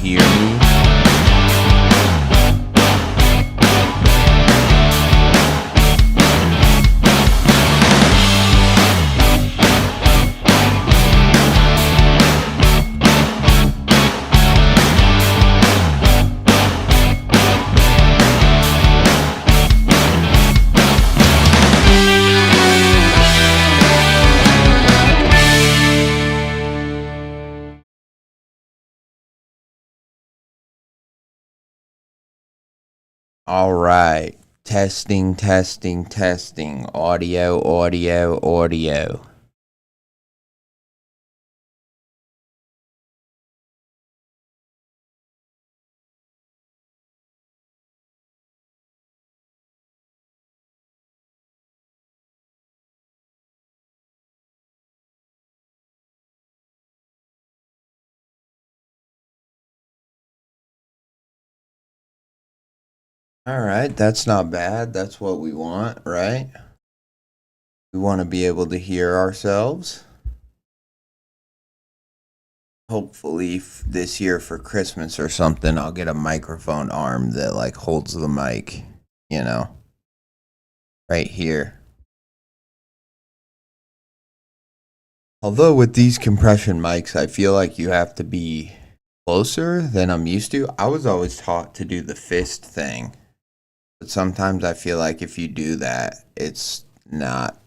hear me? All right. Testing, testing, testing. Audio, audio, audio. All right, that's not bad. That's what we want, right? We want to be able to hear ourselves. Hopefully this year for Christmas or something, I'll get a microphone arm that like holds the mic, right here. Although with these compression mics, I feel like you have to be closer than I'm used to. I was always taught to do the fist thing. But sometimes I feel like if you do that, it's not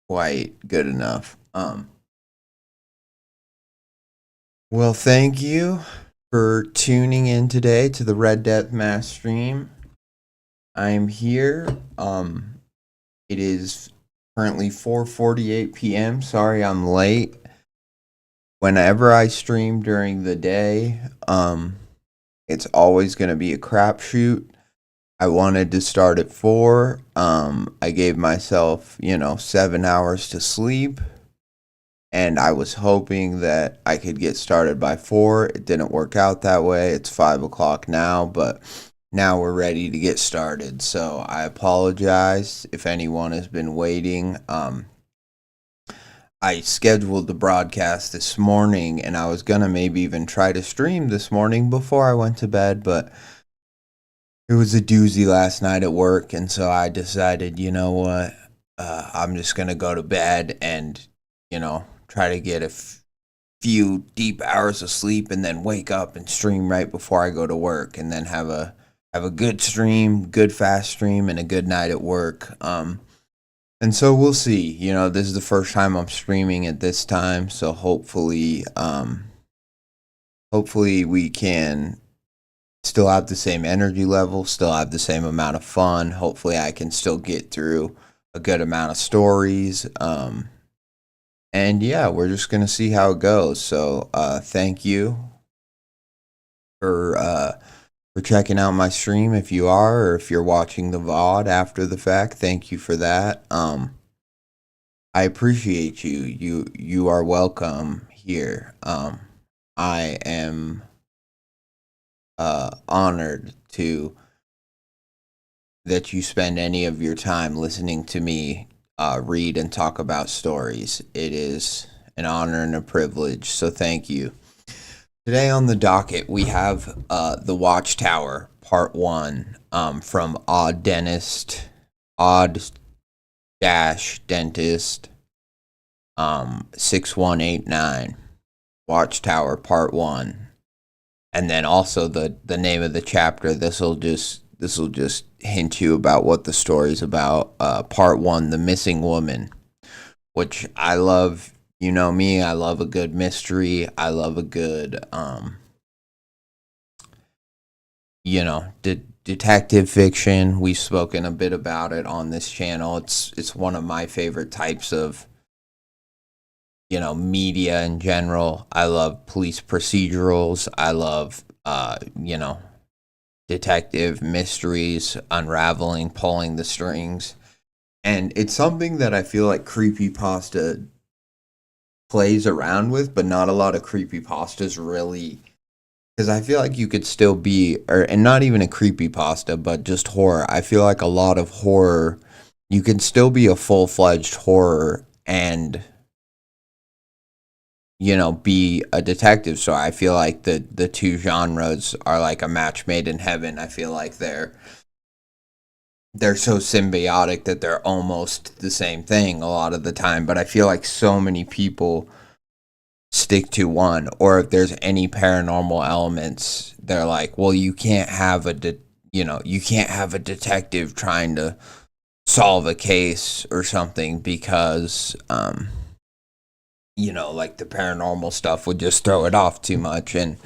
quite good enough. Well, thank you for tuning in today to the RedDeathMask stream. I'm here. It is currently 4:48 p.m. Sorry I'm late. Whenever I stream during the day, it's always going to be a crapshoot. I wanted to start at 4. I gave myself, 7 hours to sleep. And I was hoping that I could get started by 4. It didn't work out that way. It's 5 o'clock now, but now we're ready to get started. So I apologize if anyone has been waiting. I scheduled the broadcast this morning, and I was going to maybe even try to stream this morning before I went to bed, but it was a doozy last night at work, and so I decided, you know what, I'm just going to go to bed and, try to get a few deep hours of sleep and then wake up and stream right before I go to work, and then have a good stream, good fast stream, and a good night at work. And so we'll see. This is the first time I'm streaming at this time, so hopefully we can still have the same energy level, still have the same amount of fun. Hopefully I can still get through a good amount of stories. And yeah, we're just going to see how it goes. So thank you for checking out my stream if you are, or if you're watching the VOD after the fact. Thank you for that. I appreciate you. You are welcome here. I am honored that you spend any of your time listening to me read and talk about stories. It is an honor and a privilege, so thank you. Today on the docket, we have the Watchtower, Part 1, from Odd-Dentist 6189. Watchtower, Part 1. And then also the name of the chapter. This will just hint you about what the story's about. Part 1, The Missing Woman, which I love. You know me, I love a good mystery. I love a good, detective fiction. We've spoken a bit about it on this channel. It's one of my favorite types of, media in general. I love police procedurals. I love, detective mysteries, unraveling, pulling the strings. And it's something that I feel like creepypasta plays around with, but not a lot of creepypastas really, because I feel like you could still be, and not even a creepypasta, but just horror. I feel like a lot of horror, you can still be a full-fledged horror and be a detective. So I feel like the two genres are like a match made in heaven. I feel like they're so symbiotic that they're almost the same thing a lot of the time. But I feel like so many people stick to one, or if there's any paranormal elements, they're like, well, you can't have you can't have a detective trying to solve a case or something because like the paranormal stuff would just throw it off too much. And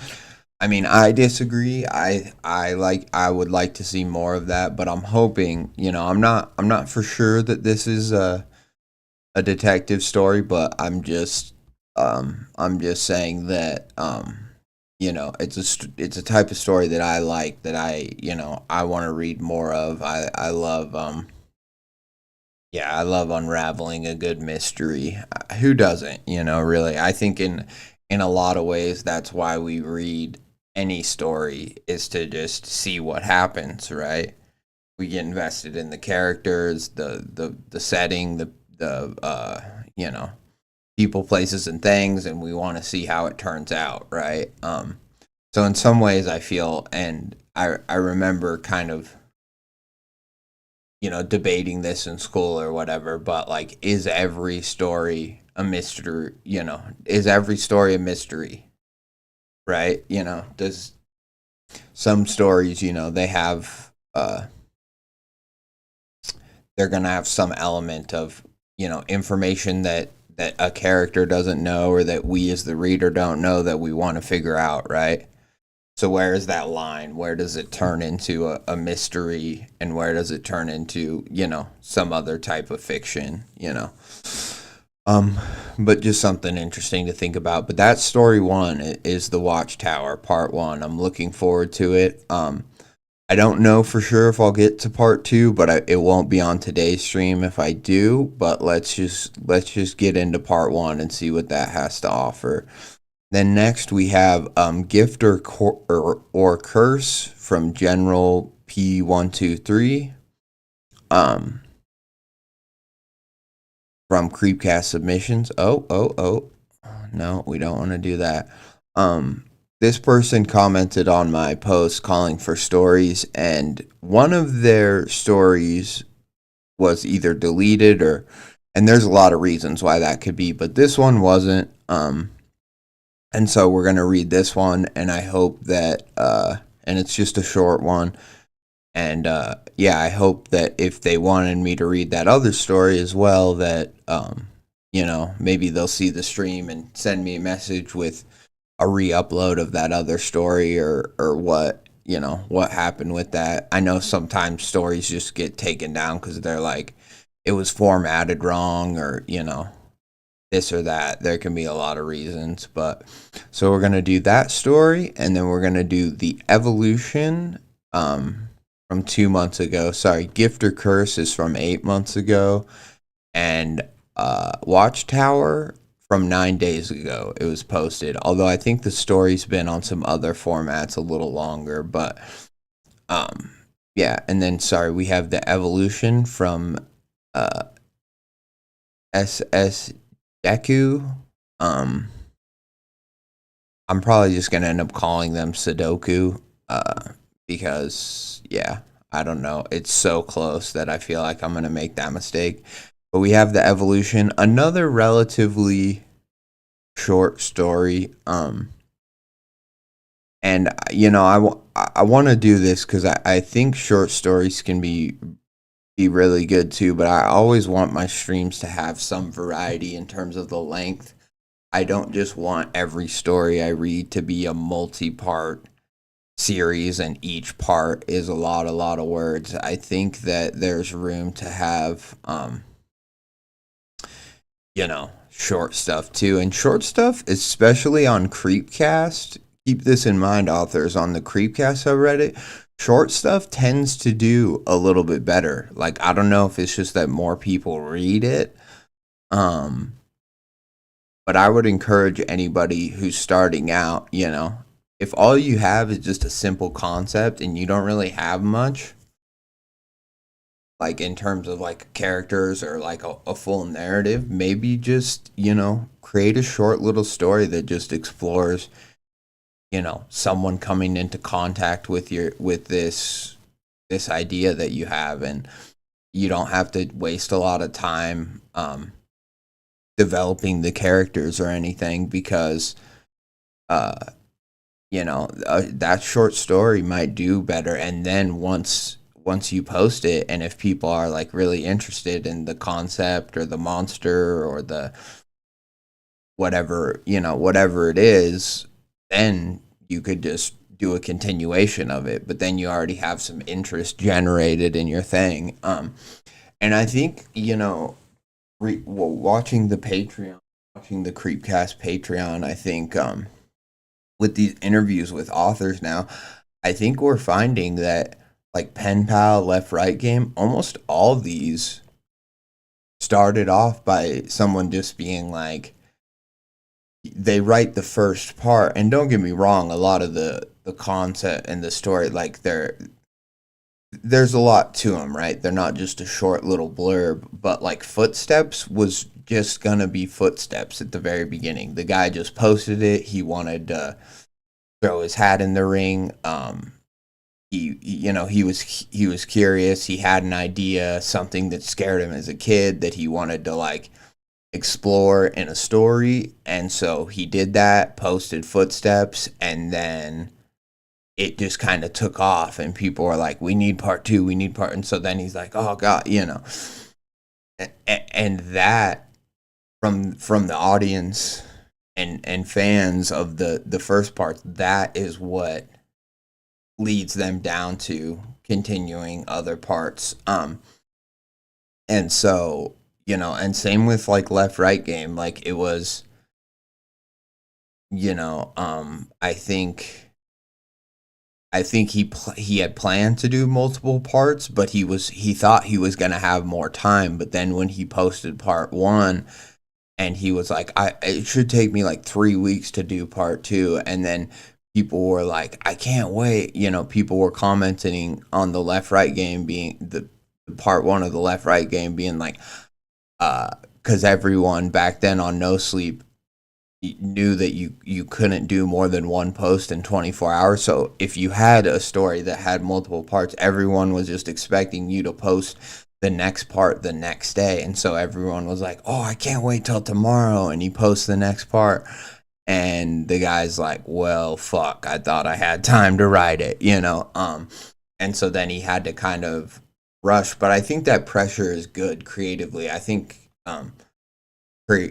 I mean, I disagree. I would like to see more of that, but I'm hoping, I'm not for sure that this is a detective story, but I'm just saying that it's a type of story that I like, that I want to read more of. I love yeah, I love unraveling a good mystery. Who doesn't, really? I think in a lot of ways that's why we read any story, is to just see what happens, right? We get invested in the characters, the setting, the people, places, and things, and we want to see how it turns out, right? So in some ways, I feel, and I remember kind of debating this in school or whatever, but like, is every story a mystery? Is every story a mystery, right? Does some stories, they have they're gonna have some element of information that a character doesn't know, or that we as the reader don't know, that we want to figure out, right? So where is that line? Where does it turn into a mystery, and where does it turn into some other type of fiction? um but just something interesting to think about. But that story one is the Watchtower part one. I'm looking forward to it. I don't know for sure if I'll get to part two, but it won't be on today's stream if I do. But let's just get into part one and see what that has to offer. Then next we have Gift or Curse from General P123. Um, from Creepcast Submissions. Oh. No, we don't want to do that. This person commented on my post calling for stories, and one of their stories was either deleted, and there's a lot of reasons why that could be, but this one wasn't. And so we're going to read this one, and I hope that, and it's just a short one. And yeah, I hope that if they wanted me to read that other story as well, that, maybe they'll see the stream and send me a message with a re-upload of that other story, or what happened with that. I know sometimes stories just get taken down because they're like, it was formatted wrong, or this or that. There can be a lot of reasons. But so we're gonna do that story, and then we're gonna do the evolution from 2 months ago. Sorry, Gift or Curse is from 8 months ago, and Watchtower from 9 days ago. It was posted. Although I think the story's been on some other formats a little longer, but yeah. And then sorry, we have the evolution from uh SSdeku. I'm probably just gonna end up calling them Sudoku, because yeah, I don't know. It's so close that I feel like I'm gonna make that mistake. But we have the evolution, another relatively short story. And I want to do this because I think short stories can be really good too. But I always want my streams to have some variety in terms of the length. I don't just want every story I read to be a multi-part series, and each part is a lot of words. I think that there's room to have short stuff too. And short stuff, especially on Creepcast, keep this in mind, authors on the Creepcast subreddit, short stuff tends to do a little bit better. Like, I don't know if it's just that more people read it. But I would encourage anybody who's starting out, if all you have is just a simple concept and you don't really have much, like in terms of like characters or like a full narrative, maybe just, create a short little story that just explores, someone coming into contact with this idea that you have, and you don't have to waste a lot of time developing the characters or anything, because that short story might do better. And then once you post it, and if people are like really interested in the concept or the monster or the whatever it is, then you could just do a continuation of it. But then you already have some interest generated in your thing. And I think, watching the Creepcast Patreon, I think with these interviews with authors now, I think we're finding that, like, Pen Pal, Left Right Game, almost all of these started off by someone just being like, they write the first part, and don't get me wrong, a lot of the concept and the story, like, there's a lot to them, right? They're not just a short little blurb, but like Footsteps was just gonna be Footsteps at the very beginning. The guy just posted it. He wanted to throw his hat in the ring. He was curious. He had an idea, something that scared him as a kid that he wanted to like explore in a story, and so he did that, posted Footsteps, and then it just kind of took off, and people were like, we need part 2, and so then he's like, oh god, and that from the audience and fans of the first part, that is what leads them down to continuing other parts. And so, and same with like Left Right Game, like it was, I think he had planned to do multiple parts, but he thought he was gonna have more time. But then when he posted part 1, and he was like, it should take me like 3 weeks to do part 2, and then people were like, I can't wait. People were commenting on the Left Right Game being the part 1 of the Left Right Game being like, because everyone back then on No Sleep knew that you couldn't do more than one post in 24 hours. So if you had a story that had multiple parts, everyone was just expecting you to post the next part the next day. And so everyone was like, oh, I can't wait till tomorrow. And he posts the next part. And the guy's like, well, fuck, I thought I had time to write it, and so then he had to kind of rush. But I think that pressure is good creatively. I think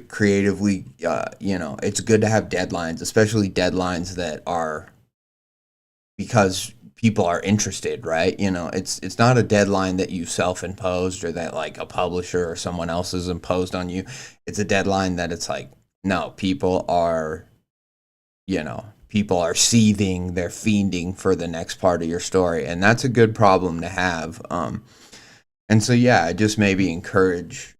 creatively, it's good to have deadlines, especially deadlines that are because people are interested, right? It's not a deadline that you self-imposed or that like a publisher or someone else has imposed on you. It's a deadline that it's like, no, people are seething, they're fiending for the next part of your story, and that's a good problem to have. And so I just maybe encourage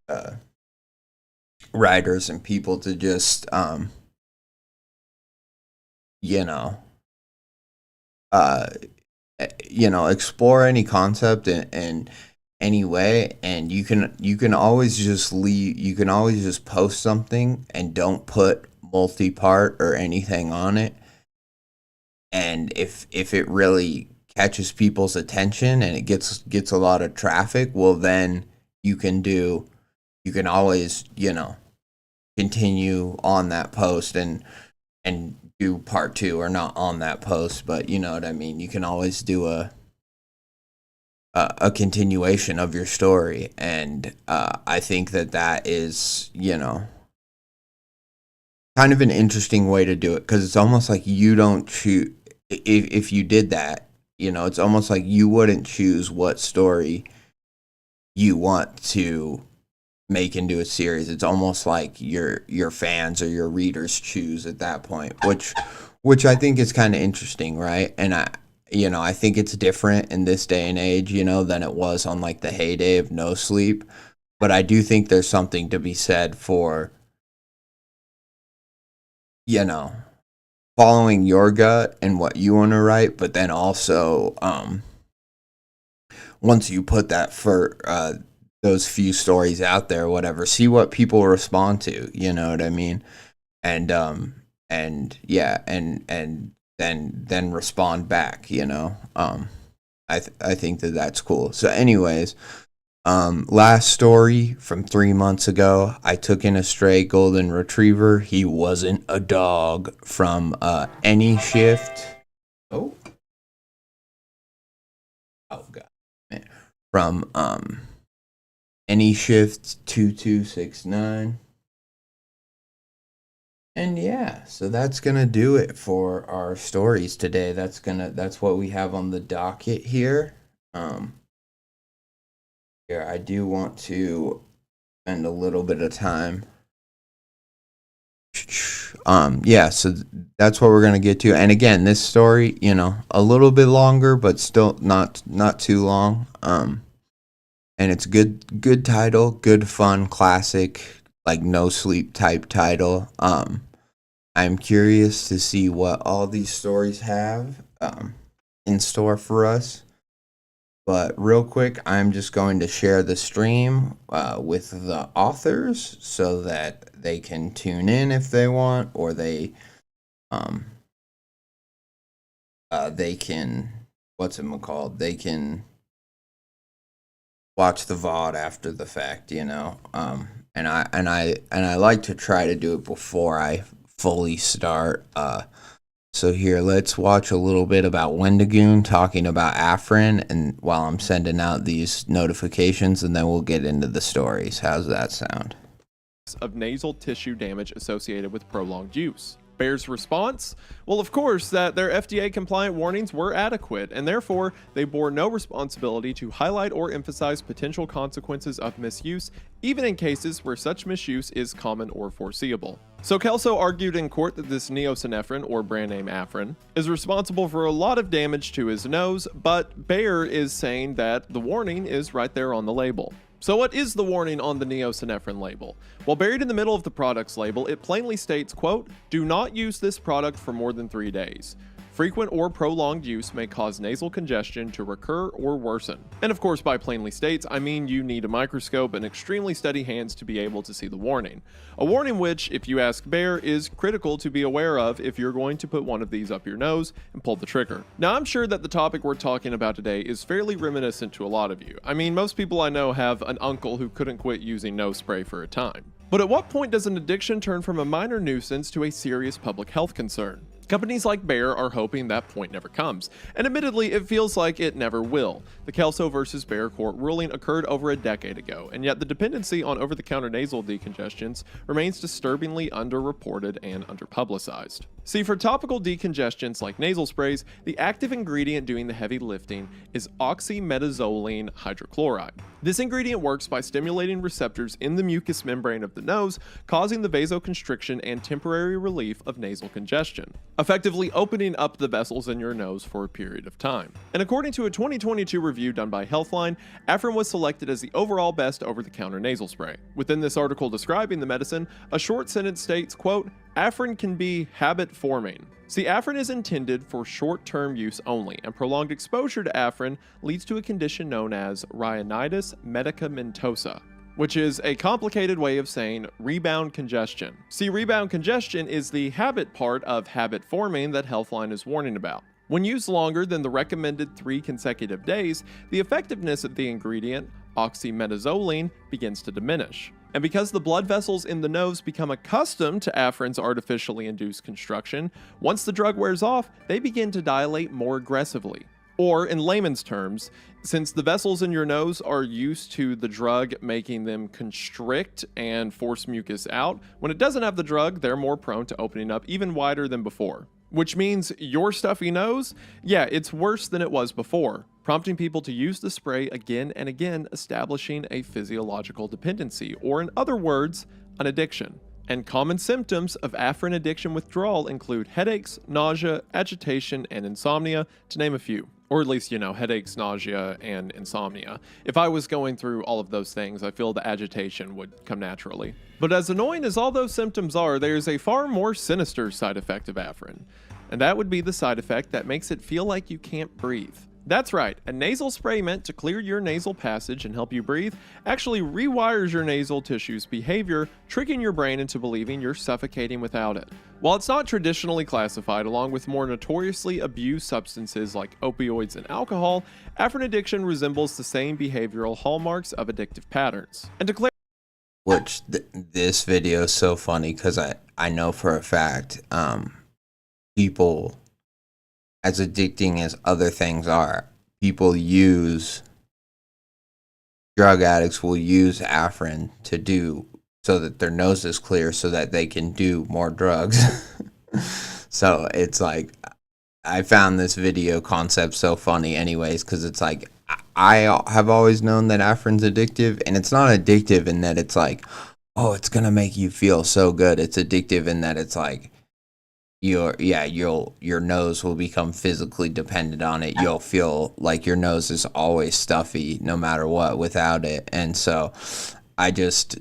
writers and people to just explore any concept in any way, and you can always just post something and don't put multi-part or anything on it, and if it really catches people's attention and it gets a lot of traffic, well then you can always continue on that post and do part 2, or not on that post, but you know what I mean. You can always do a continuation of your story, and I think that is kind of an interesting way to do it, because it's almost like you don't choose. If you did that, it's almost like you wouldn't choose what story you want to make into a series. It's almost like your fans or your readers choose at that point, which I think is kind of interesting, right? And I think it's different in this day and age, than it was on like the heyday of No Sleep. But I do think there's something to be said for following your gut and what you want to write, but then also once you put that for those few stories out there, whatever, see what people respond to, you know what I mean? and yeah, and then respond back, you know. I think that that's cool. So anyways, last story from 3 months ago, I took in a stray golden retriever. He wasn't a dog from any shift. Oh god, man. From any shift 2269. And yeah, so that's gonna do it for our stories today. That's what we have on the docket here. Here I do want to spend a little bit of time. Yeah, so that's what we're gonna get to. And again, this story, you know, a little bit longer, but still not too long. And it's good title, good fun, classic, like no sleep type title. I'm curious to see what all these stories have in store for us. But real quick, I'm just going to share the stream with the authors so that they can tune in if they want, or they can, they can watch the VOD after the fact, you know. And I like to try to do it before I fully start. So here, let's watch a little bit about Wendigoon talking about Afrin, and while I'm sending out these notifications, and then we'll get into the stories. How's that sound? Of nasal tissue damage associated with prolonged use. Bayer's response? Well, of course, that their FDA-compliant warnings were adequate, and therefore, they bore no responsibility to highlight or emphasize potential consequences of misuse, even in cases where such misuse is common or foreseeable. So Kelso argued in court that this neosynephrine, or brand name Afrin, is responsible for a lot of damage to his nose, but Bayer is saying that the warning is right there on the label. So what is the warning on the neosynephrine label? Well, buried in the middle of the product's label, it plainly states, quote, "Do not use this product for more than 3 days. Frequent or prolonged use may cause nasal congestion to recur or worsen." And of course, by plainly states, I mean you need a microscope and extremely steady hands to be able to see the warning. A warning which, if you ask Bayer, is critical to be aware of if you're going to put one of these up your nose and pull the trigger. Now, I'm sure that the topic we're talking about today is fairly reminiscent to a lot of you. I mean, most people I know have an uncle who couldn't quit using nose spray for a time. But at what point does an addiction turn from a minor nuisance to a serious public health concern? Companies like Bayer are hoping that point never comes, and admittedly, it feels like it never will. The Kelso versus Bayer court ruling occurred over a decade ago, and yet the dependency on over-the-counter nasal decongestants remains disturbingly underreported and underpublicized. See, for topical decongestants like nasal sprays, the active ingredient doing the heavy lifting is oxymetazoline hydrochloride. This ingredient works by stimulating receptors in the mucous membrane of the nose, causing the vasoconstriction and temporary relief of nasal congestion, effectively opening up the vessels in your nose for a period of time. And according to a 2022 review done by Healthline, Afrin was selected as the overall best over-the-counter nasal spray. Within this article describing the medicine, a short sentence states, quote, "Afrin can be habit-forming." See, Afrin is intended for short-term use only, and prolonged exposure to Afrin leads to a condition known as rhinitis medicamentosa, which is a complicated way of saying rebound congestion. See, rebound congestion is the habit part of habit forming that Healthline is warning about. When used longer than the recommended 3 consecutive days, the effectiveness of the ingredient, oxymetazoline, begins to diminish. And because the blood vessels in the nose become accustomed to Afrin's artificially induced construction, once the drug wears off, they begin to dilate more aggressively. Or, in layman's terms, since the vessels in your nose are used to the drug making them constrict and force mucus out, when it doesn't have the drug, they're more prone to opening up even wider than before. Which means your stuffy nose? Yeah, it's worse than it was before, prompting people to use the spray again and again, establishing a physiological dependency, or in other words, an addiction. And common symptoms of Afrin addiction withdrawal include headaches, nausea, agitation, and insomnia, to name a few. Or at least, headaches, nausea, and insomnia. If I was going through all of those things, I feel the agitation would come naturally. But as annoying as all those symptoms are, there's a far more sinister side effect of Afrin. And that would be the side effect that makes it feel like you can't breathe. That's right, a nasal spray meant to clear your nasal passage and help you breathe actually rewires your nasal tissue's behavior, tricking your brain into believing you're suffocating without it. While it's not traditionally classified along with more notoriously abused substances like opioids and alcohol, Afrin addiction resembles the same behavioral hallmarks of addictive patterns. And to clarify, Which this video is so funny because I know for a fact people, as addicting as other things are, people use, drug addicts will use Afrin to do so that their nose is clear so that they can do more drugs. So it's like, I found this video concept so funny anyways, because it's like, I have always known that Afrin's addictive, and it's not addictive in that it's like, oh, it's gonna make you feel so good. It's addictive in that it's like, your nose will become physically dependent on it. You'll feel like your nose is always stuffy no matter what without it. And so I just,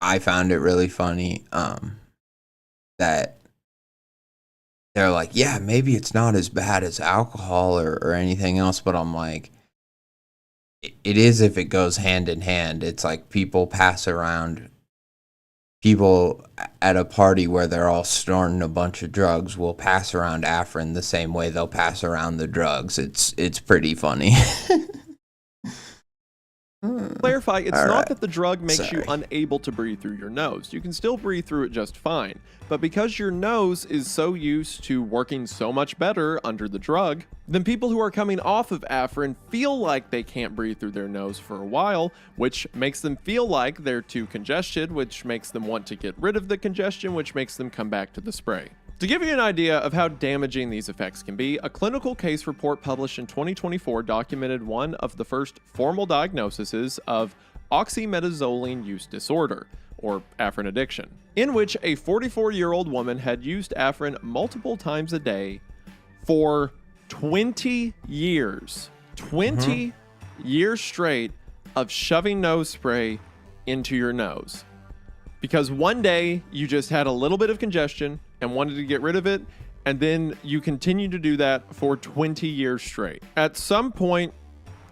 I found it really funny that they're like, yeah, maybe it's not as bad as alcohol or anything else, but I'm like, it is if it goes hand in hand. It's like people at a party where they're all snorting a bunch of drugs will pass around Afrin the same way they'll pass around the drugs. It's pretty funny. clarify, it's All not right. that the drug makes you Sorry. unable to breathe through your nose. You can still breathe through it just fine. But because your nose is so used to working so much better under the drug, then people who are coming off of Afrin feel like they can't breathe through their nose for a while, which makes them feel like they're too congested, which makes them want to get rid of the congestion, which makes them come back to the spray. To give you an idea of how damaging these effects can be, a clinical case report published in 2024 documented one of the first formal diagnoses of oxymetazoline use disorder, or Afrin addiction, in which a 44-year-old woman had used Afrin multiple times a day for 20 years. 20 years straight of shoving nose spray into your nose. Because one day you just had a little bit of congestion and wanted to get rid of it, and then you continue to do that for 20 years straight. At some point,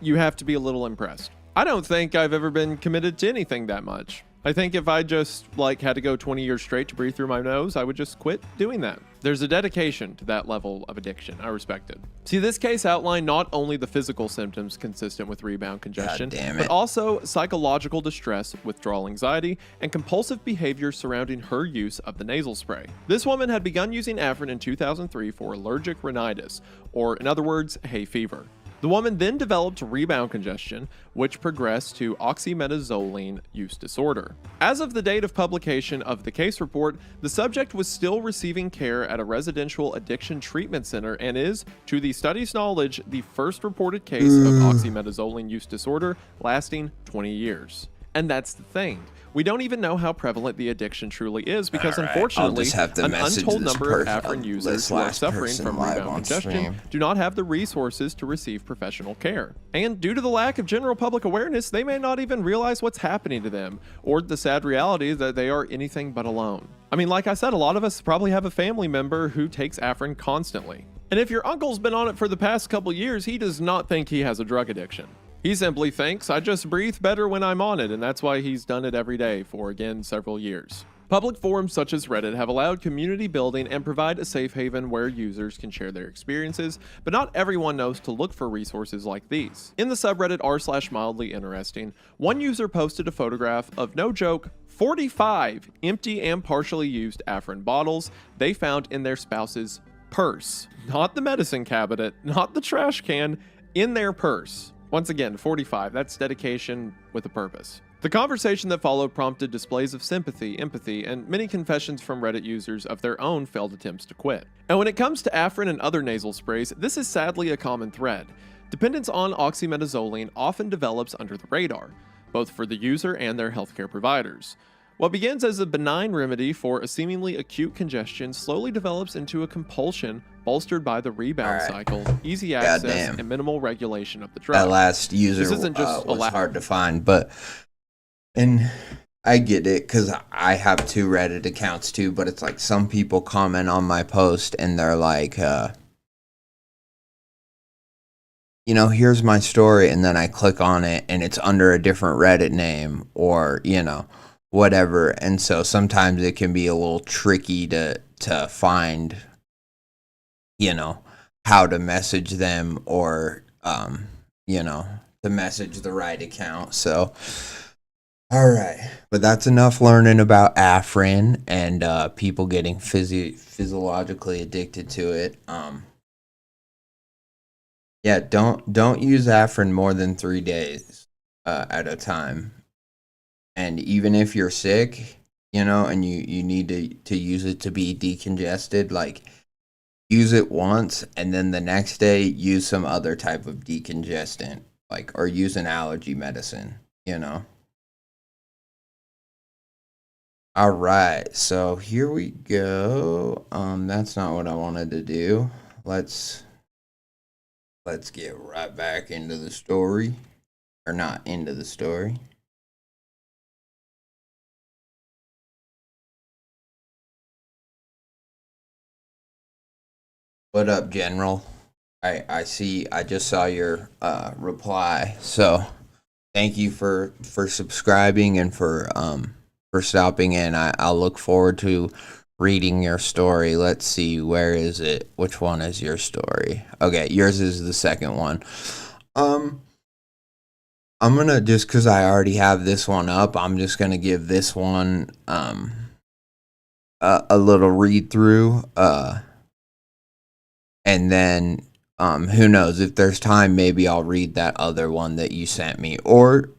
you have to be a little impressed. I don't think I've ever been committed to anything that much. I think if I just had to go 20 years straight to breathe through my nose, I would just quit doing that. There's a dedication to that level of addiction. I respect it. See, this case outlined not only the physical symptoms consistent with rebound congestion, but also psychological distress, withdrawal anxiety, and compulsive behavior surrounding her use of the nasal spray. This woman had begun using Afrin in 2003 for allergic rhinitis, or in other words, hay fever. The woman then developed rebound congestion, which progressed to oxymetazoline use disorder. As of the date of publication of the case report, the subject was still receiving care at a residential addiction treatment center and is, to the study's knowledge, the first reported case of oxymetazoline use disorder lasting 20 years. And that's the thing. We don't even know how prevalent the addiction truly is because, unfortunately, an untold number of Afrin users who are suffering from rebound congestion do not have the resources to receive professional care. And due to the lack of general public awareness, they may not even realize what's happening to them, or the sad reality that they are anything but alone. I mean, like I said, a lot of us probably have a family member who takes Afrin constantly. And if your uncle's been on it for the past couple years, he does not think he has a drug addiction. He simply thinks, I just breathe better when I'm on it, and that's why he's done it every day for, again, several years. Public forums such as Reddit have allowed community building and provide a safe haven where users can share their experiences, but not everyone knows to look for resources like these. In the subreddit r/mildly interesting, one user posted a photograph of, no joke, 45 empty and partially used Afrin bottles they found in their spouse's purse. Not the medicine cabinet, not the trash can, in their purse. Once again, 45, that's dedication with a purpose. The conversation that followed prompted displays of sympathy, empathy, and many confessions from Reddit users of their own failed attempts to quit. And when it comes to Afrin and other nasal sprays, this is sadly a common thread. Dependence on oxymetazoline often develops under the radar, both for the user and their healthcare providers. What begins as a benign remedy for a seemingly acute congestion slowly develops into a compulsion bolstered by the rebound cycle, easy access, and minimal regulation of the drug. That last user was hard to find, and I get it because I have 2 Reddit accounts too, but it's like some people comment on my post and they're like, here's my story, and then I click on it and it's under a different Reddit name, or, whatever. And so sometimes it can be a little tricky to find, you know, how to message them, or, to message the right account. So, all right. But that's enough learning about Afrin and people getting physiologically addicted to it. Yeah, don't use Afrin more than 3 days at a time. And even if you're sick, and you need to use it to be decongested, like, use it once, and then the next day use some other type of decongestant, like, or use an allergy medicine. All right, so here we go. That's not what I wanted to do. Let's get right back into the story, or not into the story. What up, General? I just saw your reply. So thank you for subscribing and for stopping in. I'll look forward to reading your story. Let's see, where is it? Which one is your story? Okay, yours is the second one. I'm gonna, just because I already have this one up, I'm just gonna give this one a little read through, and then who knows, if there's time, maybe I'll read that other one that you sent me, or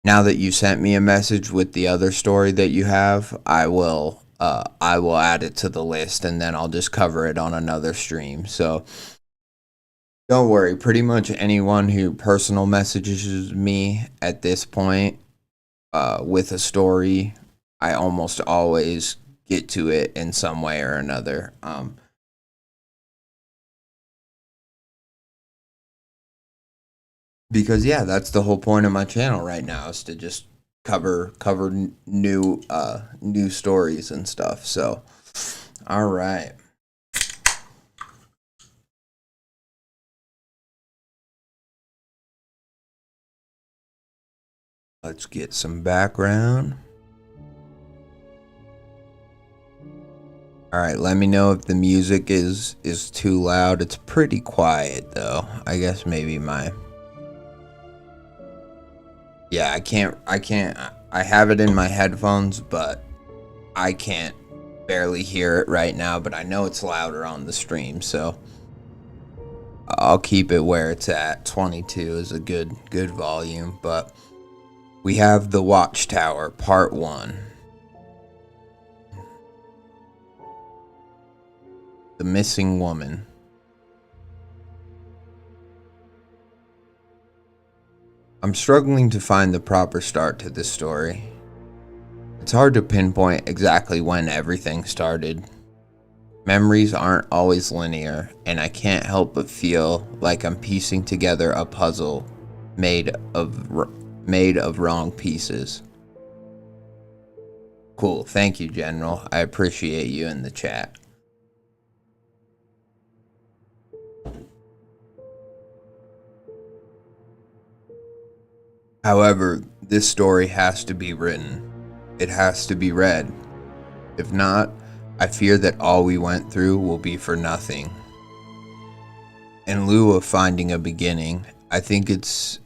now that you sent me a message with the other story that you have, I will add it to the list, and then I'll just cover it on another stream. So don't worry, pretty much anyone who personal messages me at this point with a story, I almost always get to it in some way or another. Because yeah, that's the whole point of my channel right now, is to just cover new stories and stuff. So, all right. Let's get some background. All right, let me know if the music is too loud. It's pretty quiet though. I guess maybe yeah, I have it in my headphones, but I can't barely hear it right now, but I know it's louder on the stream, so I'll keep it where it's at. 22 is a good volume. But we have the Watchtower, part 1. The missing woman. I'm struggling to find the proper start to this story. It's hard to pinpoint exactly when everything started. Memories aren't always linear, and I can't help but feel like I'm piecing together a puzzle made of wrong pieces. Cool, thank you, General. I appreciate you in the chat. However, this story has to be written. It has to be read. If not, I fear that all we went through will be for nothing. In lieu of finding a beginning, I think it's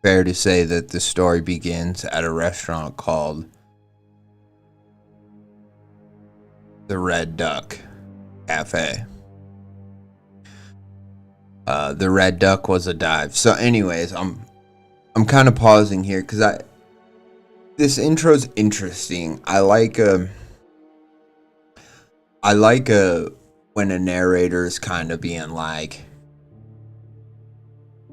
fair to say that the story begins at a restaurant called the Red Duck Cafe. The Red Duck was a dive. So anyways, I'm kind of pausing here because this intro's interesting. I like when a narrator is kind of being like,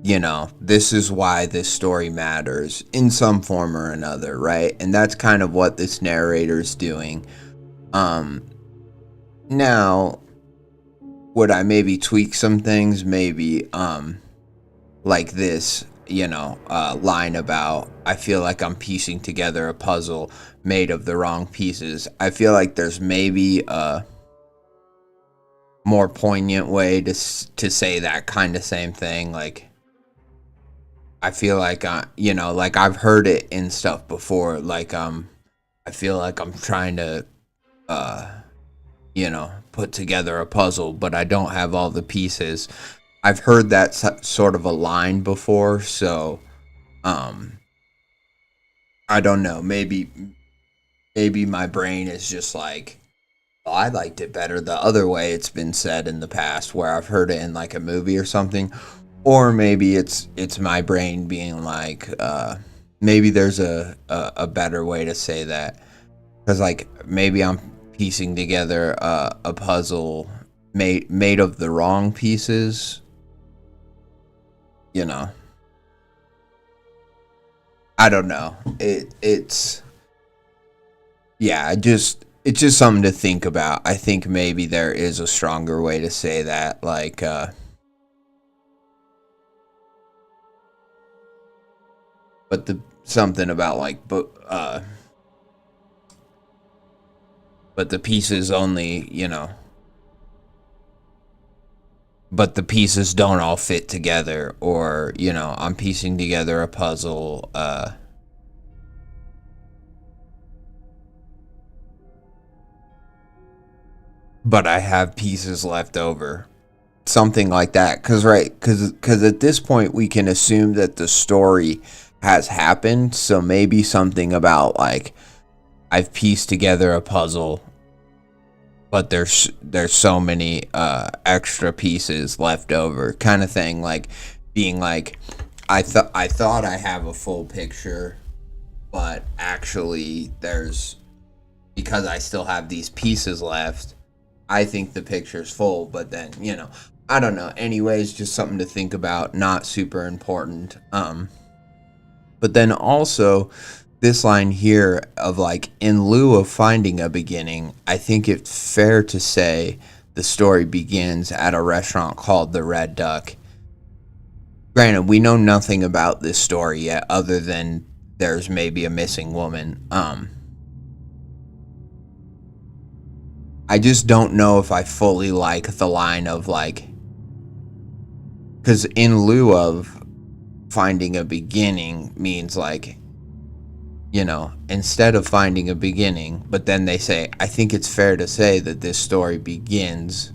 this is why this story matters in some form or another, right? And that's kind of what this narrator's doing. Now, would I maybe tweak some things? Maybe, like this, line about, I feel like I'm piecing together a puzzle made of the wrong pieces. I feel like there's maybe more more poignant way to say that kind of same thing. Like, I feel like like I've heard it in stuff before. Like, I feel like I'm trying to put together a puzzle, but I don't have all the pieces. I've heard that sort of a line before, so I don't know. Maybe my brain is just like, well, I liked it better the other way it's been said in the past, where I've heard it in like a movie or something. Or maybe it's my brain being like, maybe there's a better way to say that, because like maybe I'm piecing together a puzzle made of the wrong pieces. I don't know. It's yeah. It's just something to think about. I think maybe there is a stronger way to say that, like but the something about like but the pieces only, but the pieces don't all fit together, or I'm piecing together a puzzle, but I have pieces left over, something like that. Because at this point we can assume that the story has happened, so maybe something about like, I've pieced together a puzzle, but there's so many extra pieces left over, kind of thing. Like, being like, I thought I have a full picture, but actually because I still have these pieces left, I think the picture's full. But then, I don't know. Anyways, just something to think about. Not super important. But then also, this line here of like, in lieu of finding a beginning, I think it's fair to say the story begins at a restaurant called the Red Duck. Granted, we know nothing about this story yet, other than there's maybe a missing woman. I just don't know if I fully like the line of like, because in lieu of finding a beginning means like, instead of finding a beginning, but then they say, I think it's fair to say that this story begins.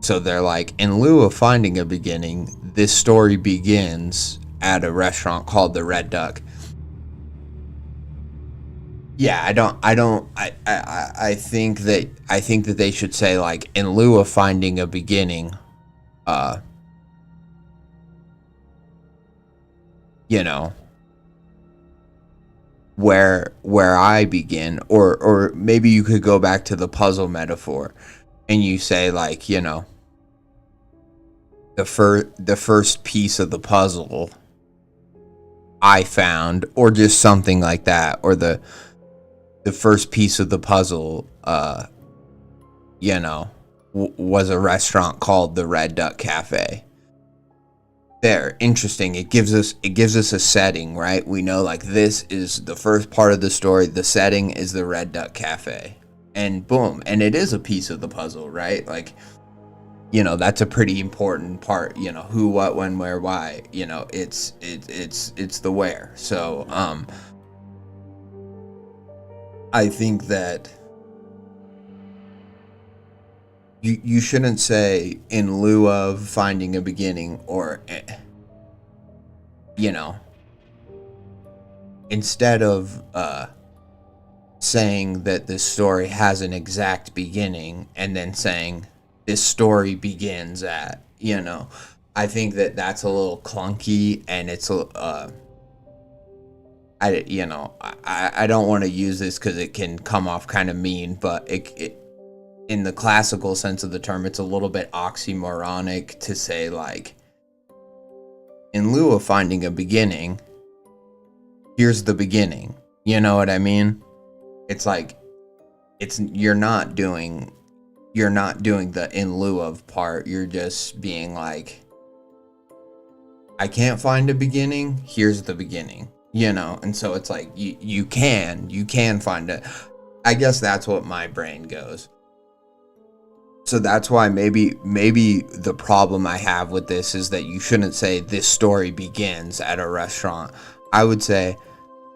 So they're like, in lieu of finding a beginning, this story begins at a restaurant called the Red Duck. Yeah, I think that they should say, like, in lieu of finding a beginning, where I begin, or maybe you could go back to the puzzle metaphor, and you say, like, the first piece of the puzzle I found, or just something like that, or the first piece of the puzzle, was a restaurant called the Red Duck Cafe. There, interesting. It gives us a setting, right? We know, like, this is the first part of the story. The setting is the Red Duck Cafe, and boom, and it is a piece of the puzzle, right? Like, that's a pretty important part. Who, what, when, where, why. It's the where. So, I think that you shouldn't say in lieu of finding a beginning, or instead of saying that this story has an exact beginning and then saying this story begins at, I think that that's a little clunky, and it's I don't want to use this because it can come off kind of mean, but it in the classical sense of the term, it's a little bit oxymoronic to say, like, in lieu of finding a beginning, here's the beginning. You know what I mean? It's like, you're not doing the in lieu of part. You're just being like, I can't find a beginning, here's the beginning. And so it's like, you can find it. I guess that's what my brain goes. So that's why maybe the problem I have with this is that you shouldn't say this story begins at a restaurant. I would say,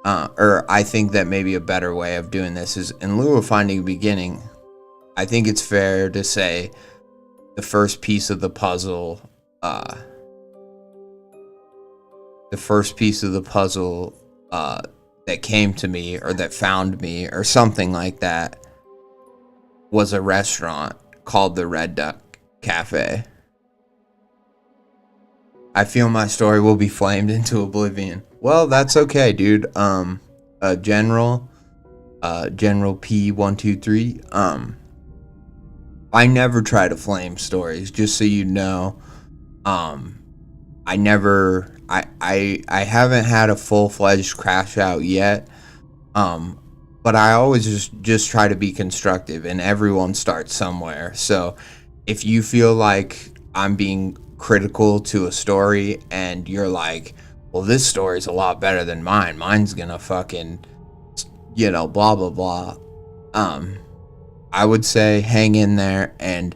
or I think that maybe a better way of doing this is, in lieu of finding a beginning, I think it's fair to say the first piece of the puzzle, that came to me or that found me or something like that was a restaurant called the Red Duck Cafe. I feel my story will be flamed into oblivion. Well, that's okay, dude. General P123. I never try to flame stories, just so you know. I haven't had a full-fledged crash out yet. But I always just try to be constructive, and everyone starts somewhere. So if you feel like I'm being critical to a story and you're like, well, this story's a lot better than mine's gonna fucking, blah blah blah, I would say hang in there and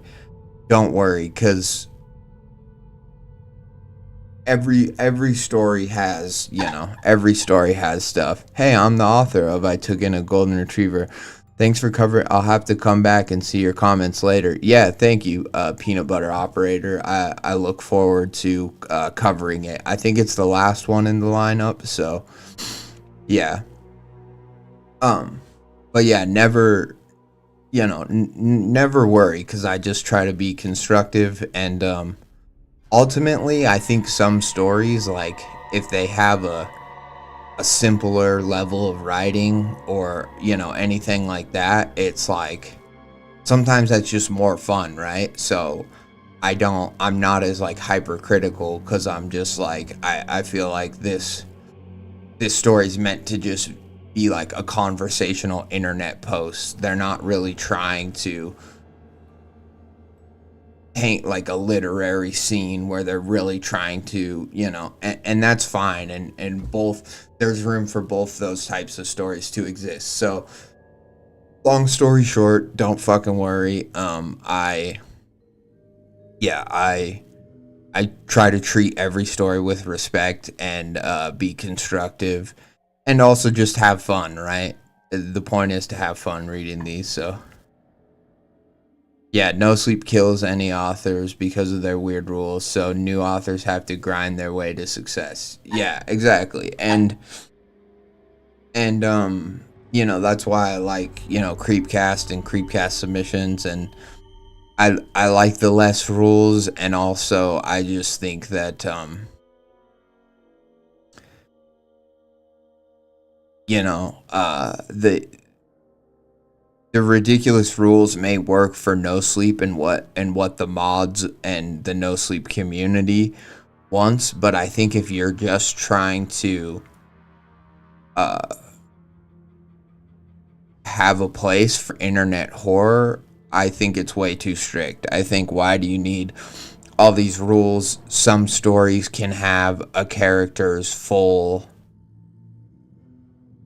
don't worry, because every story has stuff. Hey, I'm the author of I Took in a Golden Retriever. Thanks for covering. I'll have to come back and see your comments later. Yeah, thank you, Peanut Butter Operator. I look forward to covering it. I think it's the last one in the lineup, so yeah. But yeah, never never worry, because I just try to be constructive, and ultimately, I think some stories, like, if they have a simpler level of writing or, anything like that, it's like, sometimes that's just more fun, right? So, I'm not as, like, hypercritical, because I'm just, like, I feel like this story's meant to just be, like, a conversational internet post. They're not really trying to paint like a literary scene where they're really trying to, and that's fine, and both, there's room for both those types of stories to exist. So long story short, don't fucking worry. I try to treat every story with respect and be constructive, and also just have fun, right? The point is to have fun reading these. So yeah, no sleep kills any authors because of their weird rules, so new authors have to grind their way to success. Yeah, exactly. And that's why I like, Creepcast and Creepcast submissions, and I like the less rules, and also I just think that the ridiculous rules may work for no sleep and what the mods and the no sleep community wants, but I think if you're just trying to have a place for internet horror, I think it's way too strict. I think, why do you need all these rules? Some stories can have a character's full,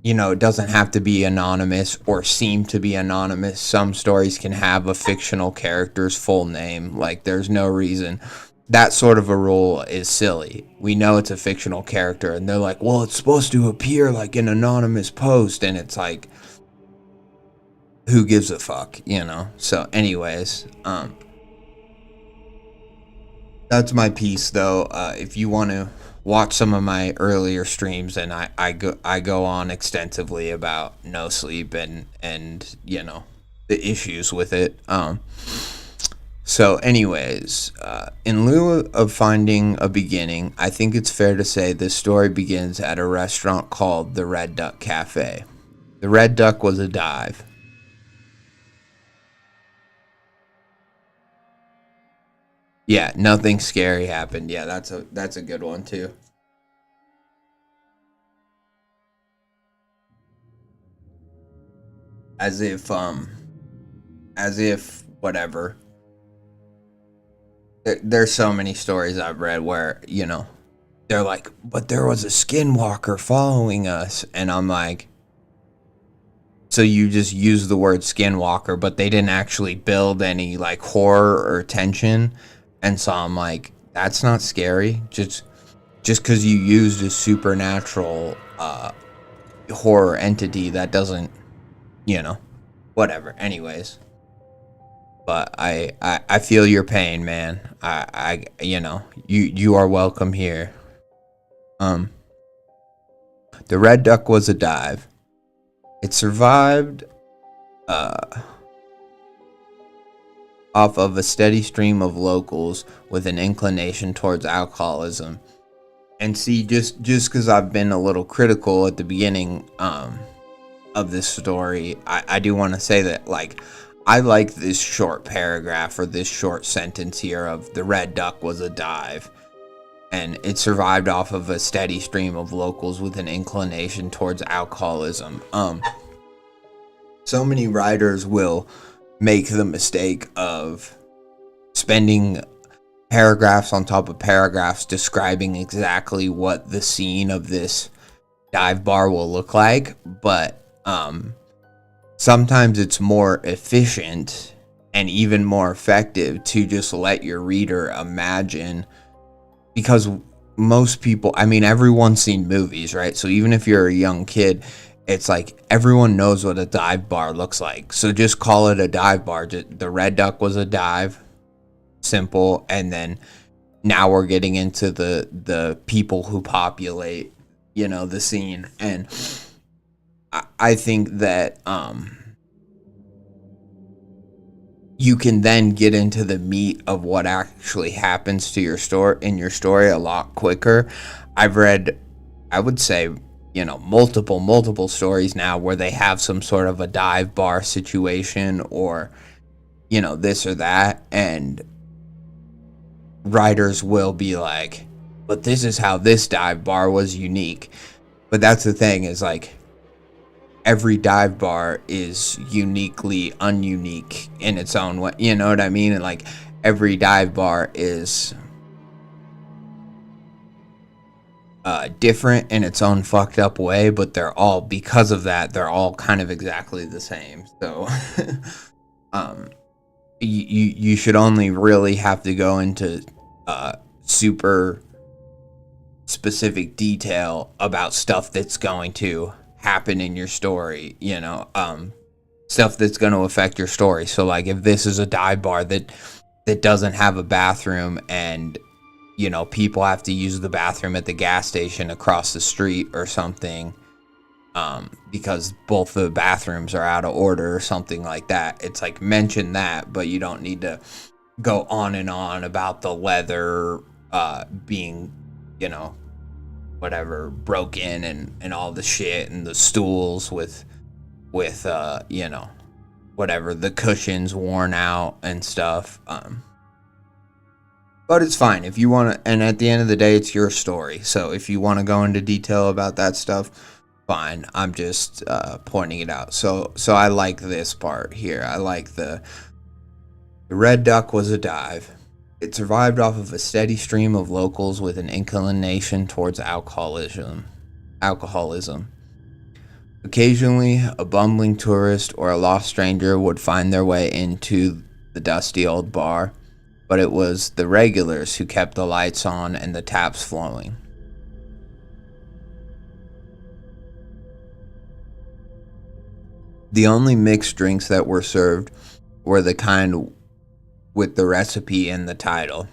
it doesn't have to be anonymous or seem to be anonymous. Some stories can have a fictional character's full name. Like, there's no reason. That sort of a rule is silly. We know it's a fictional character, and they're like, well, it's supposed to appear like an anonymous post, and it's like, who gives a fuck, So anyways, that's my piece, though. If you want to watch some of my earlier streams, and I go on extensively about no sleep and the issues with it. So anyways, in lieu of finding a beginning, I think it's fair to say this story begins at a restaurant called the Red Duck Cafe. The Red Duck was a dive. Yeah, nothing scary happened. Yeah, that's a good one too. As if whatever. There's so many stories I've read where, they're like, but there was a skinwalker following us, and I'm like, so you just use the word skinwalker, but they didn't actually build any like horror or tension. And so I'm like, that's not scary. Just because you used a supernatural horror entity, that doesn't, whatever. Anyways, but I feel your pain, man. You are welcome here. The Red Duck was a dive. It survived off of a steady stream of locals with an inclination towards alcoholism. And see, just because I've been a little critical at the beginning of this story, I do want to say that, like, I like this short paragraph or this short sentence here of the Red Duck was a dive. And it survived off of a steady stream of locals with an inclination towards alcoholism. So many writers will make the mistake of spending paragraphs on top of paragraphs describing exactly what the scene of this dive bar will look like, but sometimes it's more efficient and even more effective to just let your reader imagine, because most people, I mean, everyone's seen movies, right? So even if you're a young kid, it's like everyone knows what a dive bar looks like. So just call it a dive bar. The Red Duck was a dive. Simple. And then now we're getting into the people who populate, the scene. And I think that you can then get into the meat of what actually happens to your story a lot quicker. I've read, I would say, multiple stories now where they have some sort of a dive bar situation or, this or that. And writers will be like, but this is how this dive bar was unique. But that's the thing, is like, every dive bar is uniquely ununique in its own way. You know what I mean? And like, every dive bar is different in its own fucked up way, but because of that, they're all kind of exactly the same. So you should only really have to go into super specific detail about stuff that's going to happen in your story, stuff that's going to affect your story. So like, if this is a dive bar that doesn't have a bathroom, and people have to use the bathroom at the gas station across the street or something, because both the bathrooms are out of order or something like that, it's like, mention that, but you don't need to go on and on about the leather being, whatever, broken and all the shit, and the stools with whatever, the cushions worn out and stuff. But it's fine if you want to, and at the end of the day, it's your story. So if you want to go into detail about that stuff, fine. I'm just pointing it out. So I like this part here. I like the Red Duck was a dive. It survived off of a steady stream of locals with an inclination towards alcoholism. Occasionally, a bumbling tourist or a lost stranger would find their way into the dusty old bar, but it was the regulars who kept the lights on and the taps flowing. The only mixed drinks that were served were the kind with the recipe in the title.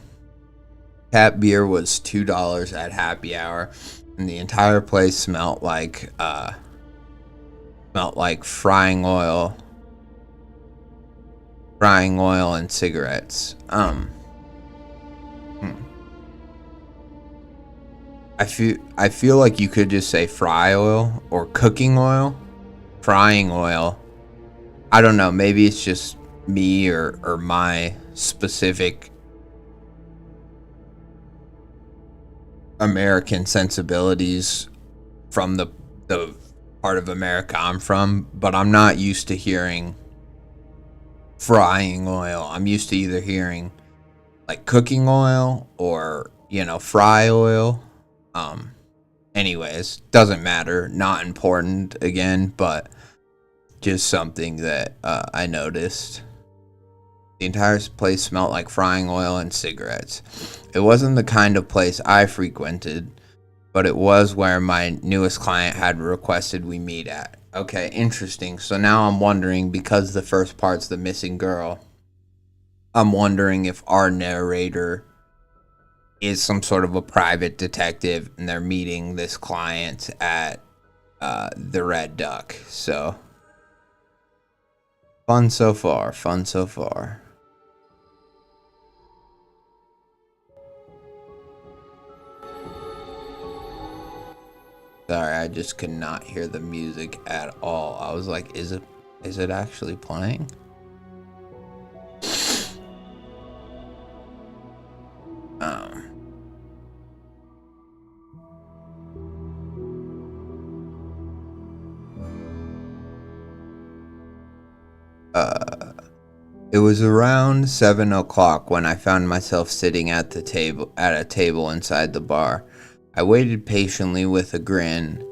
Tap beer was $2 at happy hour, and the entire place smelled like frying oil and cigarettes. I feel like you could just say fry oil or cooking oil. Frying oil, I don't know, maybe it's just me or my specific American sensibilities from the part of America I'm from, but I'm not used to hearing frying oil. I'm used to either hearing like cooking oil or, fry oil. Anyways, doesn't matter, not important again, but just something that I noticed. The entire place smelled like frying oil and cigarettes. It wasn't the kind of place I frequented, but it was where my newest client had requested we meet at. Okay, interesting. So now I'm wondering, because the first part's the missing girl, I'm wondering if our narrator is some sort of a private detective and they're meeting this client at the Red Duck. So, fun so far, fun so far. Sorry, I just could not hear the music at all. I was like, is it actually playing? It was around 7 o'clock when I found myself sitting at a table inside the bar. I waited patiently with a grin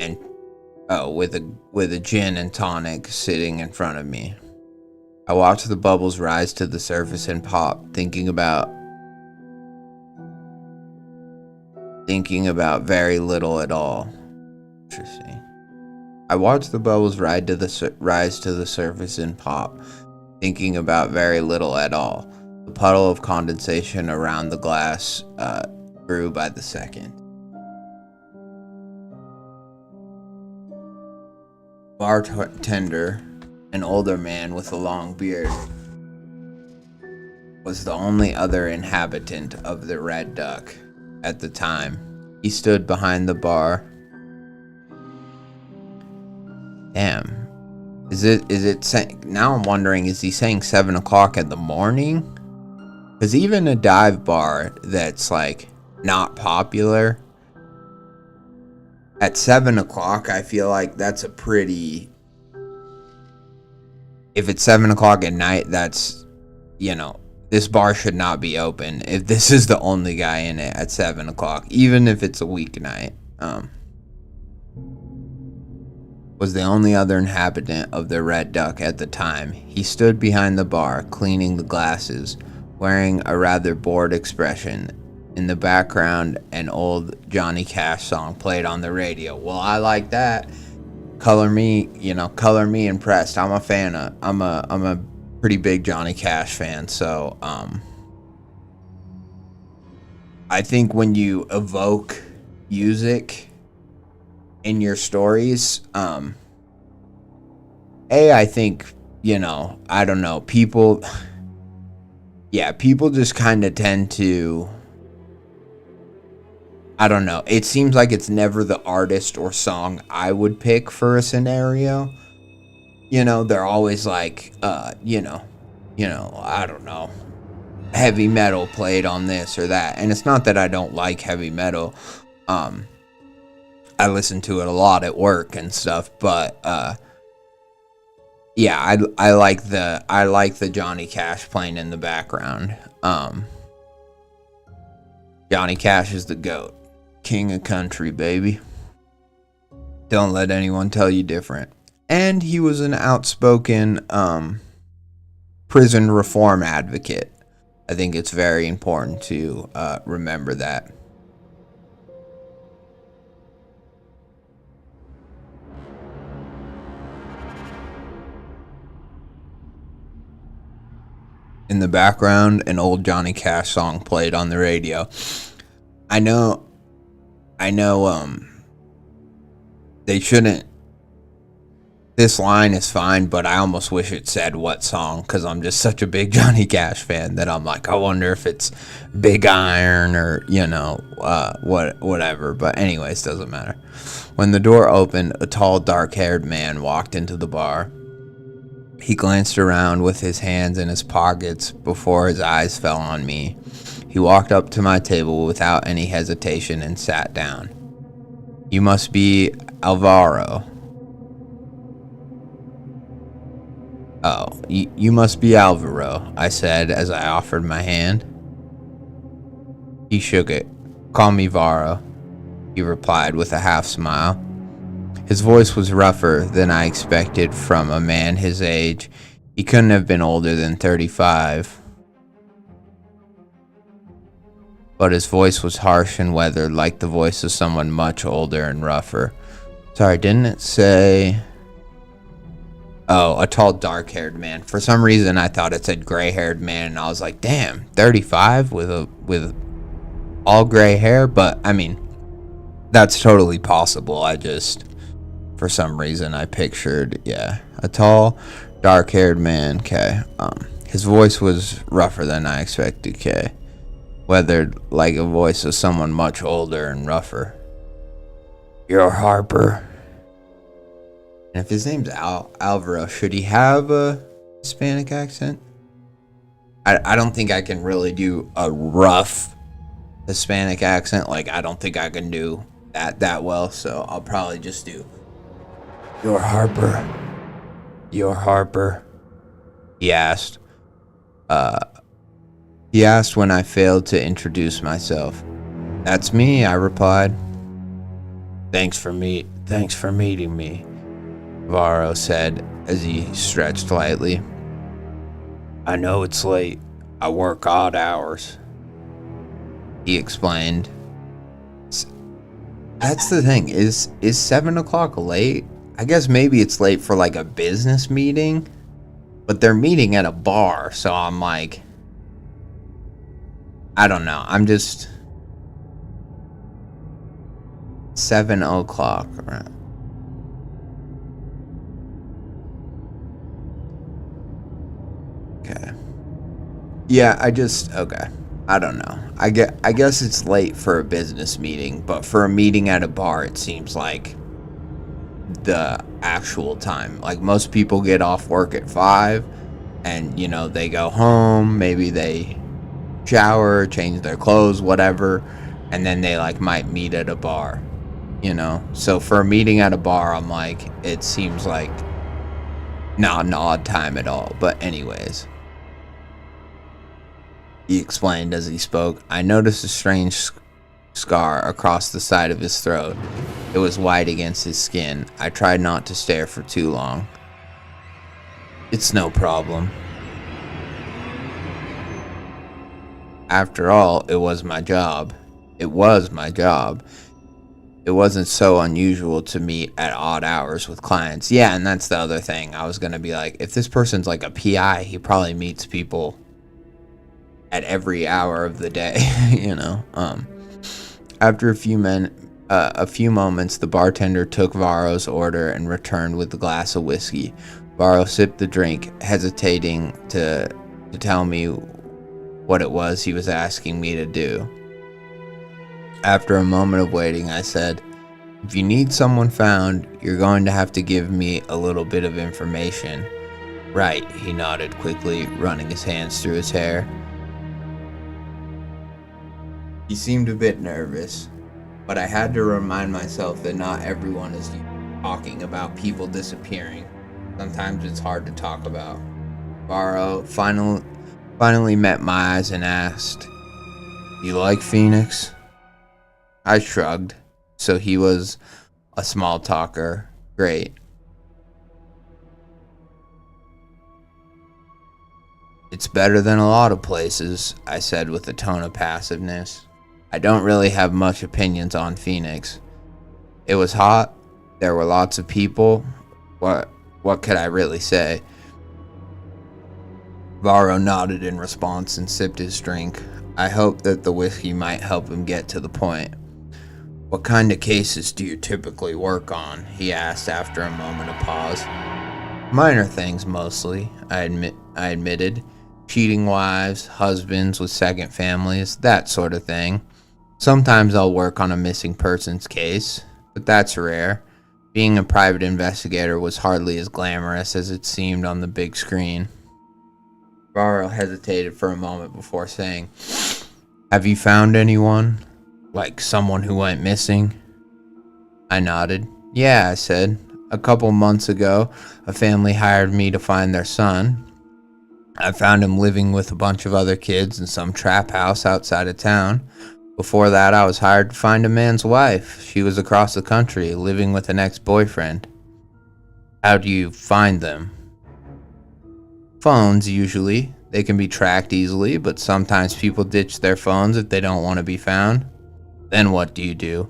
and with a gin and tonic sitting in front of me. I watched the bubbles rise to the surface and pop, thinking about very little at all. Interesting. I watched the bubbles rise to the surface and pop, thinking about very little at all. The puddle of condensation around the glass grew by the second. Bartender, an older man with a long beard, was the only other inhabitant of the Red Duck at the time. He stood behind the bar. Damn. Is it now I'm wondering, is he saying 7 o'clock in the morning? Because even a dive bar that's like not popular, at 7 o'clock, I feel like that's a pretty... If it's 7 o'clock at night, that's, this bar should not be open if this is the only guy in it at 7 o'clock, even if it's a weeknight. Was the only other inhabitant of the Red Duck at the time. He stood behind the bar, cleaning the glasses, wearing a rather bored expression. In the background, an old Johnny Cash song played on the radio. Well, I like that. Color me impressed. I'm a pretty big Johnny Cash fan, so I think when you evoke music in your stories, I think, I don't know, people just kind of tend to, I don't know, it seems like it's never the artist or song I would pick for a scenario. They're always like, I don't know, heavy metal played on this or that. And it's not that I don't like heavy metal. I listen to it a lot at work and stuff, but I like the Johnny Cash playing in the background. Johnny Cash is the GOAT, king of country, baby. Don't let anyone tell you different. And he was an outspoken prison reform advocate. I think it's very important to remember that. In the background, an old Johnny Cash song played on the radio. I know, they shouldn't, this line is fine, but I almost wish it said what song, because I'm just such a big Johnny Cash fan that I'm like, I wonder if it's Big Iron or, whatever. But anyways, doesn't matter. When the door opened, a tall, dark-haired man walked into the bar. He glanced around with his hands in his pockets before his eyes fell on me. He walked up to my table without any hesitation and sat down. You must be Alvaro. Oh, you must be Alvaro, I said as I offered my hand. He shook it. Call me Varo, he replied with a half smile. His voice was rougher than I expected from a man his age. He couldn't have been older than 35. But his voice was harsh and weathered, like the voice of someone much older and rougher. Sorry, didn't it say... Oh, a tall, dark-haired man. For some reason, I thought it said gray-haired man, and I was like, damn, 35 with all gray hair? But, I mean, that's totally possible. I just, for some reason, I pictured, yeah, a tall, dark-haired man, okay. His voice was rougher than I expected, okay. Weathered like a voice of someone much older and rougher. You're Harper. And if his name's Alvaro, should he have a Hispanic accent? I don't think I can really do a rough Hispanic accent. Like, I don't think I can do that well, so I'll probably just do, You're Harper. You're Harper. He asked. He asked when I failed to introduce myself. That's me, I replied. Thanks for meeting me, Varro said as he stretched lightly. I know it's late. I work odd hours, he explained. That's the thing, is 7 o'clock late? I guess maybe it's late for like a business meeting, but they're meeting at a bar, so I'm like, I don't know. I'm just 7 o'clock. Right? Okay. Yeah, okay. I don't know. I guess it's late for a business meeting, but for a meeting at a bar, it seems like the actual time. Like, most people get off work at 5, and, you know, they go home, maybe they shower, change their clothes, whatever, and then they like might meet at a bar, you know. So for a meeting at a bar, I'm like, it seems like not an odd time at all. But anyways, he explained as he spoke. I noticed a strange scar across the side of his throat. It was white against his skin. I tried not to stare for too long. It's no problem. After all, it was my job. It wasn't so unusual to meet at odd hours with clients. Yeah, and that's the other thing. I was going to be like, if this person's like a PI, he probably meets people at every hour of the day, you know. After a few moments, the bartender took Varro's order and returned with a glass of whiskey. Varro sipped the drink, hesitating to tell me what it was he was asking me to do. After a moment of waiting, I said, if you need someone found, you're going to have to give me a little bit of information. Right, he nodded quickly, running his hands through his hair. He seemed a bit nervous, but I had to remind myself that not everyone is talking about people disappearing. Sometimes it's hard to talk about. Varro finally met my eyes and asked, you like Phoenix? I shrugged. So he was a small talker. Great. It's better than a lot of places, I said with a tone of passiveness. I don't really have much opinions on Phoenix. It was hot. There were lots of people. What could I really say? Varro nodded in response and sipped his drink. I hoped that the whiskey might help him get to the point. What kind of cases do you typically work on? He asked after a moment of pause. Minor things mostly, I admitted. Cheating wives, husbands with second families, that sort of thing. Sometimes I'll work on a missing persons case, but that's rare. Being a private investigator was hardly as glamorous as it seemed on the big screen. Varro hesitated for a moment before saying, have you found anyone? Like someone who went missing? I nodded. Yeah, I said. A couple months ago, a family hired me to find their son. I found him living with a bunch of other kids in some trap house outside of town. Before that, I was hired to find a man's wife. She was across the country, living with an ex-boyfriend. How do you find them? Phones, usually. They can be tracked easily, but sometimes people ditch their phones if they don't want to be found. Then what do you do?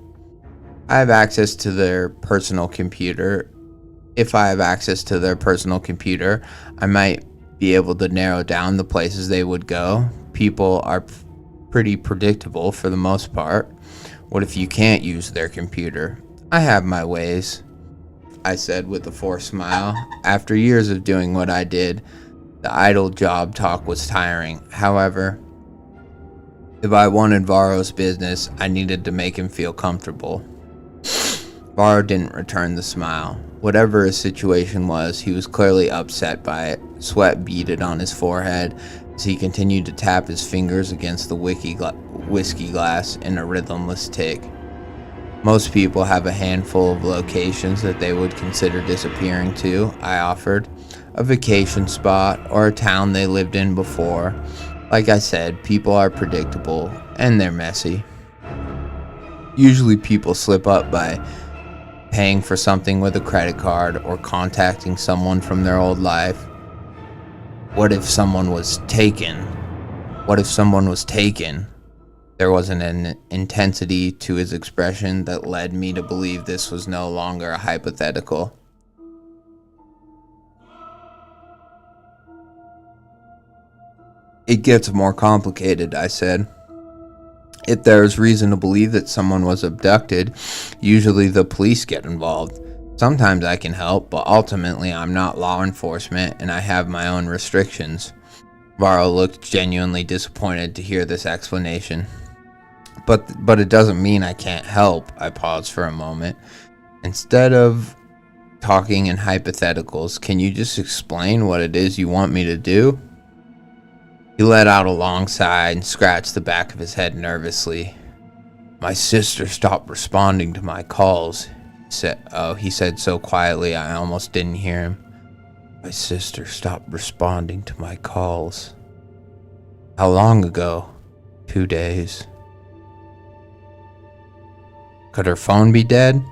I have access to their personal computer. If I have access to their personal computer, I might be able to narrow down the places they would go. People are pretty predictable for the most part. What if you can't use their computer? I have my ways, I said with a forced smile. After years of doing what I did, the idle job talk was tiring. However, if I wanted Varro's business, I needed to make him feel comfortable. Varro didn't return the smile. Whatever his situation was, he was clearly upset by it. Sweat beaded on his forehead as he continued to tap his fingers against the whiskey glass in a rhythmless tick. Most people have a handful of locations that they would consider disappearing to, I offered. A vacation spot or a town they lived in before. Like I said, people are predictable and they're messy. Usually people slip up by paying for something with a credit card or contacting someone from their old life. What if someone was taken? What if someone was taken? There was an intensity to his expression that led me to believe this was no longer a hypothetical. It gets more complicated, I said. If there is reason to believe that someone was abducted, usually the police get involved. Sometimes I can help, but ultimately I'm not law enforcement and I have my own restrictions. Varro looked genuinely disappointed to hear this explanation. But it doesn't mean I can't help. I paused for a moment. Instead of talking in hypotheticals, can you just explain what it is you want me to do? He let out a long sigh and scratched the back of his head nervously. My sister stopped responding to my calls. He said so quietly I almost didn't hear him. My sister stopped responding to my calls. How long ago? 2 days. Could her phone be dead?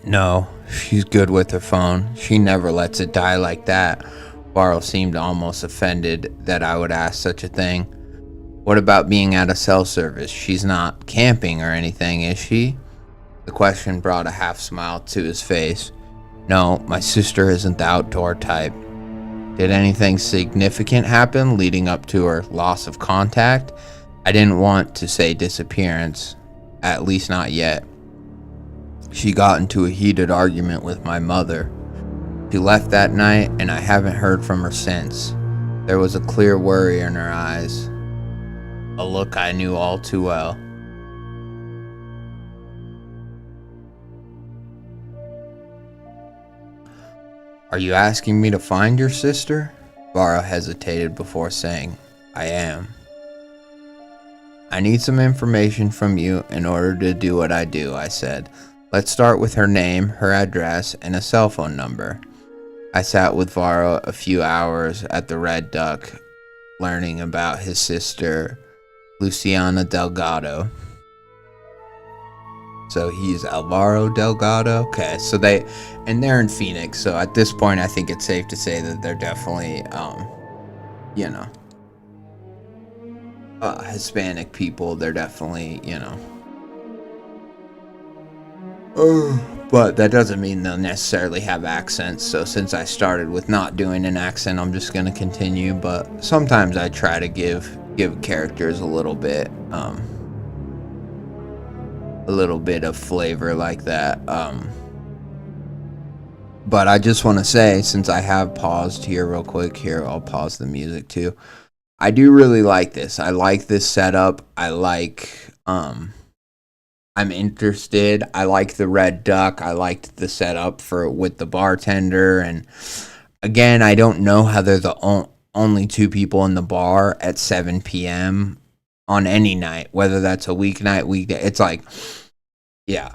No, she's good with her phone. She never lets it die like that. Varro seemed almost offended that I would ask such a thing. What about being at a cell service? She's not camping or anything, is she? The question brought a half smile to his face. No, my sister isn't the outdoor type. Did anything significant happen leading up to her loss of contact? I didn't want to say disappearance, at least not yet. She got into a heated argument with my mother. She left that night, and I haven't heard from her since. There was a clear worry in her eyes, a look I knew all too well. Are you asking me to find your sister? Varro hesitated before saying, I am. I need some information from you in order to do what I do, I said. Let's start with her name, her address, and a cell phone number. I sat with Varro a few hours at the Red Duck, learning about his sister, Luciana Delgado. So he's Alvaro Delgado. Okay, so they're in Phoenix. So at this point, I think it's safe to say that they're definitely, Hispanic people. They're definitely, but that doesn't mean they'll necessarily have accents. So since I started with not doing an accent, I'm just gonna continue. But sometimes I try to give characters a little bit of flavor like that. But I just want to say, since I have paused here real quick, here I'll pause the music too. I do really like this. I like this setup. I'm interested. I like the Red Duck. I liked the setup with the bartender. And again, I don't know how they're the only two people in the bar at 7 p.m. on any night, whether that's a weeknight, weekday. It's like, yeah.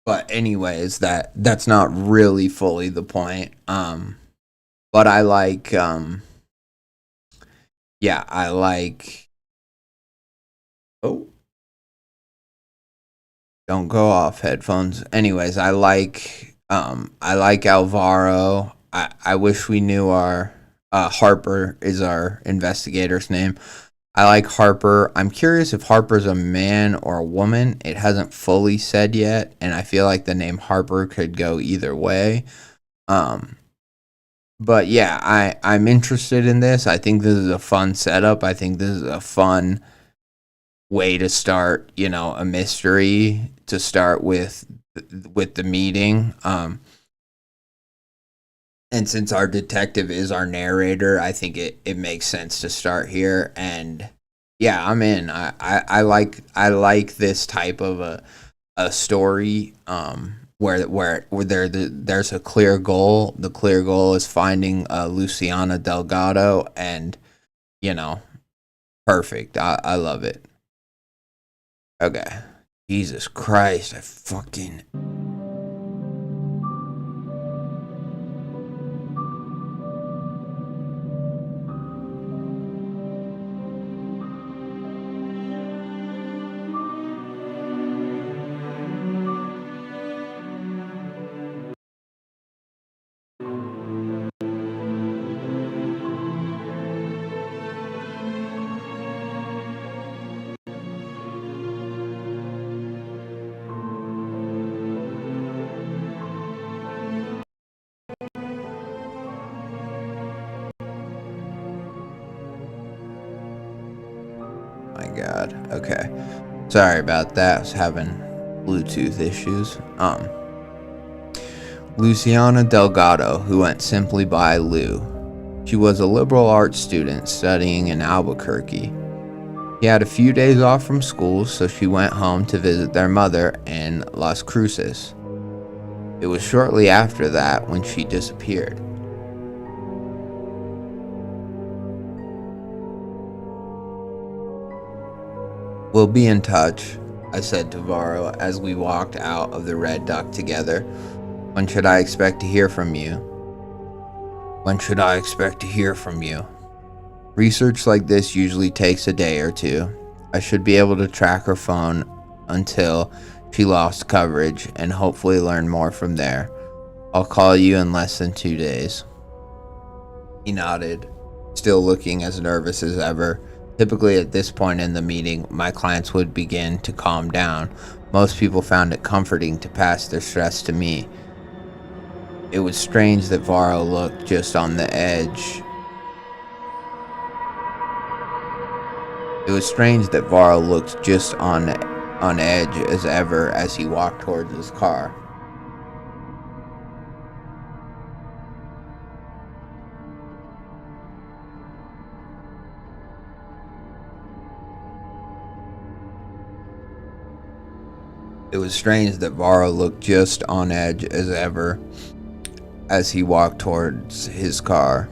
But anyways, that's not really fully the point. But I like yeah, I like. Oh, don't go off headphones. Anyways, I like Alvaro. I wish we knew our Harper is our investigator's name. I like Harper. I'm curious if Harper's a man or a woman. It hasn't fully said yet, and I feel like the name Harper could go either way. Um, but yeah, I'm interested in this. I think this is a fun setup. I think this is a fun way to start, a mystery to start with the meeting. And since our detective is our narrator, I think it makes sense to start here. And yeah, I'm in. I like this type of a story where there's a clear goal. The clear goal is finding Luciana Delgado, and you know, perfect. I love it. Okay. Jesus Christ, I fucking. My God. Okay. Sorry about that. I was having Bluetooth issues. Luciana Delgado, who went simply by Lou. She was a liberal arts student studying in Albuquerque. He had a few days off from school, so she went home to visit their mother in Las Cruces. It was shortly after that when she disappeared. We'll be in touch, I said to Varro as we walked out of the Red Duck together. When should I expect to hear from you? When should I expect to hear from you? Research like this usually takes a day or two. I should be able to track her phone until she lost coverage and hopefully learn more from there. I'll call you in less than 2 days. He nodded, still looking as nervous as ever. Typically, at this point in the meeting, my clients would begin to calm down. Most people found it comforting to pass their stress to me. It was strange that Varro looked just on the edge. It was strange that Varro looked just on edge as ever as he walked towards his car. It was strange that Varro looked just on edge as ever as he walked towards his car.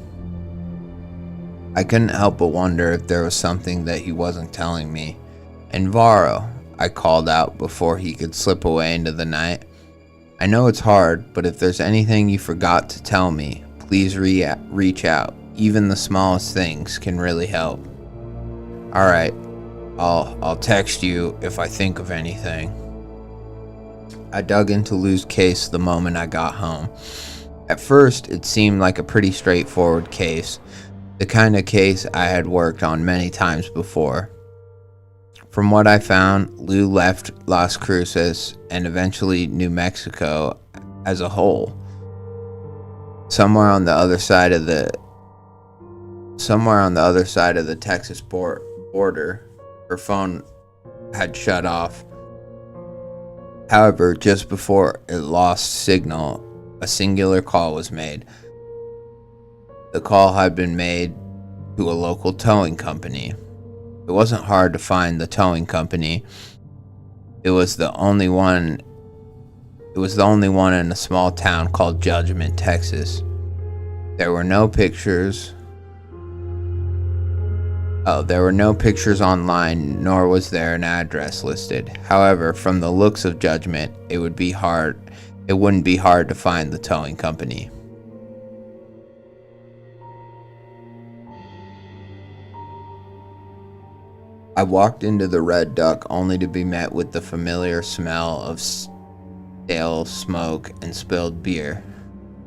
I couldn't help but wonder if there was something that he wasn't telling me. And Varro, I called out before he could slip away into the night. I know it's hard, but if there's anything you forgot to tell me, please reach out. Even the smallest things can really help. Alright, I'll text you if I think of anything. I dug into Lou's case the moment I got home. At first, it seemed like a pretty straightforward case, the kind of case I had worked on many times before. From what I found, Lou left Las Cruces and eventually New Mexico as a whole. Somewhere on the other side of the Texas border, her phone had shut off. However, just before it lost signal, a singular call was made. The call had been made to a local towing company. It wasn't hard to find the towing company. It was the only one in a small town called Judgment, Texas. There were no pictures. There were no pictures online, nor was there an address listed. However, from the looks of Judgment, it wouldn't be hard to find the towing company. I walked into the Red Duck only to be met with the familiar smell of stale smoke and spilled beer.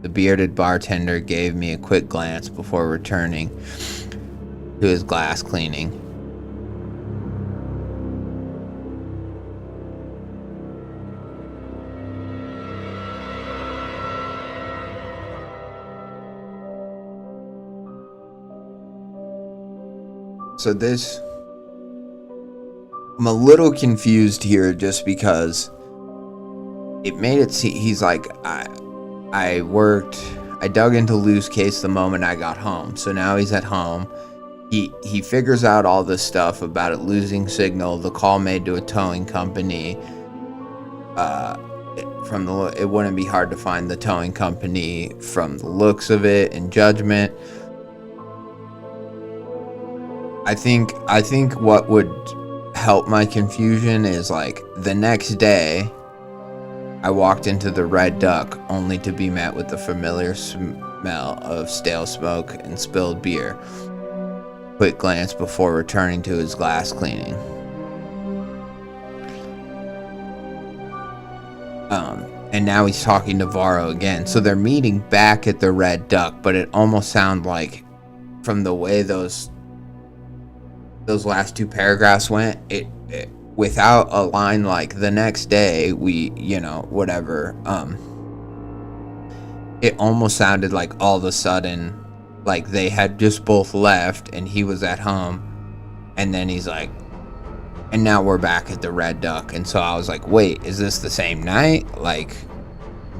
The bearded bartender gave me a quick glance before returning to his glass cleaning. So I'm a little confused here just because it made it seem he's like, I dug into Lou's case the moment I got home. So now he's at home. He figures out all this stuff about it losing signal, the call made to a towing company. It wouldn't be hard to find the towing company from the looks of it and judgment. I think what would help my confusion is like the next day I walked into the Red Duck only to be met with the familiar smell of stale smoke and spilled beer. Quick glance before returning to his glass cleaning. And now he's talking to Varro again. So they're meeting back at the Red Duck, but it almost sounds like from the way those last two paragraphs went, it without a line like the next day we, whatever, it almost sounded like all of a sudden like they had just both left and he was at home, and then he's like, and now we're back at the Red Duck. And so I was like, wait, is this the same night? Like,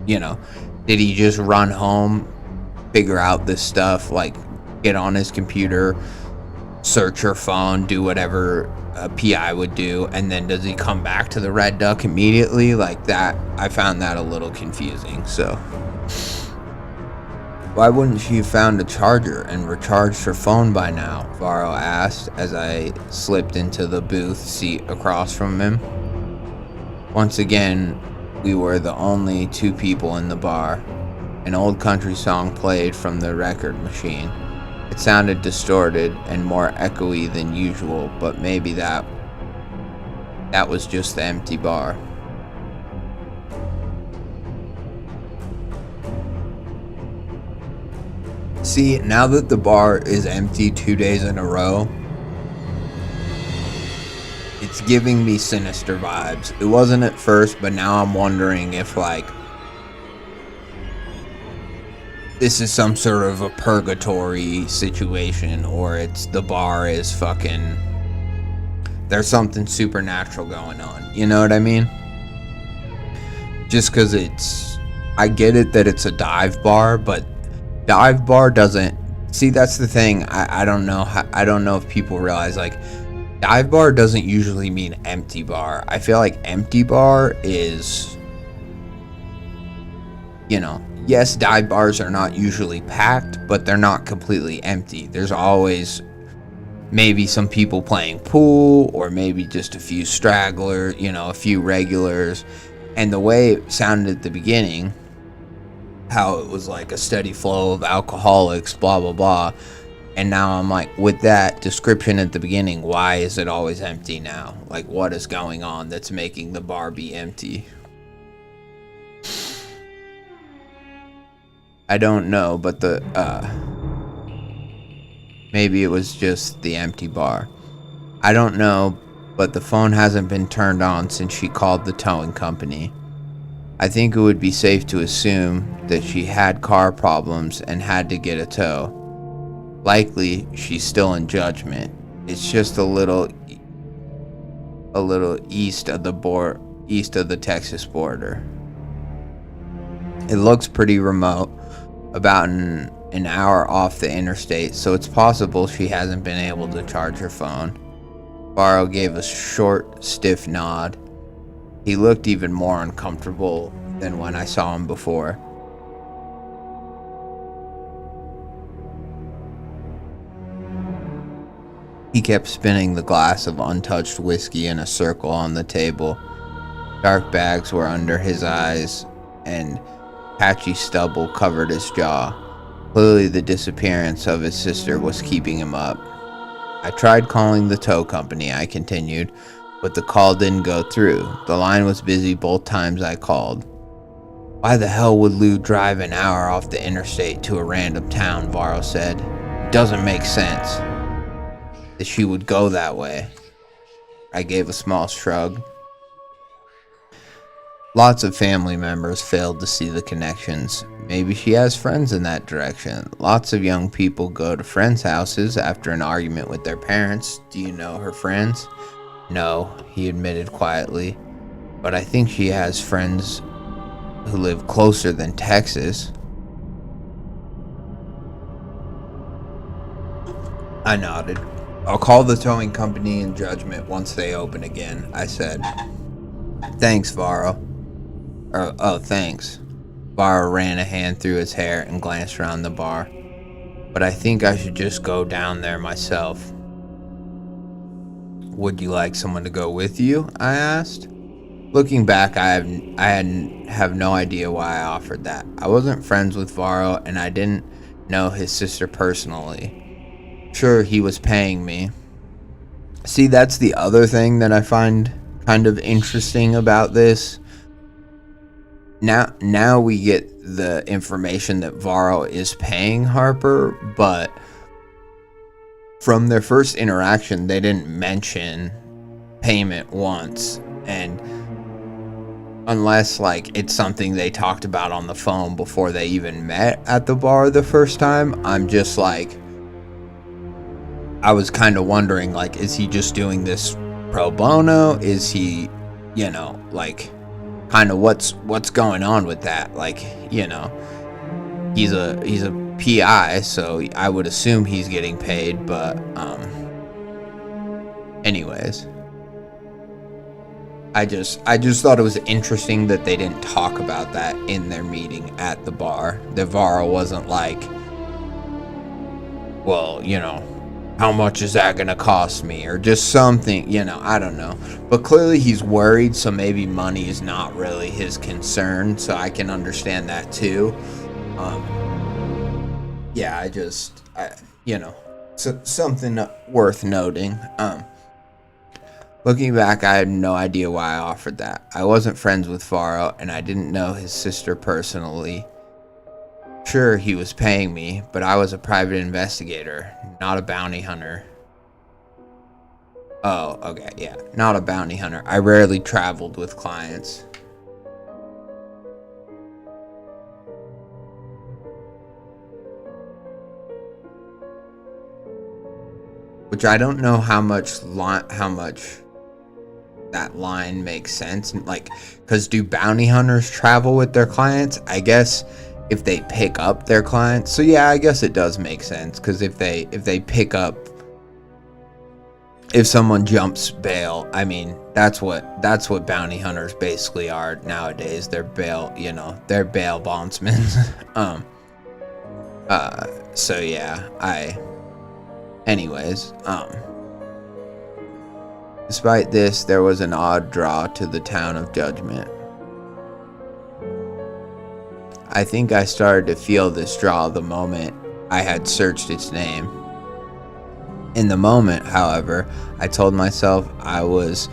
did he just run home, figure out this stuff, like get on his computer, search her phone, do whatever a PI would do, and then does he come back to the Red Duck immediately? Like that, I found that a little confusing. So why wouldn't she have found a charger and recharged her phone by now? Varro asked as I slipped into the booth seat across from him. Once again, we were the only two people in the bar. An old country song played from the record machine. It sounded distorted and more echoey than usual, but maybe that was just the empty bar. See, now that the bar is empty 2 days in a row, it's giving me sinister vibes. It wasn't at first, but now I'm wondering if like this is some sort of a purgatory situation, or it's the bar is fucking, there's something supernatural going on. You know what I mean? Just because I get it that it's a dive bar, but dive bar doesn't, see, that's the thing. I don't know if people realize, like, dive bar doesn't usually mean empty bar. I feel like empty bar is, yes, dive bars are not usually packed, but they're not completely empty. There's always maybe some people playing pool, or maybe just a few stragglers, a few regulars. And the way it sounded at the beginning, how it was like a steady flow of alcoholics, blah, blah, blah. And now I'm like, with that description at the beginning, why is it always empty now? Like, what is going on that's making the bar be empty? I don't know, but maybe it was just the empty bar. I don't know, but the phone hasn't been turned on since she called the towing company. I think it would be safe to assume that she had car problems and had to get a tow. Likely, she's still in Judgment. It's just a little east of the Texas border. It looks pretty remote, about an hour off the interstate, so it's possible she hasn't been able to charge her phone. Varro gave a short, stiff nod. He looked even more uncomfortable than when I saw him before. He kept spinning the glass of untouched whiskey in a circle on the table. Dark bags were under his eyes, and patchy stubble covered his jaw. Clearly the disappearance of his sister was keeping him up. I tried calling the tow company, I continued, but the call didn't go through. The line was busy both times I called. Why the hell would Lou drive an hour off the interstate to a random town, Varro said. It doesn't make sense that she would go that way. I gave a small shrug. Lots of family members failed to see the connections. Maybe she has friends in that direction. Lots of young people go to friends' houses after an argument with their parents. Do you know her friends? No, he admitted quietly. But I think she has friends who live closer than Texas. I nodded. I'll call the towing company in judgment once they open again, I said. Thanks, Varro. Thanks. Varro ran a hand through his hair and glanced around the bar. But I think I should just go down there myself. Would you like someone to go with you? I asked. Looking back, I have no idea why I offered that. I wasn't friends with Varro, and I didn't know his sister personally. Sure, he was paying me. See, that's the other thing that I find kind of interesting about this. Now we get the information that Varro is paying Harper, but from their first interaction, they didn't mention payment once, and unless like it's something they talked about on the phone before they even met at the bar the first time, I'm just like, I was kind of wondering, like, is he just doing this pro bono? Is he, like, kind of what's going on with that? Like, he's a PI, so I would assume he's getting paid, but anyways, I just thought it was interesting that they didn't talk about that in their meeting at the bar. That Varro wasn't like, well, how much is that gonna cost me, or just something, I don't know. But clearly he's worried, so maybe money is not really his concern, so I can understand that too. Yeah, so something worth noting. Looking back, I had no idea why I offered that. I wasn't friends with Varro, and I didn't know his sister personally. Sure, he was paying me, but I was a private investigator, not a bounty hunter. Oh, okay, yeah, not a bounty hunter. I rarely traveled with clients. Which I don't know how much that line makes sense. Like, because do bounty hunters travel with their clients? I guess if they pick up their clients. So yeah, I guess it does make sense, because if they pick up, if someone jumps bail, I mean, that's what bounty hunters basically are nowadays. They're bail, they're bail bondsmen. So yeah, anyways, despite this, there was an odd draw to the town of Judgment. I think I started to feel this draw the moment I had searched its name. In the moment, however, I told myself I was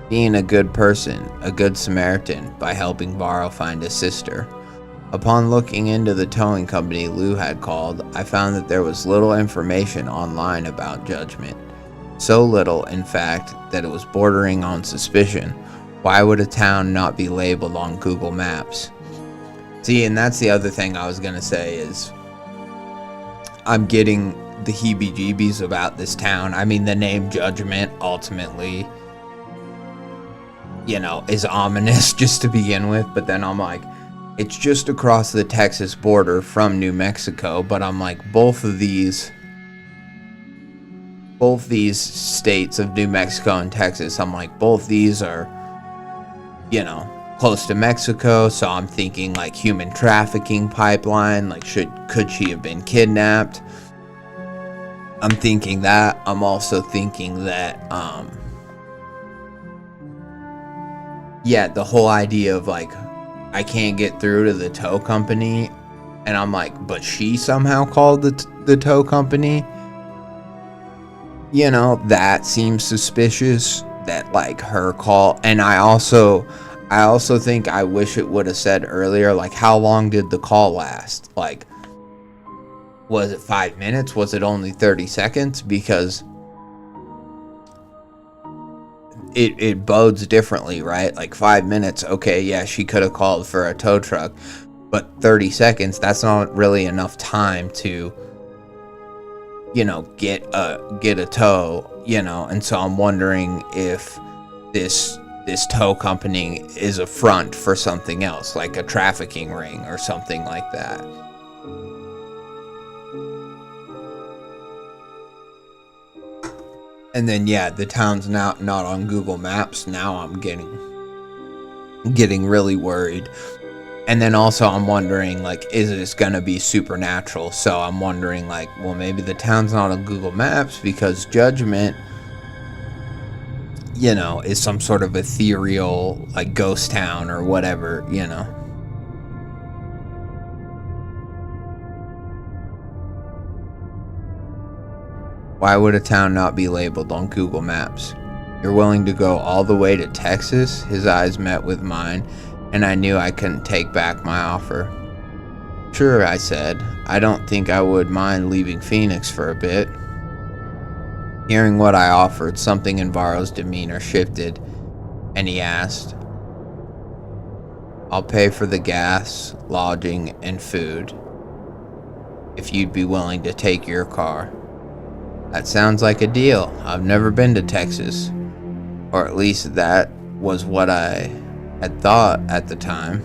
being a good person, a good Samaritan, by helping Varro find his sister. Upon looking into the towing company Lou had called, I found that there was little information online about Judgment. So little, in fact, that it was bordering on suspicion. Why would a town not be labeled on Google Maps? See, and that's the other thing I was going to say is I'm getting the heebie-jeebies about this town. I mean, the name Judgment ultimately, is ominous just to begin with. But then I'm like, it's just across the Texas border from New Mexico. But I'm like, both these states of New Mexico and Texas, I'm like, both these are, close to Mexico, so I'm thinking like human trafficking pipeline, like could she have been kidnapped? I'm thinking that. I'm also thinking that the whole idea of like I can't get through to the tow company, and I'm like, but she somehow called the tow company. You know, that seems suspicious, that like her call. And I also think I wish it would have said earlier, like, how long did the call last? Like, was it 5 minutes? Was it only 30 seconds? Because it bodes differently, right? Like 5 minutes, okay, yeah, she could have called for a tow truck, but 30 seconds, that's not really enough time to, get a tow, and so I'm wondering if this tow company is a front for something else, like a trafficking ring or something like that. And then yeah, the town's now not on Google Maps. Now I'm getting really worried. And then also I'm wondering, like, is this gonna be supernatural? So I'm wondering, like, well, maybe the town's not on Google Maps because Judgment, is some sort of ethereal, like, ghost town or whatever. Why would a town not be labeled on Google Maps? You're willing to go all the way to Texas? His eyes met with mine, and I knew I couldn't take back my offer. Sure, I said. I don't think I would mind leaving Phoenix for a bit. Hearing what I offered, something in Varro's demeanor shifted, and he asked, I'll pay for the gas, lodging, and food, if you'd be willing to take your car. That sounds like a deal. I've never been to Texas. Or at least that was what I had thought at the time.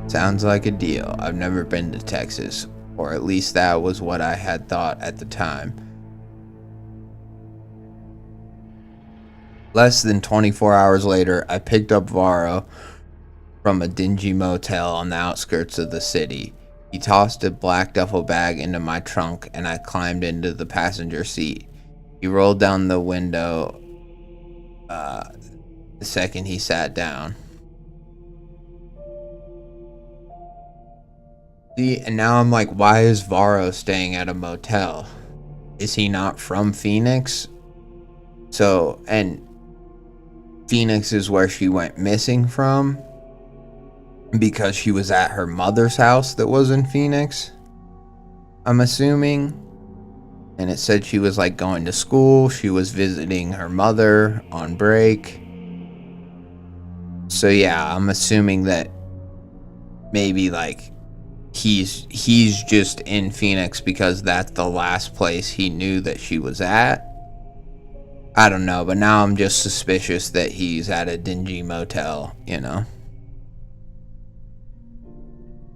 Sounds like a deal. I've never been to Texas. Or at least that was what I had thought at the time. Less than 24 hours later, I picked up Varro from a dingy motel on the outskirts of the city. He tossed a black duffel bag into my trunk, and I climbed into the passenger seat. He rolled down the window the second he sat down. See, and now I'm like, why is Varro staying at a motel? Is he not from Phoenix? So, and Phoenix is where she went missing from, because she was at her mother's house that was in Phoenix, I'm assuming. And it said she was like going to school. She was visiting her mother on break. So yeah, I'm assuming that maybe like he's just in Phoenix because that's the last place he knew that she was at. I don't know, but now I'm just suspicious that he's at a dingy motel,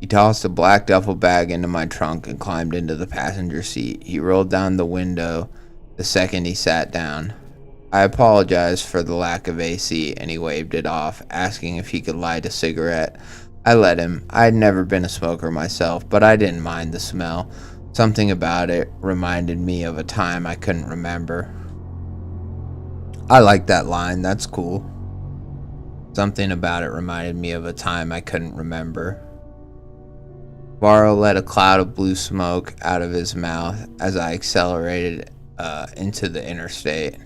He tossed a black duffel bag into my trunk and climbed into the passenger seat. He rolled down the window the second he sat down. I apologized for the lack of AC, and he waved it off, asking if he could light a cigarette. I let him. I had never been a smoker myself, but I didn't mind the smell. Something about it reminded me of a time I couldn't remember. I like that line. That's cool. Something about it reminded me of a time I couldn't remember. Varro let a cloud of blue smoke out of his mouth as I accelerated into the interstate.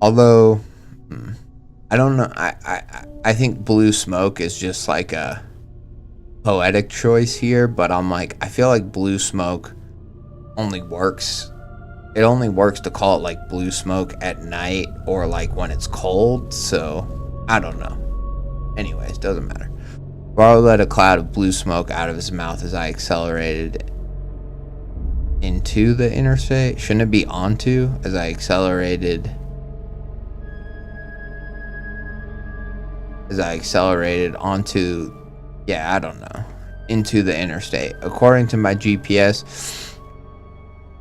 Although, I don't know, I think blue smoke is just like a poetic choice here, but I'm like, I feel like blue smoke only works to call it like blue smoke at night or like when it's cold, so I don't know. Anyways, doesn't matter. Varro let a cloud of blue smoke out of his mouth as I accelerated into the interstate. Shouldn't it be onto? As I accelerated onto, yeah, I don't know, into the interstate. According to my GPS,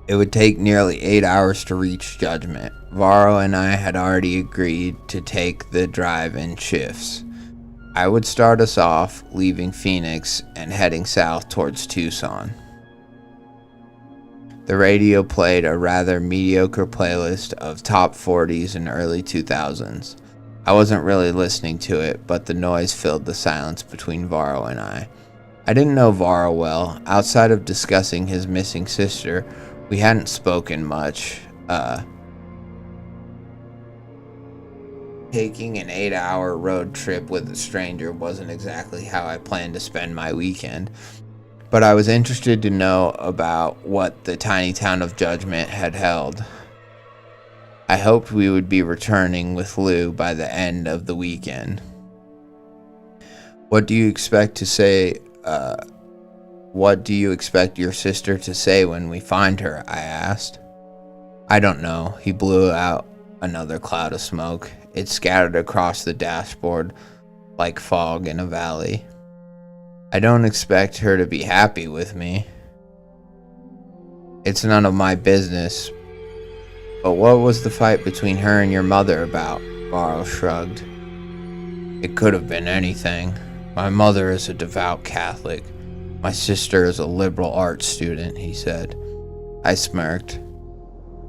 it would take nearly 8 hours to reach Judgment. Varro and I had already agreed to take the drive in shifts. I would start us off, leaving Phoenix and heading south towards Tucson. The radio played a rather mediocre playlist of top 40s and early 2000s. I wasn't really listening to it, but the noise filled the silence between Varro and I. I didn't know Varro well. Outside of discussing his missing sister, we hadn't spoken much. Taking an 8-hour road trip with a stranger wasn't exactly how I planned to spend my weekend, but I was interested to know about what the tiny town of Judgment had held. I hoped we would be returning with Lou by the end of the weekend. What do you expect your sister to say when we find her? I asked. I don't know. He blew out another cloud of smoke. It scattered across the dashboard like fog in a valley. I don't expect her to be happy with me. It's none of my business. But what was the fight between her and your mother about? Varro shrugged. It could have been anything. My mother is a devout Catholic. My sister is a liberal arts student, he said. I smirked.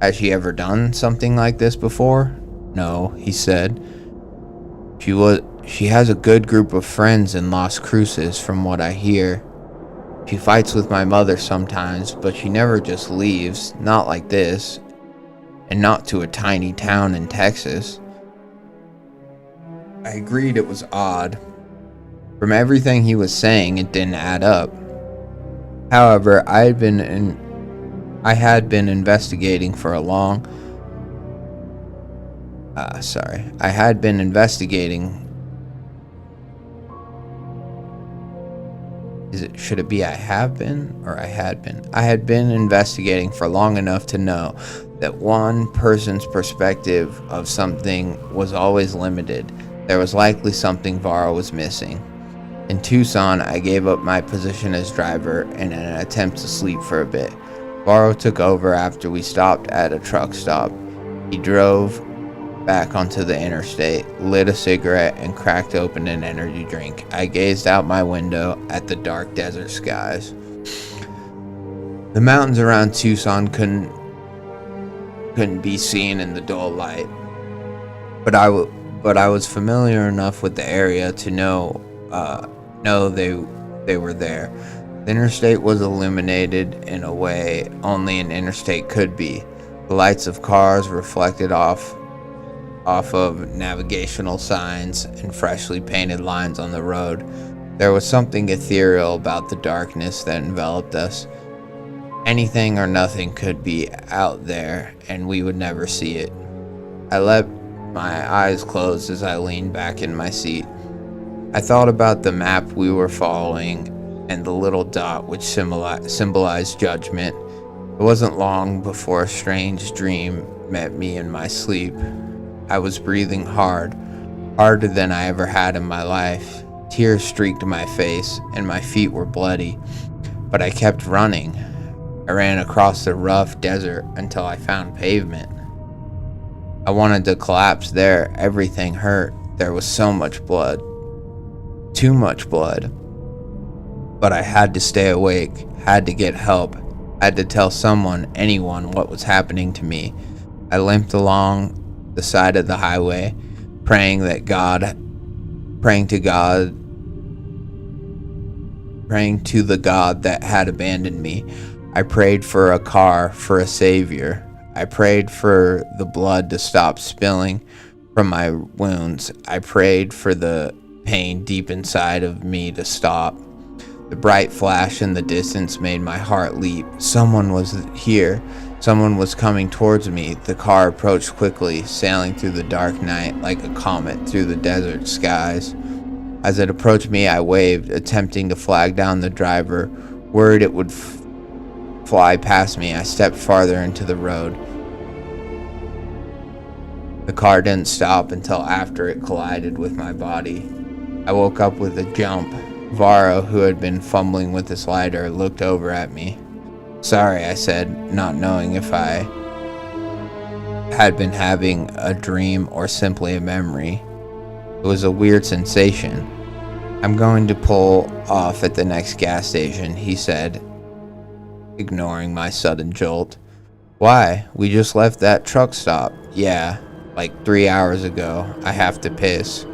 Has she ever done something like this before? No, he said. She has a good group of friends in Las Cruces, from what I hear. She fights with my mother sometimes, but she never just leaves, not like this, and not to a tiny town in Texas. I agreed it was odd. From everything he was saying, it didn't add up. However, I had been investigating for a long I had been investigating. Should it be I have been or I had been? I had been investigating for long enough to know that one person's perspective of something was always limited. There was likely something Varro was missing. In Tucson, I gave up my position as driver in an attempt to sleep for a bit. Varro took over after we stopped at a truck stop. He drove back onto the interstate, lit a cigarette, and cracked open an energy drink. I gazed out my window at the dark desert skies. The mountains around Tucson couldn't be seen in the dull light, but I was familiar enough with the area to know they were there. The interstate was illuminated in a way only an interstate could be. The lights of cars reflected off of navigational signs and freshly painted lines on the road. There was something ethereal about the darkness that enveloped us. Anything or nothing could be out there, and we would never see it. I let my eyes close as I leaned back in my seat. I thought about the map we were following and the little dot which symbolized Judgment. It wasn't long before a strange dream met me in my sleep. I was breathing hard, harder than I ever had in my life. Tears streaked my face, and my feet were bloody, but I kept running. I ran across the rough desert until I found pavement. I wanted to collapse there. Everything hurt. There was so much blood. Too much blood. But I had to stay awake, had to get help, had to tell someone, anyone, what was happening to me. I limped along the side of the highway, praying to the God that had abandoned me. I prayed for a car, for a savior. I prayed for the blood to stop spilling from my wounds. I prayed for the pain deep inside of me to stop. The bright flash in the distance made my heart leap. Someone was here. Someone was coming towards me. The car approached quickly, sailing through the dark night like a comet through the desert skies. As it approached me, I waved, attempting to flag down the driver. Worried it would fly past me, I stepped farther into the road. The car didn't stop until after it collided with my body. I woke up with a jump. Varro, who had been fumbling with his lighter, looked over at me. Sorry, I said, not knowing if I had been having a dream or simply a memory. It was a weird sensation. I'm going to pull off at the next gas station, he said, ignoring my sudden jolt. Why? We just left that truck stop. Yeah, like 3 hours ago. I have to piss.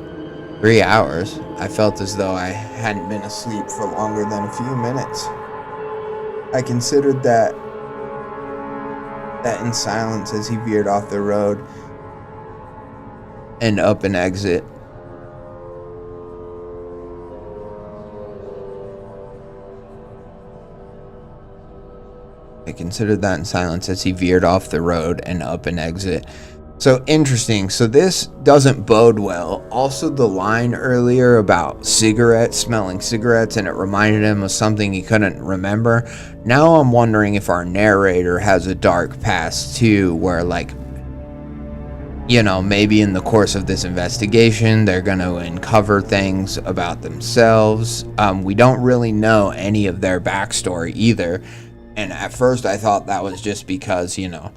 3 hours? I felt as though I hadn't been asleep for longer than a few minutes. I considered that in silence as he veered off the road and up an exit. I considered that in silence as he veered off the road and up an exit. So interesting. So this doesn't bode well. Also, the line earlier about cigarettes, smelling cigarettes, and it reminded him of something he couldn't remember. Now I'm wondering if our narrator has a dark past too, where like, you know, maybe in the course of this investigation, they're going to uncover things about themselves. We don't really know any of their backstory either. And at first I thought that was just because, you know,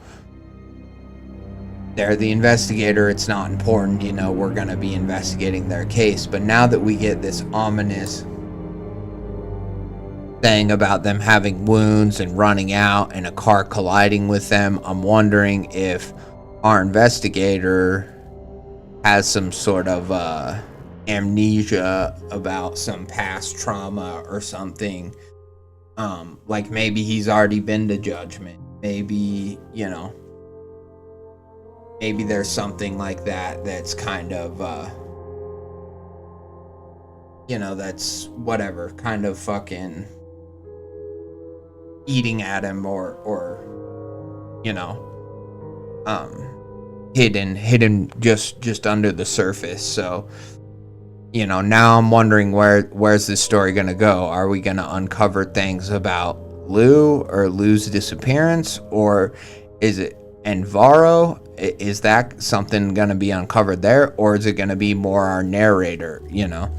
they're the investigator, it's not important, you know, we're going to be investigating their case. But now that we get this ominous thing about them having wounds and running out and a car colliding with them, I'm wondering if our investigator has some sort of amnesia about some past trauma or something. Like maybe he's already been to judgment. Maybe, you know, maybe there's something like that that's kind of, you know, that's whatever, kind of fucking eating at him or you know, hidden just under the surface. So, you know, now I'm wondering where's this story gonna go? Are we gonna uncover things about Lou or Lou's disappearance, or is it Varro? Is that something gonna be uncovered there, or is it gonna be more our narrator? You know,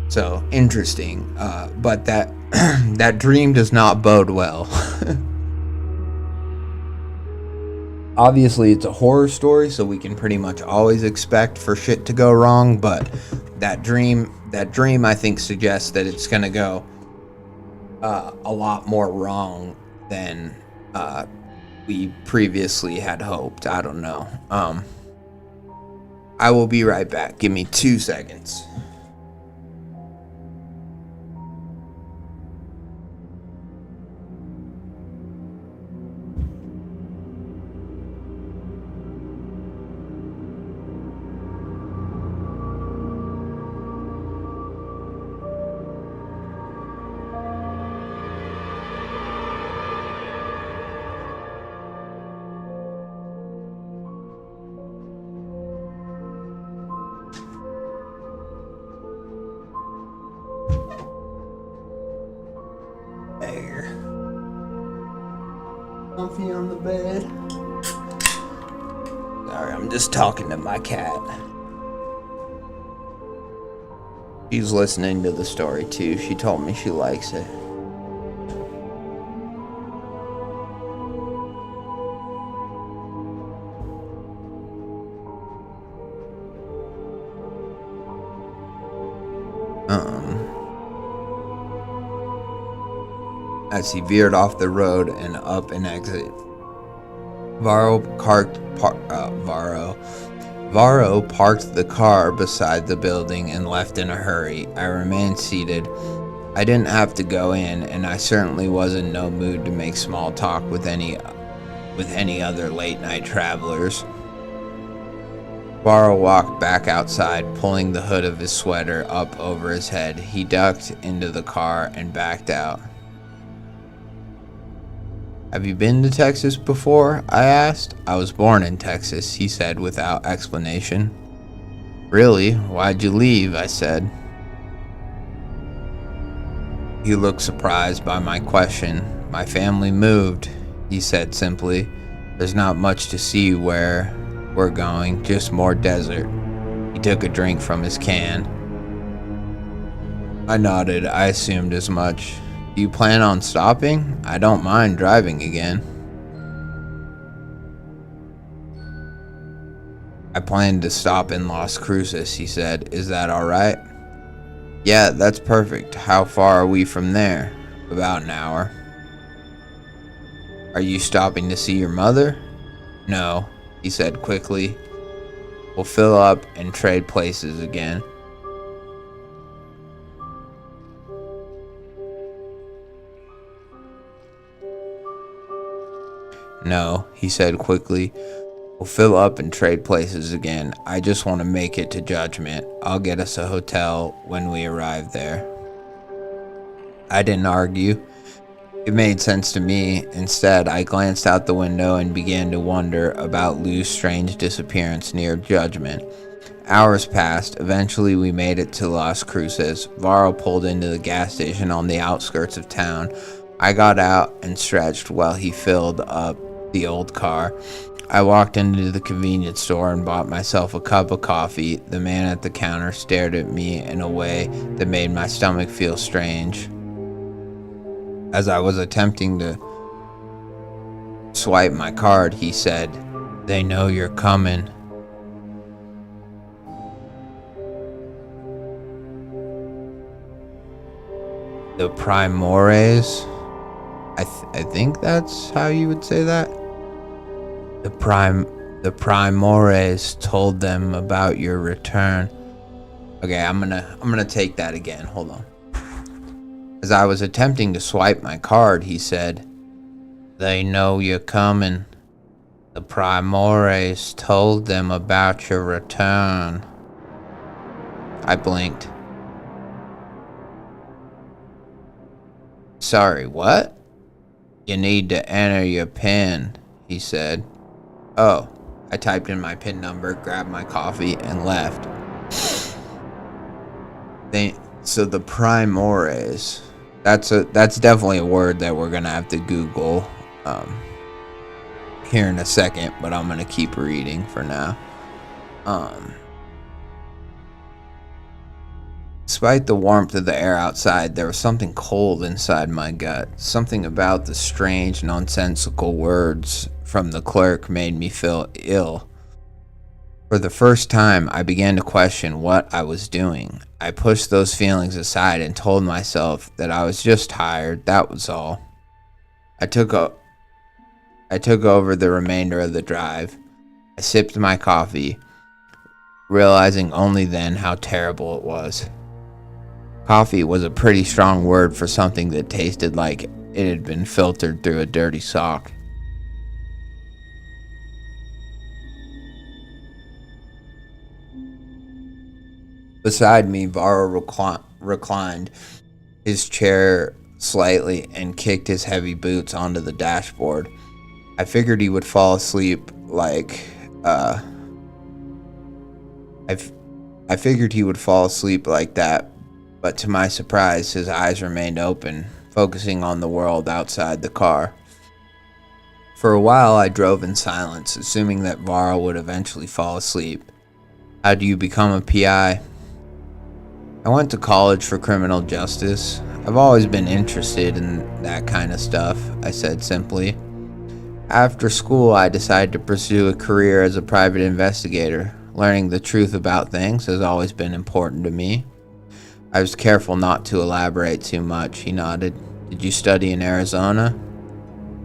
so interesting. But that that dream does not bode well. Obviously, it's a horror story, so we can pretty much always expect for shit to go wrong. But that dream, I think, suggests that it's gonna go a lot more wrong than we previously had hoped. I don't know. I will be right back. Give me 2 seconds. There. Comfy on the bed. Sorry, I'm just talking to my cat. She's listening to the story too. She told me she likes it. As he veered off the road and up an exit, Varro parked the car beside the building and left in a hurry. I remained seated. I didn't have to go in, and I certainly was in no mood to make small talk with any other late night travelers. Varro walked back outside, pulling the hood of his sweater up over his head. He ducked into the car and backed out. Have you been to Texas before? I asked. I was born in Texas, he said without explanation. Really? Why'd you leave? I said. He looked surprised by my question. My family moved, he said simply. There's not much to see where we're going, just more desert. He took a drink from his can. I nodded. I assumed as much. Do you plan on stopping? I don't mind driving again. I plan to stop in Las Cruces, he said. Is that alright? Yeah, that's perfect. How far are we from there? About an hour. Are you stopping to see your mother? No, he said quickly. We'll fill up and trade places again. No, he said quickly. We'll fill up and trade places again. I just want to make it to Judgment. I'll get us a hotel when we arrive there. I didn't argue. It made sense to me. Instead, I glanced out the window and began to wonder about Lou's strange disappearance near Judgment. Hours passed. Eventually, we made it to Las Cruces. Varro pulled into the gas station on the outskirts of town. I got out and stretched while he filled up the old car. I walked into the convenience store and bought myself a cup of coffee. The man at the counter stared at me in a way that made my stomach feel strange. As I was attempting to swipe my card, he said, "They know you're coming." The Primores? I think that's how you would say that. The Primores told them about your return. Okay, I'm gonna take that again. Hold on. As I was attempting to swipe my card, he said, "They know you're coming. The Primores told them about your return." I blinked. "Sorry, what?" "You need to enter your PIN," he said. Oh, I typed in my PIN number, grabbed my coffee, and left. So the Primores, that's definitely a word that we're gonna have to Google here in a second, but I'm gonna keep reading for now. Despite the warmth of the air outside, there was something cold inside my gut. Something about the strange, nonsensical words from the clerk made me feel ill. For the first time, I began to question what I was doing. I pushed those feelings aside and told myself that I was just tired, that was all. I took over the remainder of the drive. I sipped my coffee, realizing only then how terrible it was. Coffee was a pretty strong word for something that tasted like it had been filtered through a dirty sock. Beside me, Varro reclined his chair slightly and kicked his heavy boots onto the dashboard. I figured he would fall asleep like that, but to my surprise, his eyes remained open, focusing on the world outside the car. For a while, I drove in silence, assuming that Varro would eventually fall asleep. "How do you become a PI?" "I went to college for criminal justice. I've always been interested in that kind of stuff," I said simply. "After school, I decided to pursue a career as a private investigator. Learning the truth about things has always been important to me." I was careful not to elaborate too much. He nodded. "Did you study in Arizona?"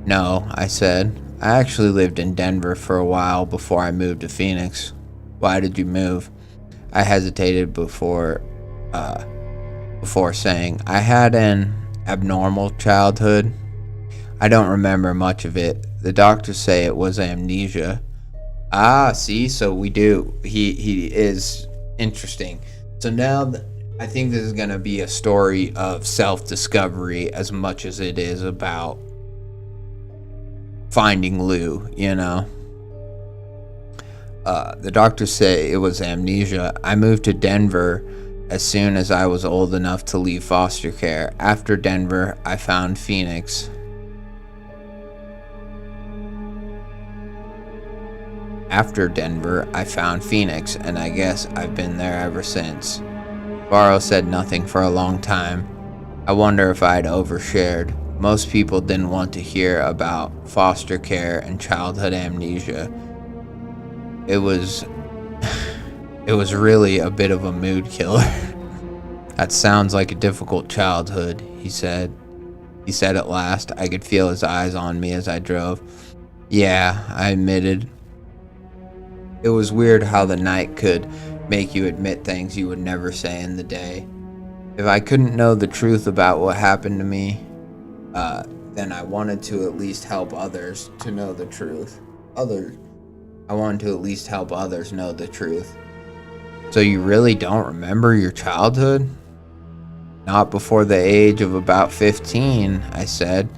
"No," I said. "I actually lived in Denver for a while before I moved to Phoenix." "Why did you move?" I hesitated before saying, "I had an abnormal childhood. I don't remember much of it. The doctors say it was amnesia." Ah, see, so we do. He is interesting. So now I think this is going to be a story of self-discovery as much as it is about finding Lou, you know. The doctors say it was amnesia. I moved to Denver as soon as I was old enough to leave foster care. After Denver, I found Phoenix. And I guess I've been there ever since. Varro said nothing for a long time. I wonder if I'd overshared. Most people didn't want to hear about foster care and childhood amnesia. It was really a bit of a mood killer. "That sounds like a difficult childhood," he said. He said at last. I could feel his eyes on me as I drove. "Yeah," I admitted. It was weird how the night could make you admit things you would never say in the day. If I couldn't know the truth about what happened to me, then I wanted to at least help others to know the truth. I wanted to at least help others know the truth. So you really don't remember your childhood? Not before the age of about 15, I said.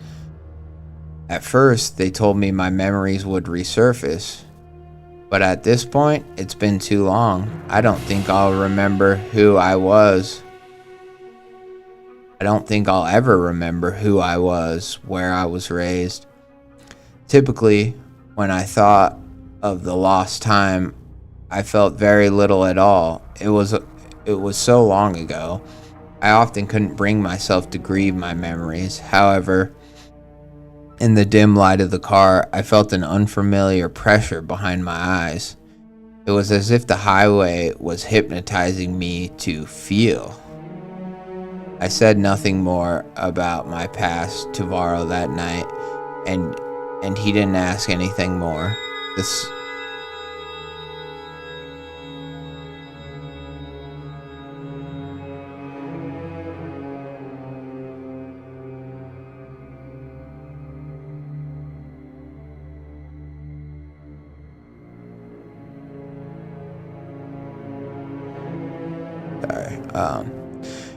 At first, they told me my memories would resurface. But at this point, it's been too long. I don't think I'll remember who I was. I don't think I'll ever remember who I was, where I was raised. Typically, when I thought of the lost time, I felt very little at all. It was so long ago. I often couldn't bring myself to grieve my memories. However, in the dim light of the car, I felt an unfamiliar pressure behind my eyes. It was as if the highway was hypnotizing me to feel. I said nothing more about my past to Varro that night, and he didn't ask anything more.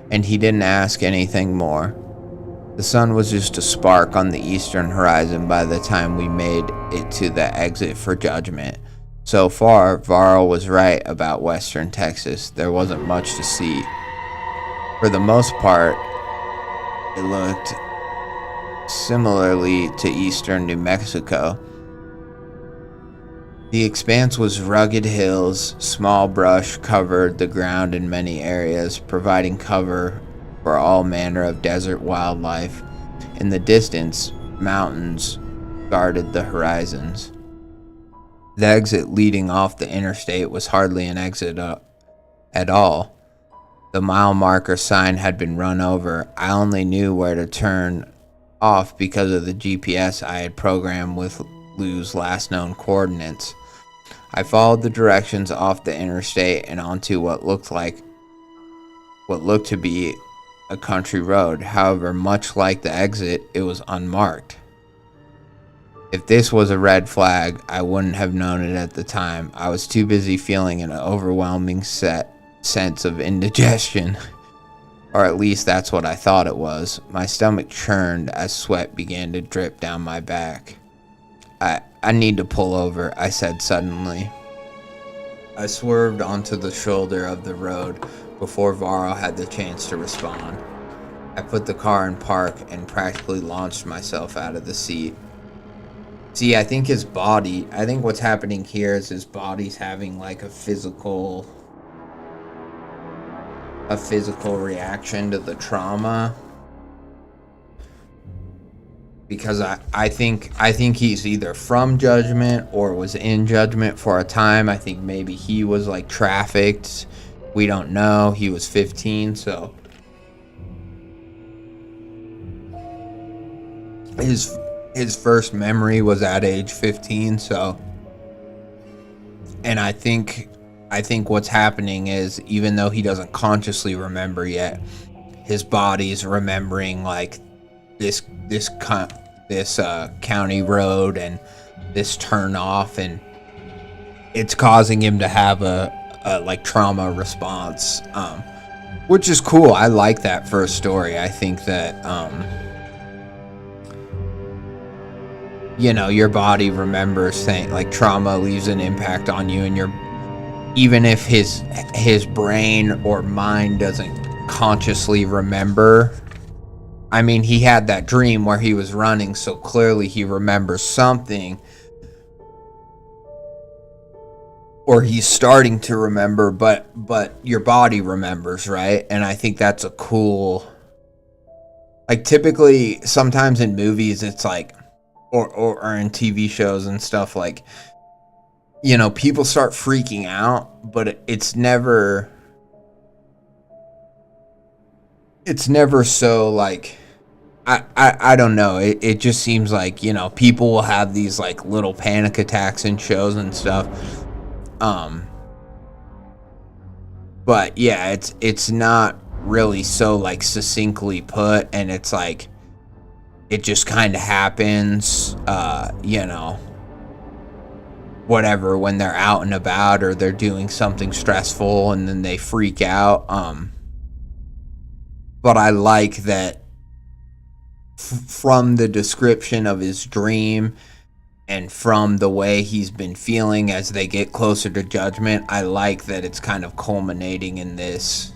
And he didn't ask anything more. The sun was just a spark on the eastern horizon by the time we made it to the exit for Judgment. So far, Varro was right about western Texas. There wasn't much to see. For the most part, it looked similarly to eastern New Mexico. The expanse was rugged hills, small brush covered the ground in many areas, providing cover for all manner of desert wildlife. In the distance, mountains guarded the horizons. The exit leading off the interstate was hardly an exit at all. The mile marker sign had been run over. I only knew where to turn off because of the GPS I had programmed with Lou's last known coordinates. I followed the directions off the interstate and onto what looked to be a country road. However, much like the exit, it was unmarked. If this was a red flag, I wouldn't have known it at the time. I was too busy feeling an overwhelming sense of indigestion. Or at least that's what I thought it was. My stomach churned as sweat began to drip down my back. I need to pull over, I said suddenly. I swerved onto the shoulder of the road before Varro had the chance to respond. I put the car in park and practically launched myself out of the seat. See, I think what's happening here is his body's having like a physical reaction to the trauma. Because I think he's either from Judgment or was in Judgment for a time. I think maybe he was like trafficked. We don't know. He was 15, so his first memory was at age 15, so and I think what's happening is, even though he doesn't consciously remember yet, his body's remembering like this county road and this turn off, and it's causing him to have a like trauma response, which is cool. I like that for a story. I think that your body remembers things, like trauma leaves an impact on you, and even if his brain or mind doesn't consciously remember. I mean, he had that dream where he was running, so clearly he remembers something. Or he's starting to remember, but your body remembers, right? And I think that's a cool... Like, typically, sometimes in movies, it's like... Or in TV shows and stuff, like... people start freaking out, but it's never... It's never so, like... I don't know. It just seems like, people will have these, like, little panic attacks in shows and stuff. But yeah, it's not really so like succinctly put, and it's like it just kind of happens, whatever, when they're out and about or they're doing something stressful and then they freak out. But I like that from the description of his dream and from the way he's been feeling as they get closer to judgment, I like that it's kind of culminating in this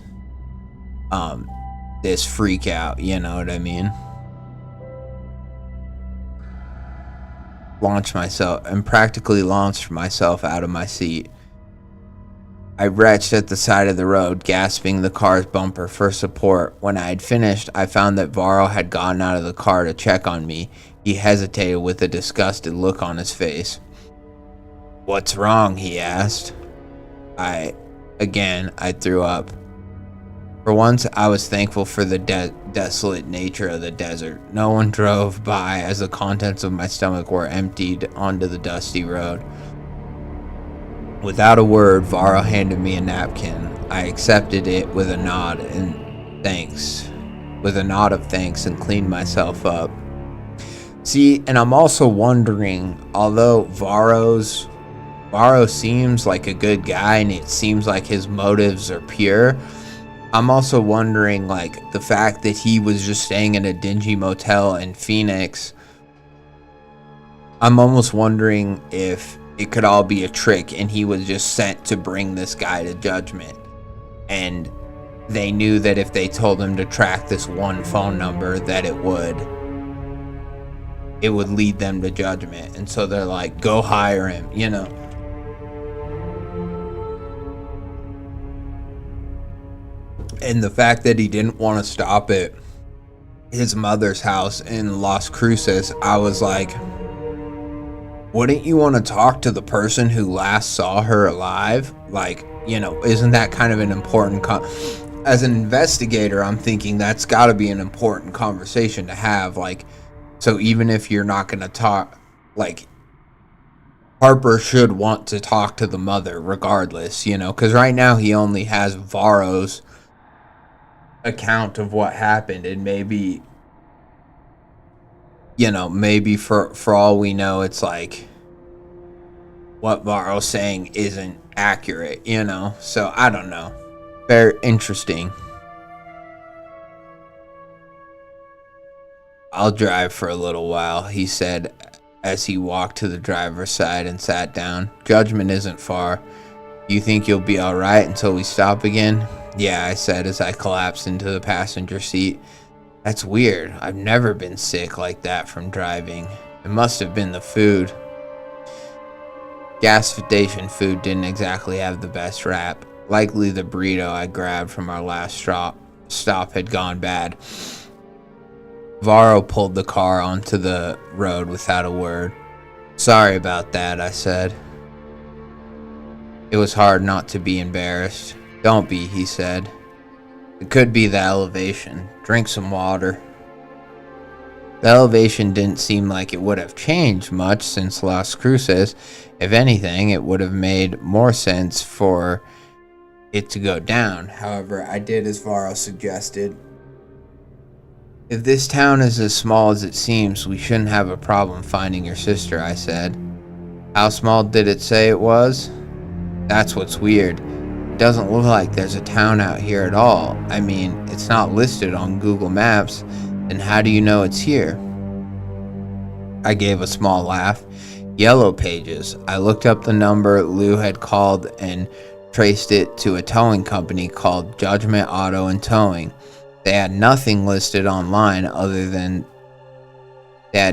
this freak out, you know what I mean? Practically launched myself out of my seat. I retched at the side of the road, gasping the car's bumper for support. When I had finished, I found that Varro had gotten out of the car to check on me. He hesitated with a disgusted look on his face. "What's wrong?" he asked. I threw up. For once, I was thankful for the desolate nature of the desert. No one drove by as the contents of my stomach were emptied onto the dusty road. Without a word, Varro handed me a napkin. I accepted it with a nod of thanks and cleaned myself up. See, and I'm also wondering, although Varro seems like a good guy and it seems like his motives are pure, I'm also wondering, like, the fact that he was just staying in a dingy motel in Phoenix, I'm almost wondering if it could all be a trick and he was just sent to bring this guy to judgment. And they knew that if they told him to track this one phone number, that it would lead them to judgment. And so they're like, go hire him, you know. And the fact that he didn't want to stop at his mother's house in Las Cruces, I was like, wouldn't you want to talk to the person who last saw her alive? Like, you know, isn't that kind of an important as an investigator, I'm thinking that's got to be an important conversation to have. Like, so even if you're not going to talk, like, Harper should want to talk to the mother regardless, you know, because right now he only has Varro's account of what happened, and maybe, you know, maybe for all we know, it's like what Varro's saying isn't accurate, you know. So I don't know. Very interesting. "I'll drive for a little while," he said as he walked to the driver's side and sat down. "Judgment isn't far. You think you'll be all right until we stop again?" "Yeah," I said as I collapsed into the passenger seat. "That's weird. I've never been sick like that from driving. It must have been the food." Gas station food didn't exactly have the best rap. Likely the burrito I grabbed from our last stop had gone bad. Varro pulled the car onto the road without a word. "Sorry about that," I said. It was hard not to be embarrassed. "Don't be," he said. "It could be the elevation. Drink some water." The elevation didn't seem like it would have changed much since Las Cruces. If anything, it would have made more sense for it to go down. However, I did as Varro suggested. "If this town is as small as it seems, we shouldn't have a problem finding your sister," I said. "How small did it say it was?" "That's what's weird. It doesn't look like there's a town out here at all. I mean, it's not listed on Google Maps. Then how do you know it's here?" I gave a small laugh. "Yellow Pages. I looked up the number Lou had called and traced it to a towing company called Judgment Auto and Towing. They had nothing listed online other than their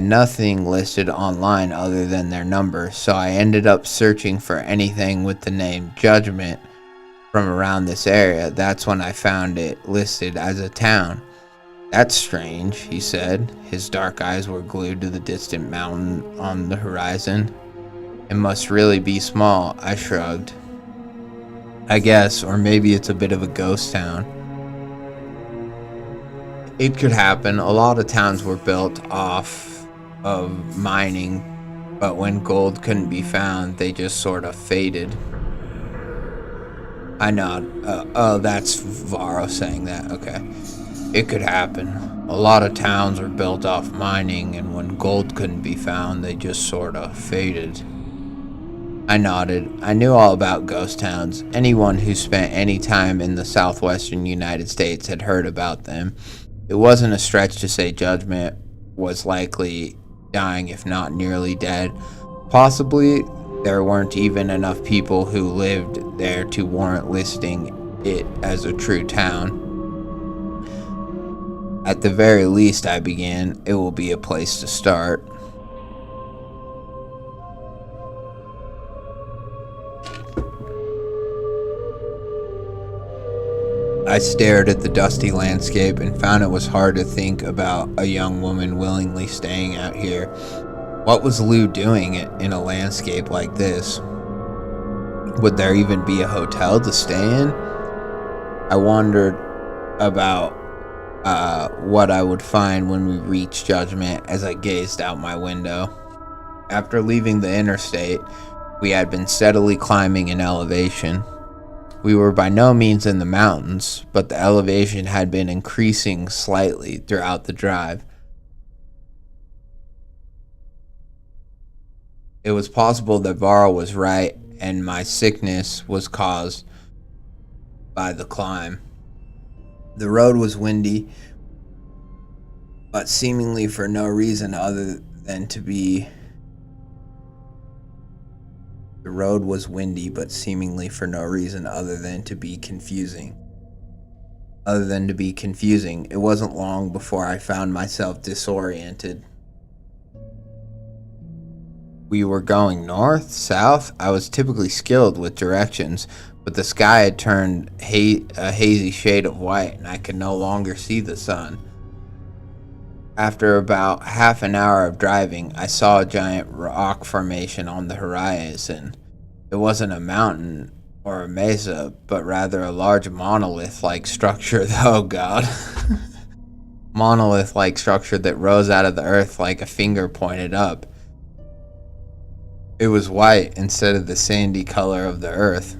number, so I ended up searching for anything with the name Judgment from around this area. That's when I found it listed as a town." "That's strange," he said. His dark eyes were glued to the distant mountain on the horizon. "It must really be small," I shrugged. "I guess, or maybe it's a bit of a ghost town." It could happen. A lot of towns were built off of mining, but when gold couldn't be found, they just sort of faded. I nod. Oh, that's Varro saying that. Okay. It could happen. A lot of towns were built off mining, and when gold couldn't be found, they just sort of faded. I nodded. I knew all about ghost towns. Anyone who spent any time in the southwestern United States had heard about them. It wasn't a stretch to say Judgment was likely dying, if not nearly dead. Possibly, there weren't even enough people who lived there to warrant listing it as a true town. At the very least, I began, it will be a place to start. I stared at the dusty landscape and found it was hard to think about a young woman willingly staying out here. What was Lou doing in a landscape like this? Would there even be a hotel to stay in? I wondered about what I would find when we reached Judgment as I gazed out my window. After leaving the interstate, we had been steadily climbing in elevation. We were by no means in the mountains, but the elevation had been increasing slightly throughout the drive. It was possible that Varro was right, and my sickness was caused by the climb. The road was windy, but seemingly for no reason other than to be The road was windy, but seemingly for no reason other than to be confusing. It wasn't long before I found myself disoriented. We were going north, south. I was typically skilled with directions, but the sky had turned a hazy shade of white, and I could no longer see the sun. After about half an hour of driving, I saw a giant rock formation on the horizon. It wasn't a mountain or a mesa, but rather a large monolith-like structure. Oh god. Monolith-like structure that rose out of the earth like a finger pointed up. It was white instead of the sandy color of the earth.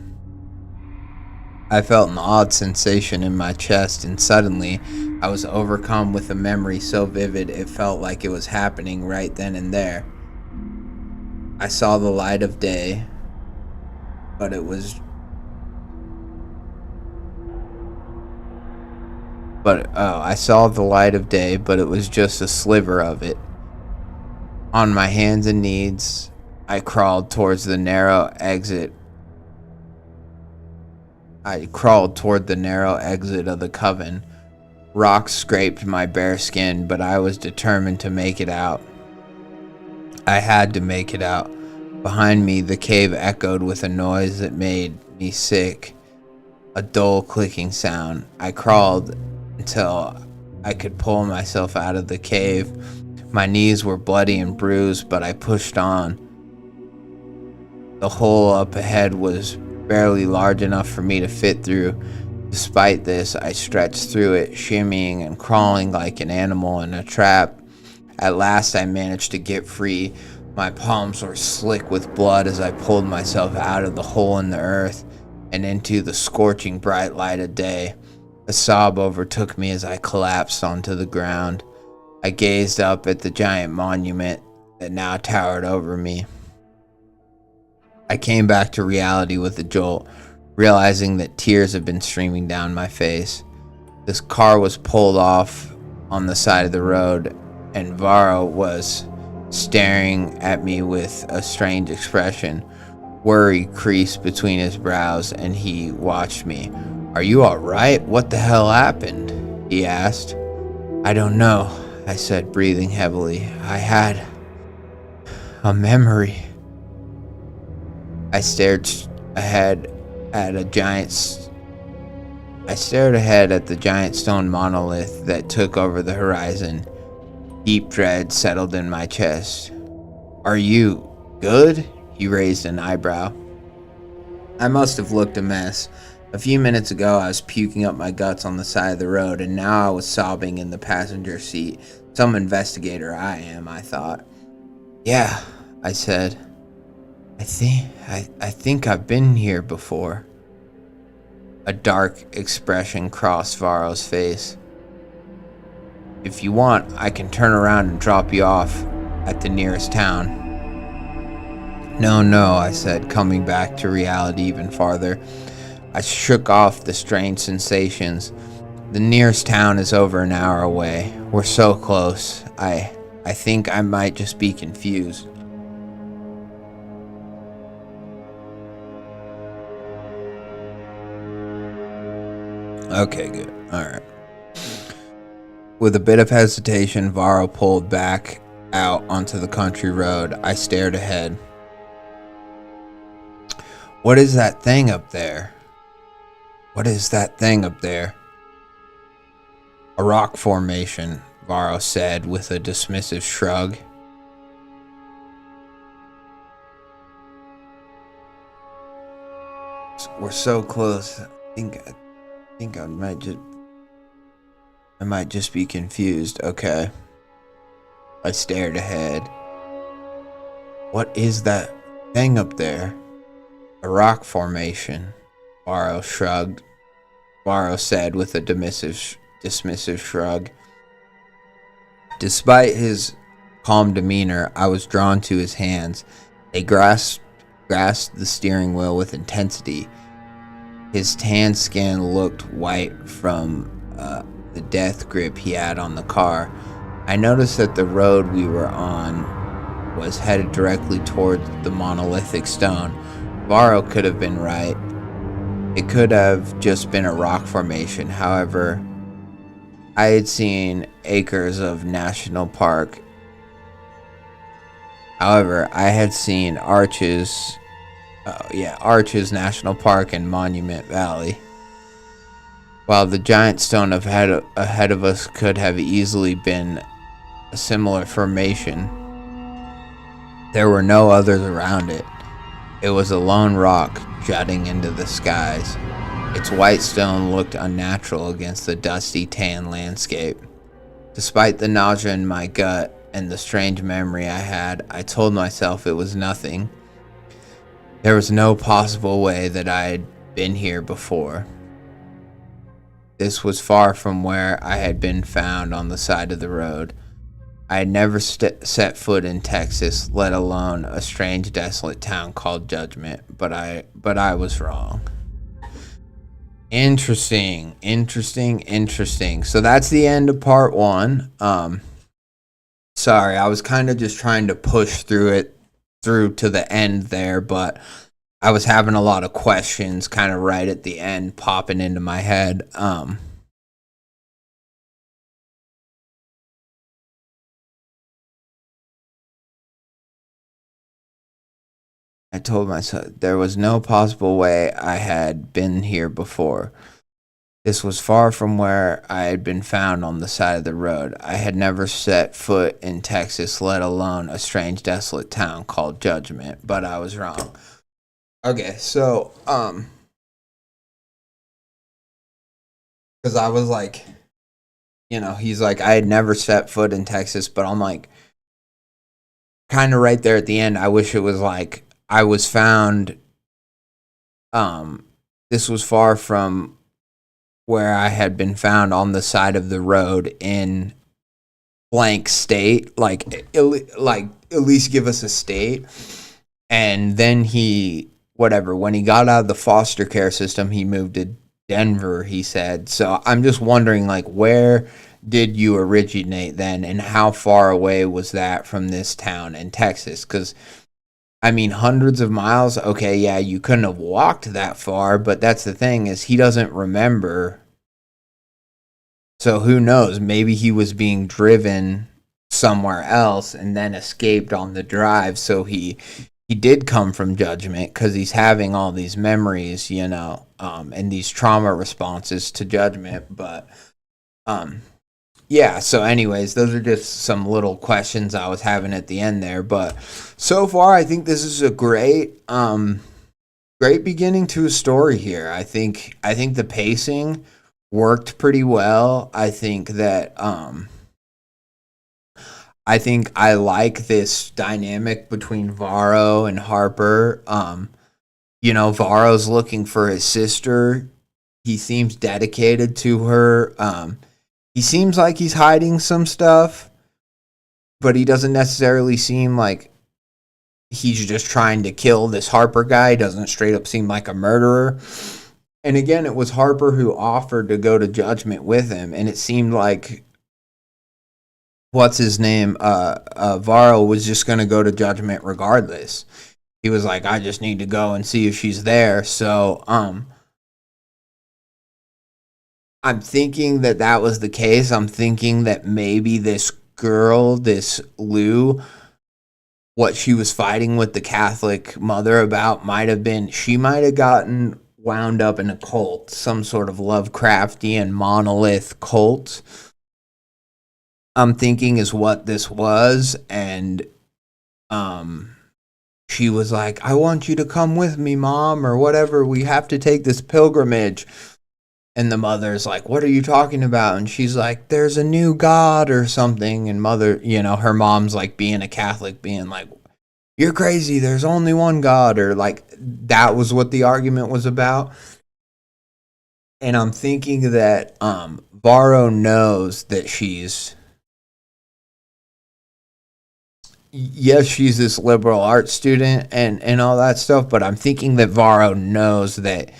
I felt an odd sensation in my chest, and suddenly I was overcome with a memory so vivid it felt like it was happening right then and there. I saw the light of day, but it was just a sliver of it. On my hands and knees, I crawled towards the narrow exit of the coven. Rocks scraped my bare skin, but I was determined to make it out. I had to make it out. Behind me, the cave echoed with a noise that made me sick. A dull clicking sound. I crawled until I could pull myself out of the cave. My knees were bloody and bruised, but I pushed on. The hole up ahead was barely large enough for me to fit through. Despite this, I stretched through it, shimmying and crawling like an animal in a trap. At last, I managed to get free. My palms were slick with blood as I pulled myself out of the hole in the earth and into the scorching bright light of day. A sob overtook me as I collapsed onto the ground. I gazed up at the giant monument that now towered over me. I came back to reality with a jolt, realizing that tears had been streaming down my face. This car was pulled off on the side of the road, and Varro was staring at me with a strange expression. Worry creased between his brows, and he watched me. "Are you all right? What the hell happened?" he asked. "I don't know," I said, breathing heavily. "I had a memory." I stared ahead at the giant stone monolith that took over the horizon. Deep dread settled in my chest. "Are you good?" He raised an eyebrow. I must have looked a mess. A few minutes ago, I was puking up my guts on the side of the road, and now I was sobbing in the passenger seat. Some investigator I am, I thought. "Yeah," I said. I think I've been here before." A dark expression crossed Varro's face. If you want, I can turn around and drop you off at the nearest town. No, I said, coming back to reality even farther. I shook off the strange sensations. The nearest town is over an hour away. We're so close. I think I might just be confused. Okay, good. Alright. With a bit of hesitation, Varro pulled back out onto the country road. I stared ahead. What is that thing up there? What is that thing up there? A rock formation, Varro said with a dismissive shrug. We're so close. I think I might just be confused. Okay. I stared ahead. What is that thing up there? A rock formation, Varro shrugged. Varro said with a dismissive shrug. Despite his calm demeanor, I was drawn to his hands. They grasped the steering wheel with intensity. His tan skin looked white from the death grip he had on the car. I noticed that the road we were on was headed directly toward the monolithic stone. Varro could have been right. It could have just been a rock formation. However, I had seen acres of national park. Arches National Park and Monument Valley. While the giant stone ahead of us could have easily been a similar formation, there were no others around it. It was a lone rock jutting into the skies. Its white stone looked unnatural against the dusty tan landscape. Despite the nausea in my gut and the strange memory I had, I told myself it was nothing. There was no possible way that I had been here before. This was far from where I had been found on the side of the road. I had never set foot in Texas, let alone a strange, desolate town called Judgment, but I was wrong. Interesting. So that's the end of part 1. Sorry, I was kind of just trying to push through to the end there, but I was having a lot of questions kind of right at the end popping into my head. I told myself there was no possible way I had been here before. This was far from where I had been found on the side of the road. I had never set foot in Texas, let alone a strange, desolate town called Judgment, but I was wrong. Okay, so, because I was like, he's like, I had never set foot in Texas, but I'm like, kind of right there at the end, I wish it was like, I was found, this was far from where I had been found on the side of the road in blank state, like at least give us a state. And then when he got out of the foster care system, he moved to Denver, he said. So I'm just wondering, like, where did you originate then, and how far away was that from this town in Texas? Because I mean, hundreds of miles. Okay, yeah, you couldn't have walked that far, but that's the thing, is he doesn't remember. So who knows? Maybe he was being driven somewhere else and then escaped on the drive. So he did come from Judgment because he's having all these memories, and these trauma responses to Judgment. But yeah, so anyways, those are just some little questions I was having at the end there. But so far, I think this is a great beginning to a story here. I think the pacing worked pretty well. I think that I like this dynamic between Varro and Harper. Varro's looking for his sister. he seems dedicated to her. He seems like he's hiding some stuff, but he doesn't necessarily seem like he's just trying to kill this Harper guy. He doesn't straight up seem like a murderer. And again, it was Harper who offered to go to judgment with him, and it seemed like what's his name, Varro was just going to go to judgment regardless. He was like, I just need to go and see if she's there. So, I'm thinking that that was the case. I'm thinking that maybe this girl, this Lou, what she was fighting with the Catholic mother about might have been, she might have gotten wound up in a cult, some sort of Lovecraftian monolith cult. I'm thinking is what this was, and she was like, I want you to come with me, Mom, or whatever. We have to take this pilgrimage. And the mother's like, what are you talking about? And she's like, there's a new God or something. And mother, her mom's like being a Catholic, being like, you're crazy. There's only one God. Or like, that was what the argument was about. And I'm thinking that Varro knows that she's this liberal arts student and all that stuff, but I'm thinking that Varro knows that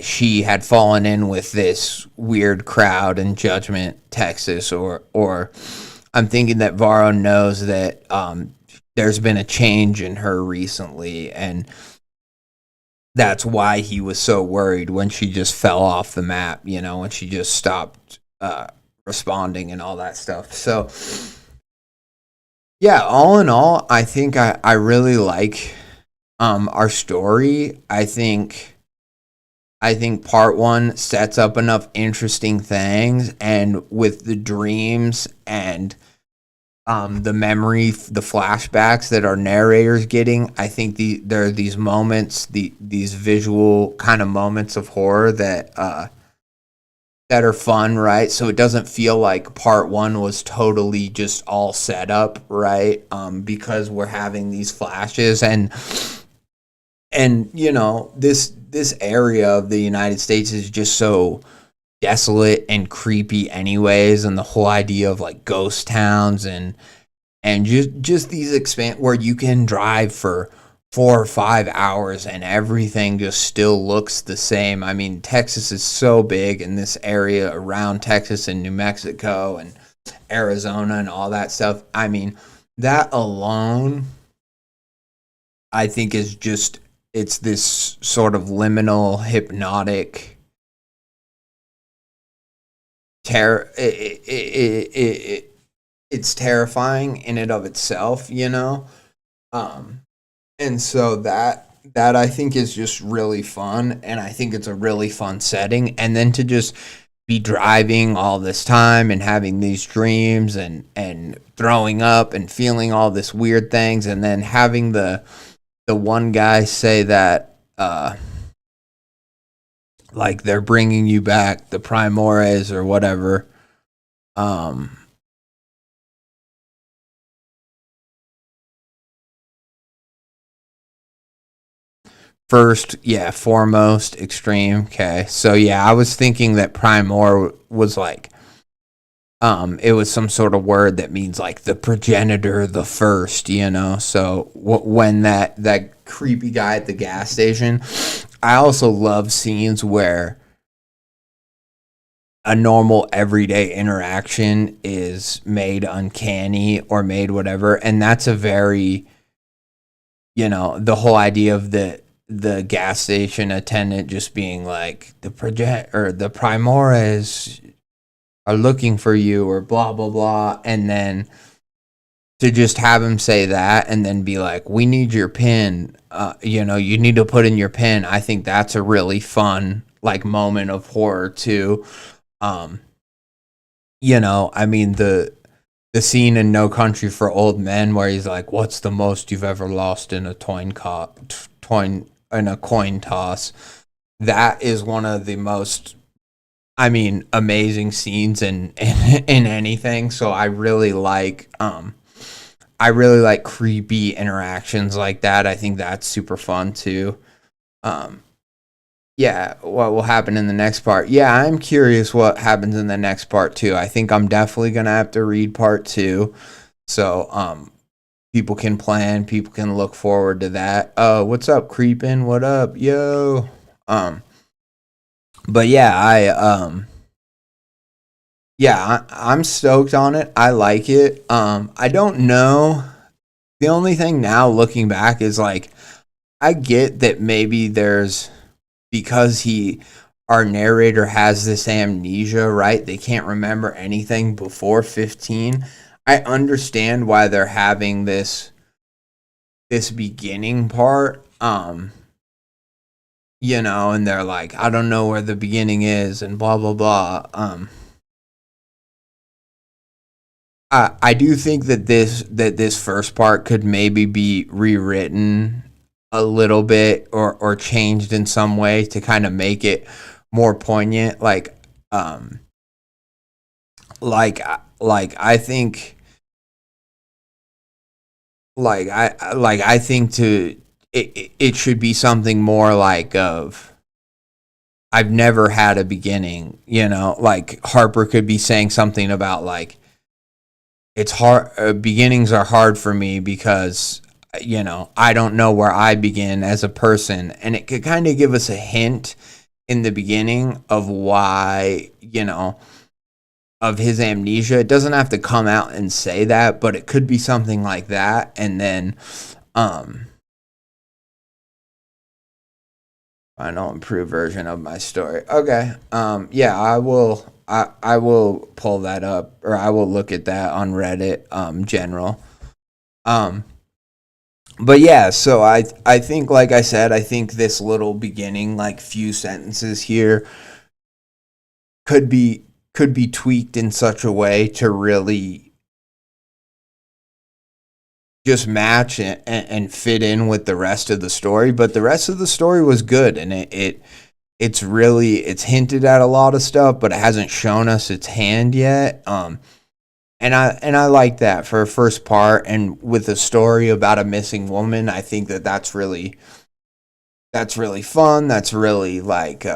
she had fallen in with this weird crowd in Judgment, Texas, or I'm thinking that Varro knows that there's been a change in her recently, and that's why he was so worried when she just fell off the map, when she just stopped responding and all that stuff. So yeah, all in all, I think I really like our story. I think part one sets up enough interesting things, and with the dreams and the memory, the flashbacks that our narrator's getting, I think there are these moments, these visual kind of moments of horror that are fun, right? So it doesn't feel like part one was totally just all set up, right? Because we're having these flashes and this area of the United States is just so desolate and creepy anyways, and the whole idea of like ghost towns and just these where you can drive for 4 or 5 hours and everything just still looks the same. I mean, Texas is so big, and this area around Texas and New Mexico and Arizona and all that stuff. I mean, that alone, I think, is just, it's this sort of liminal, hypnotic terror. It's terrifying in and of itself, and so that I think is just really fun, and I think it's a really fun setting. And then to just be driving all this time and having these dreams and throwing up and feeling all this weird things, and then having the one guy say that like they're bringing you back, the Primores or whatever. Foremost, extreme. Okay, so yeah, I was thinking that Primor was like, it was some sort of word that means like the progenitor, the first, So when that creepy guy at the gas station, I also love scenes where a normal everyday interaction is made uncanny or made whatever, and that's a very, the whole idea of the gas station attendant just being like the Primores are looking for you or blah blah blah, and then to just have him say that and then be like, we need your pin, you need to put in your pin. I think that's a really fun like moment of horror too. I mean, the scene in No Country for Old Men where he's like, what's the most you've ever lost in a coin toss? That is one of the most, amazing scenes in anything. So I really like creepy interactions like that. I think that's super fun too. Yeah, what will happen in the next part? Yeah, I'm curious what happens in the next part too. I think I'm definitely gonna have to read part two, so people can plan, people can look forward to that. What's up, Creepin'? What up, yo? Um, but yeah, I'm stoked on it. I like it. I don't know. The only thing now looking back is like I get that maybe there's because our narrator has this amnesia, right? They can't remember anything before 15. I understand why they're having this beginning part. And they're like, I don't know where the beginning is and blah blah blah. I do think that this first part could maybe be rewritten a little bit or changed in some way to kind of make it more poignant. Um, like I think I think it should be something more like of I've never had a beginning. Like Harper could be saying something about like it's hard. Beginnings are hard for me because I don't know where I begin as a person, and it could kind of give us a hint in the beginning of why of his amnesia. It doesn't have to come out and say that, but it could be something like that, and then um final improved version of my story. Okay. Yeah, I will pull that up, or I will look at that on Reddit general. Um but yeah, so I think like I said, I think this little beginning like few sentences here could be could be tweaked in such a way to really just match and fit in with the rest of the story, but the rest of the story was good, and it's hinted at a lot of stuff, but it hasn't shown us its hand yet. And I like that for a first part, and with a story about a missing woman, I think that that's really fun. That's really like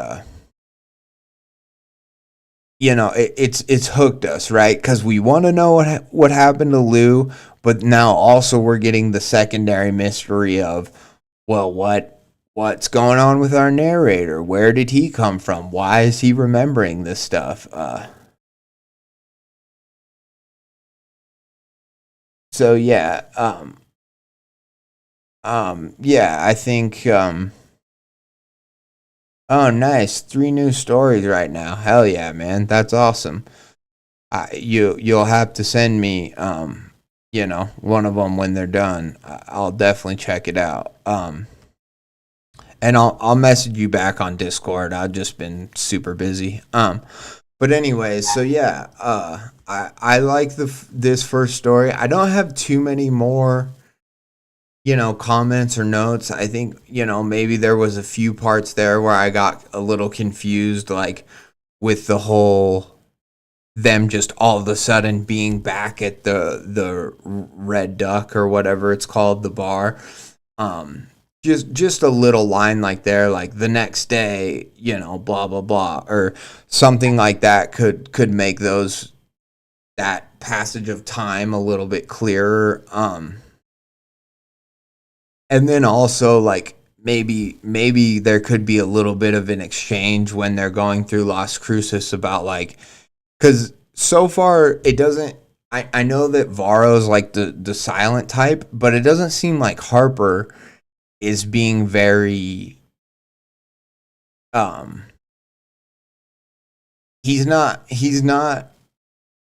it's hooked us, right? Because we want to know what happened to Lou, but now also we're getting the secondary mystery of, well, what's going on with our narrator? Where did he come from? Why is he remembering this stuff? So yeah, yeah, I think oh, nice, 3 new stories right now. Hell yeah, man, that's awesome. You'll have to send me one of them when they're done. I'll definitely check it out. And I'll message you back on Discord. I've just been super busy. But anyways, so yeah, I like this first story. I don't have too many more comments or notes. I think maybe there was a few parts there where I got a little confused, like with the whole them just all of a sudden being back at the Red Duck or whatever it's called, the bar. Um, just a little line like there, like the next day, blah blah blah, or something like that could make that passage of time a little bit clearer. And then also like maybe there could be a little bit of an exchange when they're going through Las Cruces about like because so far it doesn't. I know that Varro's like the silent type, but it doesn't seem like Harper is being very um he's not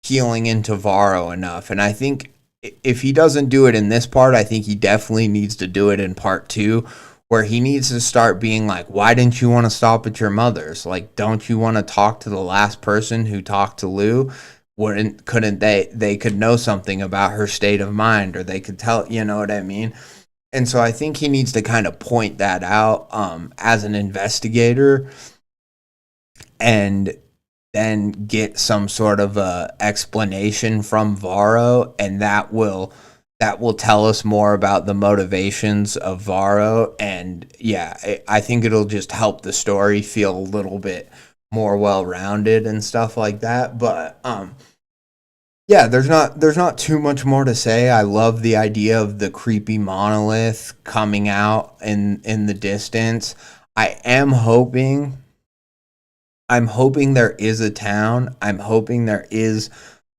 healing into Varro enough, and I think if he doesn't do it in this part, I think he definitely needs to do it in part two, where he needs to start being like, why didn't you want to stop at your mother's? Like, don't you want to talk to the last person who talked to Lou? Wouldn't couldn't they could know something about her state of mind, or they could tell, you know what I mean? And so I think he needs to kind of point that out as an investigator, and then get some sort of a explanation from Varro, and that will that will tell us more about the motivations of Varro. And yeah, I think it'll just help the story feel a little bit more well-rounded and stuff like that. But yeah, there's not too much more to say. I love the idea of the creepy monolith coming out in the distance. I am hoping I'm hoping there is a town. I'm hoping there is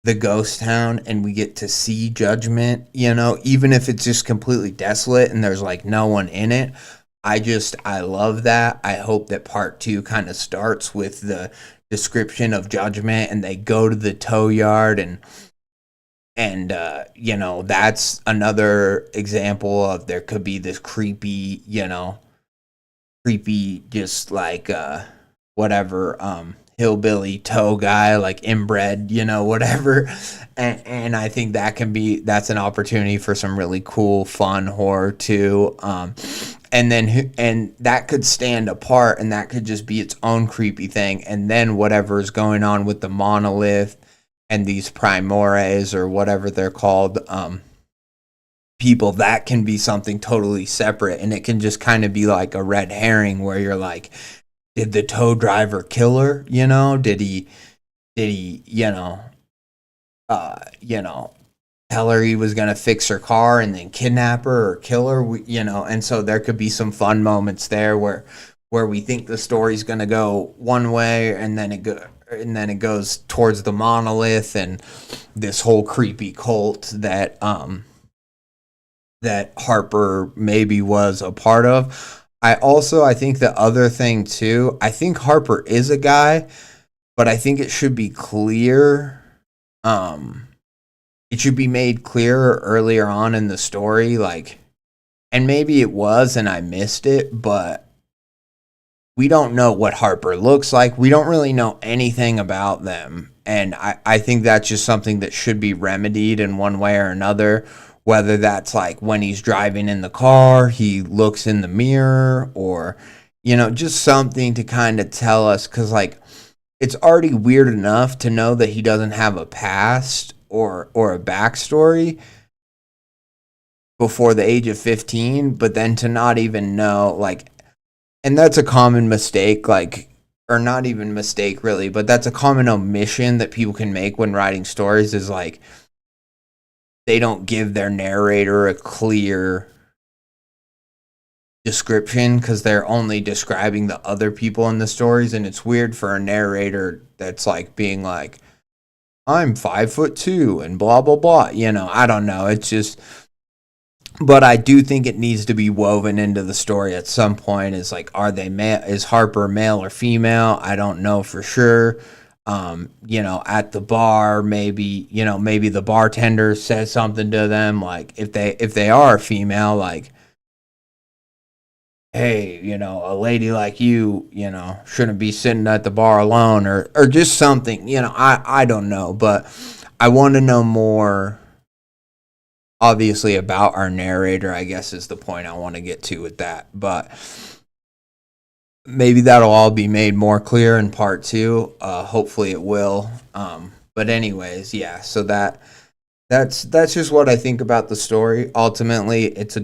the ghost town and we get to see Judgment, even if it's just completely desolate and there's like no one in it. I love that. I hope that part 2 kind of starts with the description of Judgment and they go to the tow yard and that's another example of there could be this creepy just like whatever hillbilly tow guy, like inbred, whatever. And I think that's an opportunity for some really cool fun horror too. And that could stand apart and that could just be its own creepy thing. And then whatever is going on with the monolith and these primores or whatever they're called, people, that can be something totally separate, and it can just kind of be like a red herring where you're like, did the tow driver kill her? Did he tell her he was gonna fix her car and then kidnap her or kill her? And so there could be some fun moments there where we think the story's gonna go one way and then it goes towards the monolith and this whole creepy cult that Harper maybe was a part of. I think the other thing too, I think Harper is a guy, but I think it should be clear. It should be made clearer earlier on in the story, like, and maybe it was and I missed it, but we don't know what Harper looks like. We don't really know anything about them. And I think that's just something that should be remedied in one way or another. Whether that's like when he's driving in the car, he looks in the mirror, or, just something to kind of tell us. Because, like, it's already weird enough to know that he doesn't have a past or a backstory before the age of 15, but then to not even know, like, and that's a common mistake, like, or not even mistake really, but that's a common omission that people can make when writing stories is like, they don't give their narrator a clear description because they're only describing the other people in the stories. And it's weird for a narrator that's like being like, I'm 5'2" and blah, blah, blah. I don't know. It's just, but I do think it needs to be woven into the story at some point. Is like, are they male? Is Harper male or female? I don't know for sure. At the bar, maybe the bartender says something to them, like if they are female, like, hey, a lady like you, shouldn't be sitting at the bar alone, or just something, I don't know, but I want to know more, obviously, about our narrator, I guess is the point I want to get to with that, but maybe that'll all be made more clear in part 2. Hopefully it will. But anyways, yeah. So that's just what I think about the story. Ultimately, it's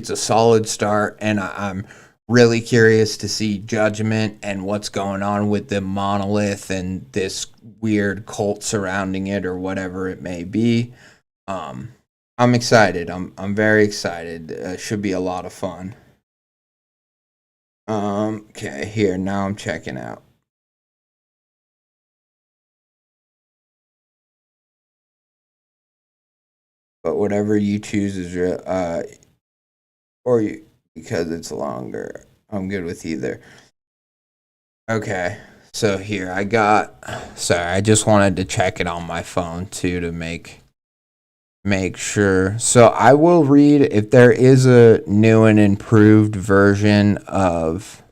a solid start, and I'm really curious to see Judgment and what's going on with the monolith and this weird cult surrounding it or whatever it may be. I'm excited. I'm very excited. It should be a lot of fun. Okay, here, now I'm checking out. But whatever you choose is because it's longer. I'm good with either. Okay. So here I just wanted to check it on my phone too to make sure. So I will read if there is a new and improved version of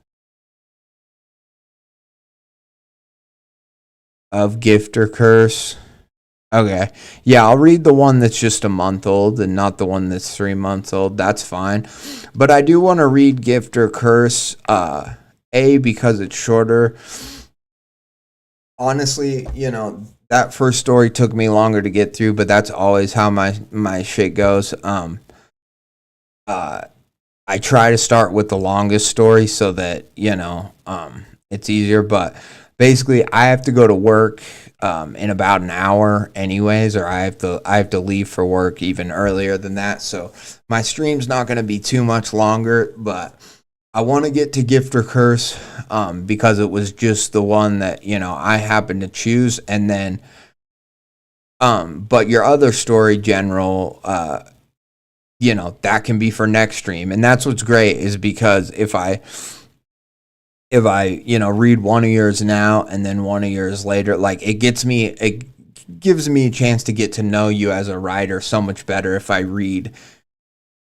Gift or Curse. Okay. Yeah, I'll read the one that's just a month old and not the one that's 3 months old. That's fine. But I do want to read Gift or Curse, because it's shorter. Honestly, that first story took me longer to get through, but that's always how my shit goes. I try to start with the longest story so that, it's easier, but basically I have to go to work in about an hour anyways, or I have to leave for work even earlier than that. So my stream's not going to be too much longer, but I want to get to Gift or Curse because it was just the one that, I happened to choose. And then but your other story, General, that can be for next stream. And that's what's great, is because if I read one of yours now and then one of yours later, like it gives me a chance to get to know you as a writer so much better if I read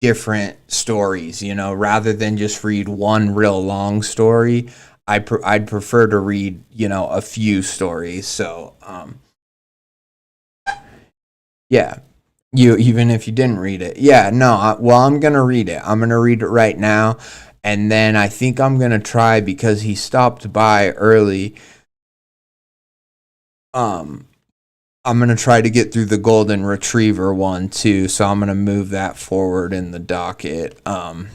different stories, rather than just read one real long story. I'd prefer to read, a few stories. So, yeah. Even if you didn't read it. Yeah, no, I'm going to read it. I'm going to read it right now. And then I think I'm going to try, because he stopped by early. I'm going to try to get through the Golden Retriever one too. So I'm going to move that forward in the docket. And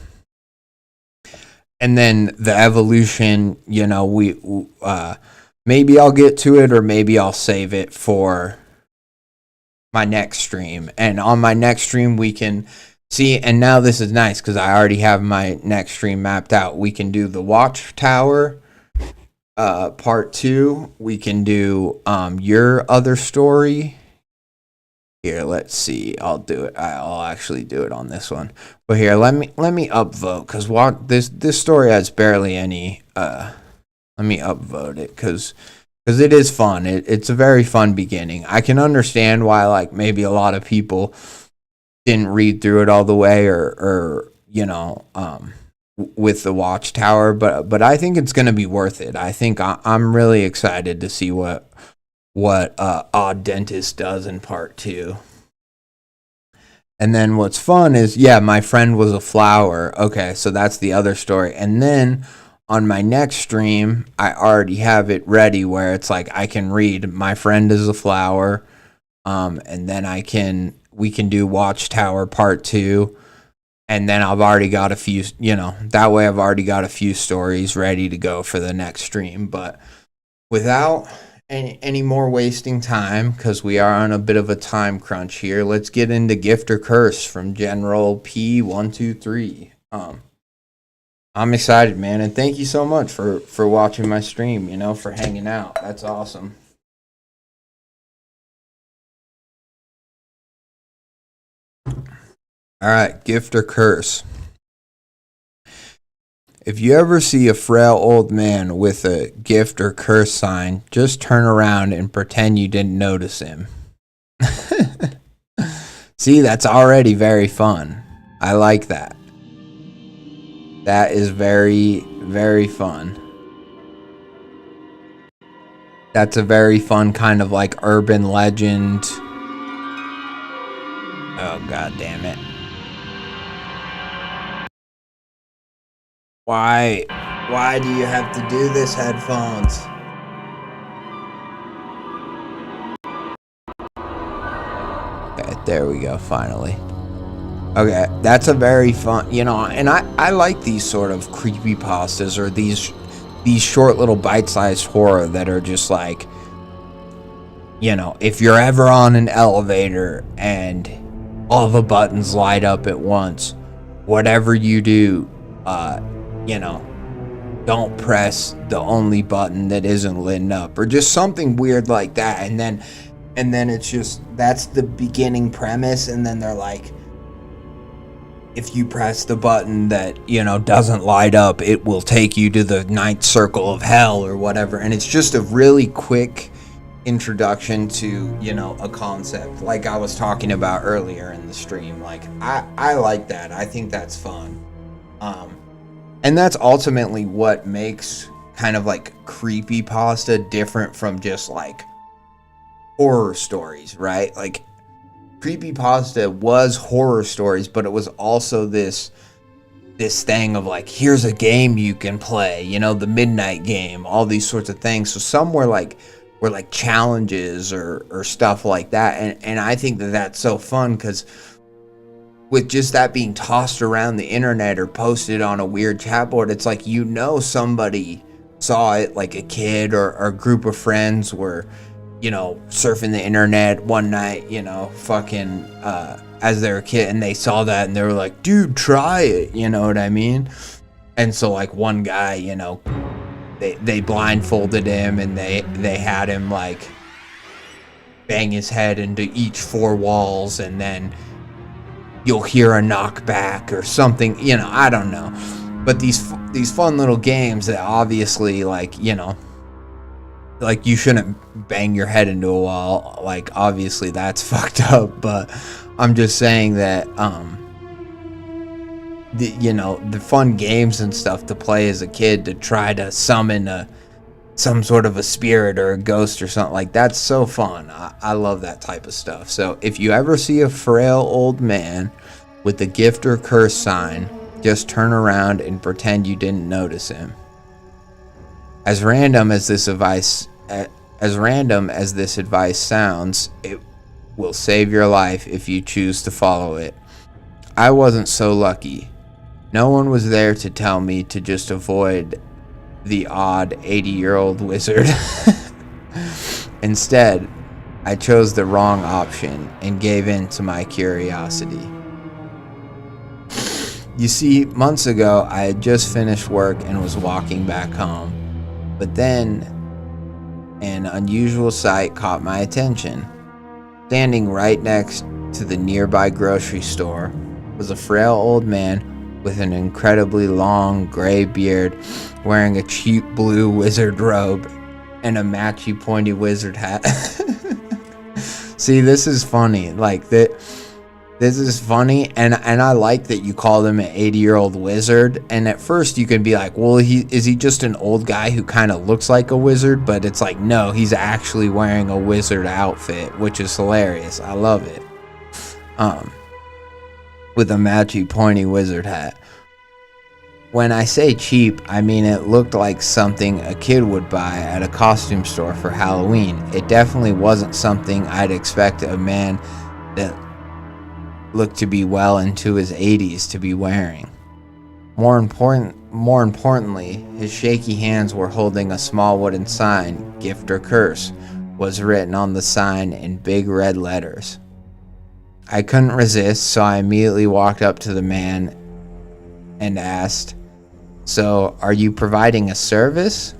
then the evolution, maybe I'll get to it, or maybe I'll save it for my next stream. And on my next stream we can see, and now this is nice because I already have my next stream mapped out. We can do the Watchtower part 2. We can do your other story. Here, let's see. I'll do it. I'll actually do it on this one. But here, let me upvote, because this story has barely any. Let me upvote it because it is fun. It's a very fun beginning. I can understand why, like, maybe a lot of people didn't read through it all the way, or with the Watchtower, but I think it's gonna be worth it. I think I'm really excited to see what Odd Dentist does in part 2. And then what's fun is, my friend was a flower. Okay, so that's the other story. And then on my next stream, I already have it ready where it's like I can read My Friend is a Flower, and then we can do Watchtower part 2, and then I've already got a few, that way I've already got a few stories ready to go for the next stream. But without any more wasting time, because we are on a bit of a time crunch here, let's get into Gift or Curse from General P123. I'm excited, man, and thank you so much for watching my stream, for hanging out. That's awesome. All right, Gift or Curse. If you ever see a frail old man with a gift or curse sign, just turn around and pretend you didn't notice him. See, that's already very fun. I like that. That is very, very fun. That's a very fun kind of like urban legend. Oh, god damn it. Why do you have to do this, headphones? Okay, there we go, finally. Okay, that's a very fun, and I like these sort of creepypastas, or these short little bite-sized horror that are just like, if you're ever on an elevator and all the buttons light up at once, whatever you do, don't press the only button that isn't lit up, or just something weird like that. And then it's just, that's the beginning premise. And then they're like, if you press the button that, doesn't light up, it will take you to the ninth circle of hell or whatever. And it's just a really quick introduction to, a concept like I was talking about earlier in the stream. Like, I like that. I think that's fun. And that's ultimately what makes kind of like creepypasta different from just like horror stories, right? Like, creepypasta was horror stories, but it was also this thing of like, here's a game you can play, the midnight game, all these sorts of things. So some were like or like challenges or stuff like that. And I think that that's so fun because with just that being tossed around the internet or posted on a weird chat board, it's like, you know, somebody saw it, like a kid or a group of friends were, you know, surfing the internet one night, you know, fucking as they were a kid, and they saw that and they were like, dude, try it, you know what I mean? And so like one guy, you know, they blindfolded him and they had him like bang his head into each four walls, and then you'll hear a knockback or something, you know, I don't know. But these fun little games that obviously, like, you know, like you shouldn't bang your head into a wall, like obviously that's fucked up, but I'm just saying that you know, the fun games and stuff to play as a kid to try to summon some sort of a spirit or a ghost or something, like that's so fun. I love that type of stuff. So if you ever see a frail old man with the gift or curse sign, just turn around and pretend you didn't notice him. As random as this advice sounds, it will save your life if you choose to follow it. I wasn't so lucky. No one was there to tell me to just avoid the odd 80-year-old wizard. Instead, I chose the wrong option and gave in to my curiosity. You see, months ago, I had just finished work and was walking back home. But then, an unusual sight caught my attention. Standing right next to the nearby grocery store was a frail old man with an incredibly long gray beard, wearing a cheap blue wizard robe and a matchy pointy wizard hat. See, this is funny. Like that. This is funny, and I like that you call him an 80-year-old wizard. And at first you can be like, well, is he just an old guy who kind of looks like a wizard? But it's like, no, he's actually wearing a wizard outfit, which is hilarious. I love it. With a matchy pointy wizard hat. When I say cheap, I mean it looked like something a kid would buy at a costume store for Halloween. It definitely wasn't something I'd expect a man that looked to be well into his 80s to be wearing. More importantly, his shaky hands were holding a small wooden sign. Gift or curse was written on the sign in big red letters. I couldn't resist, so I immediately walked up to the man and asked, "So, are you providing a service?"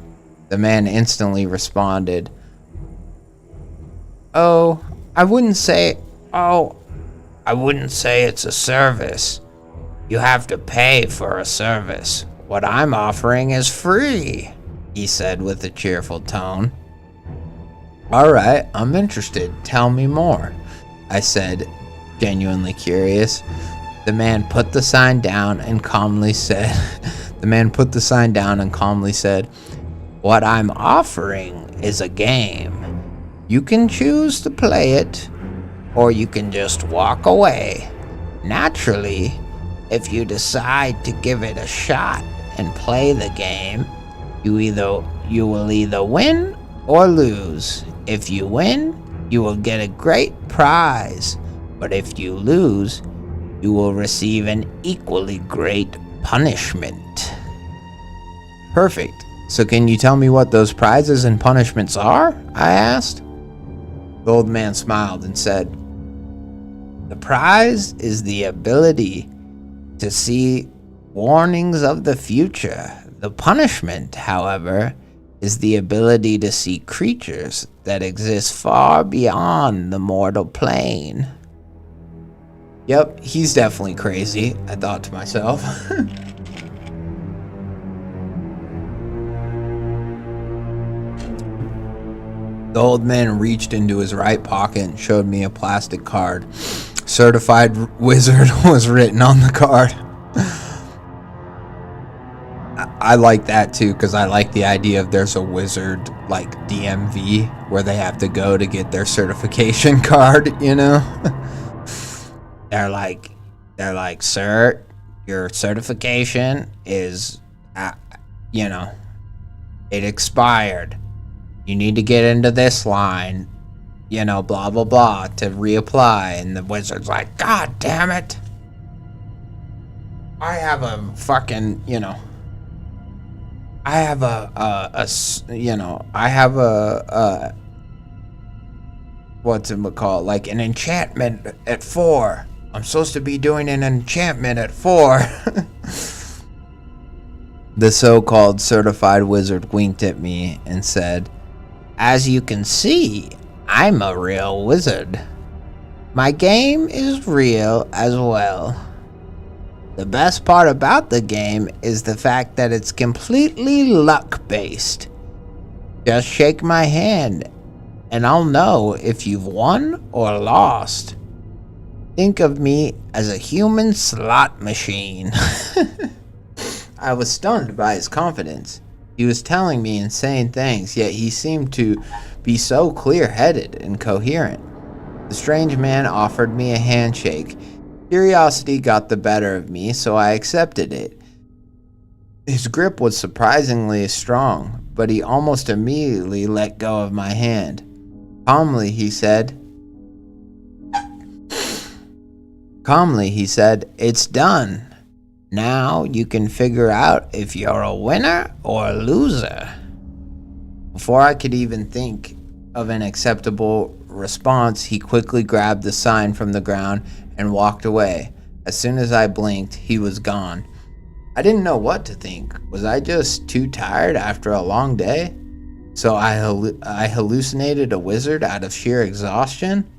The man instantly responded, I wouldn't say it's a service. You have to pay for a service. What I'm offering is free," he said with a cheerful tone. "All right, I'm interested. Tell me more," I said, genuinely curious. The man put the sign down and calmly said, "What I'm offering is a game. You can choose to play it, or you can just walk away. Naturally, if you decide to give it a shot and play the game, you will either win or lose. If you win, you will get a great prize, but if you lose, you will receive an equally great punishment." Perfect. So can you tell me what those prizes and punishments are? I asked. The old man smiled and said, "The prize is the ability to see warnings of the future. The punishment, however, is the ability to see creatures that exist far beyond the mortal plane." Yep, he's definitely crazy, I thought to myself. The old man reached into his right pocket and showed me a plastic card. Certified wizard was written on the card. I like that too, because I like the idea of there's a wizard like DMV where they have to go to get their certification card, you know? They're like, "Sir, your certification is, it expired. You need to get into this line, blah, blah, blah, to reapply. And the wizard's like, God damn it. I have a fucking, I have what's it called? Like an enchantment at 4. I'm supposed to be doing an enchantment at 4. The so-called certified wizard winked at me and said, as you can see, I'm a real wizard. My game is real as well. The best part about the game is the fact that it's completely luck-based. Just shake my hand, and I'll know if you've won or lost. Think of me as a human slot machine. I was stunned by his confidence. He was telling me insane things, yet he seemed to be so clear-headed and coherent. The strange man offered me a handshake. Curiosity got the better of me, so I accepted it. His grip was surprisingly strong, but he almost immediately let go of my hand. Calmly, he said, it's done. Now you can figure out if you're a winner or a loser. Before I could even think of an acceptable response, he quickly grabbed the sign from the ground and walked away. As soon as I blinked, he was gone. I didn't know what to think. Was I just too tired after a long day? So I hallucinated a wizard out of sheer exhaustion?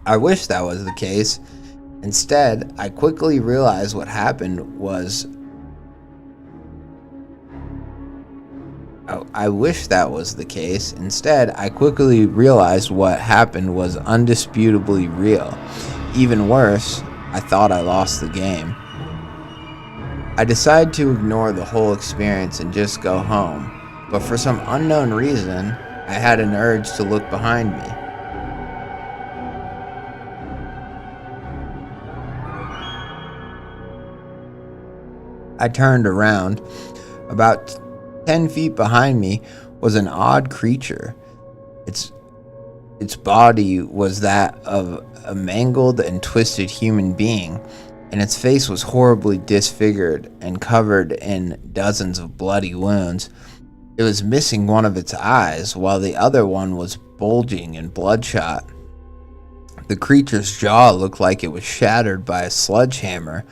I wish that was the case. Instead, I quickly realized what happened was... I wish that was the case. Instead, I quickly realized what happened was undisputably real. Even worse, I thought I lost the game. I decided to ignore the whole experience and just go home, but for some unknown reason, I had an urge to look behind me. I turned around. About 10 feet behind me was an odd creature. Its body was that of a mangled and twisted human being, and its face was horribly disfigured and covered in dozens of bloody wounds. It was missing one of its eyes, while the other one was bulging and bloodshot. The creature's jaw looked like it was shattered by a sledgehammer,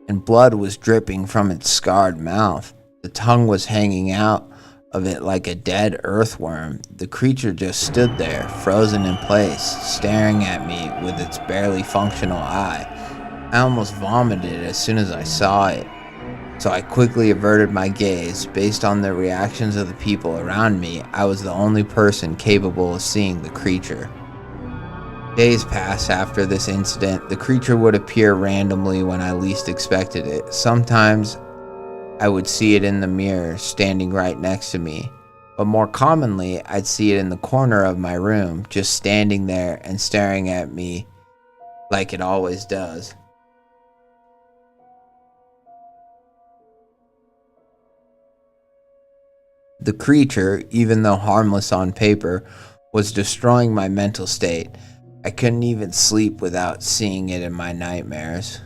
and blood was dripping from its scarred mouth. The tongue was hanging out of it like a dead earthworm. The creature just stood there, frozen in place, staring at me with its barely functional eye. I almost vomited as soon as I saw it, so I quickly averted my gaze. Based on the reactions of the people around me, I was the only person capable of seeing the creature. Days passed after this incident. The creature would appear randomly when I least expected it. Sometimes I would see it in the mirror, standing right next to me. But more commonly, I'd see it in the corner of my room, just standing there and staring at me like it always does. The creature, even though harmless on paper, was destroying my mental state. I couldn't even sleep without seeing it in my nightmares.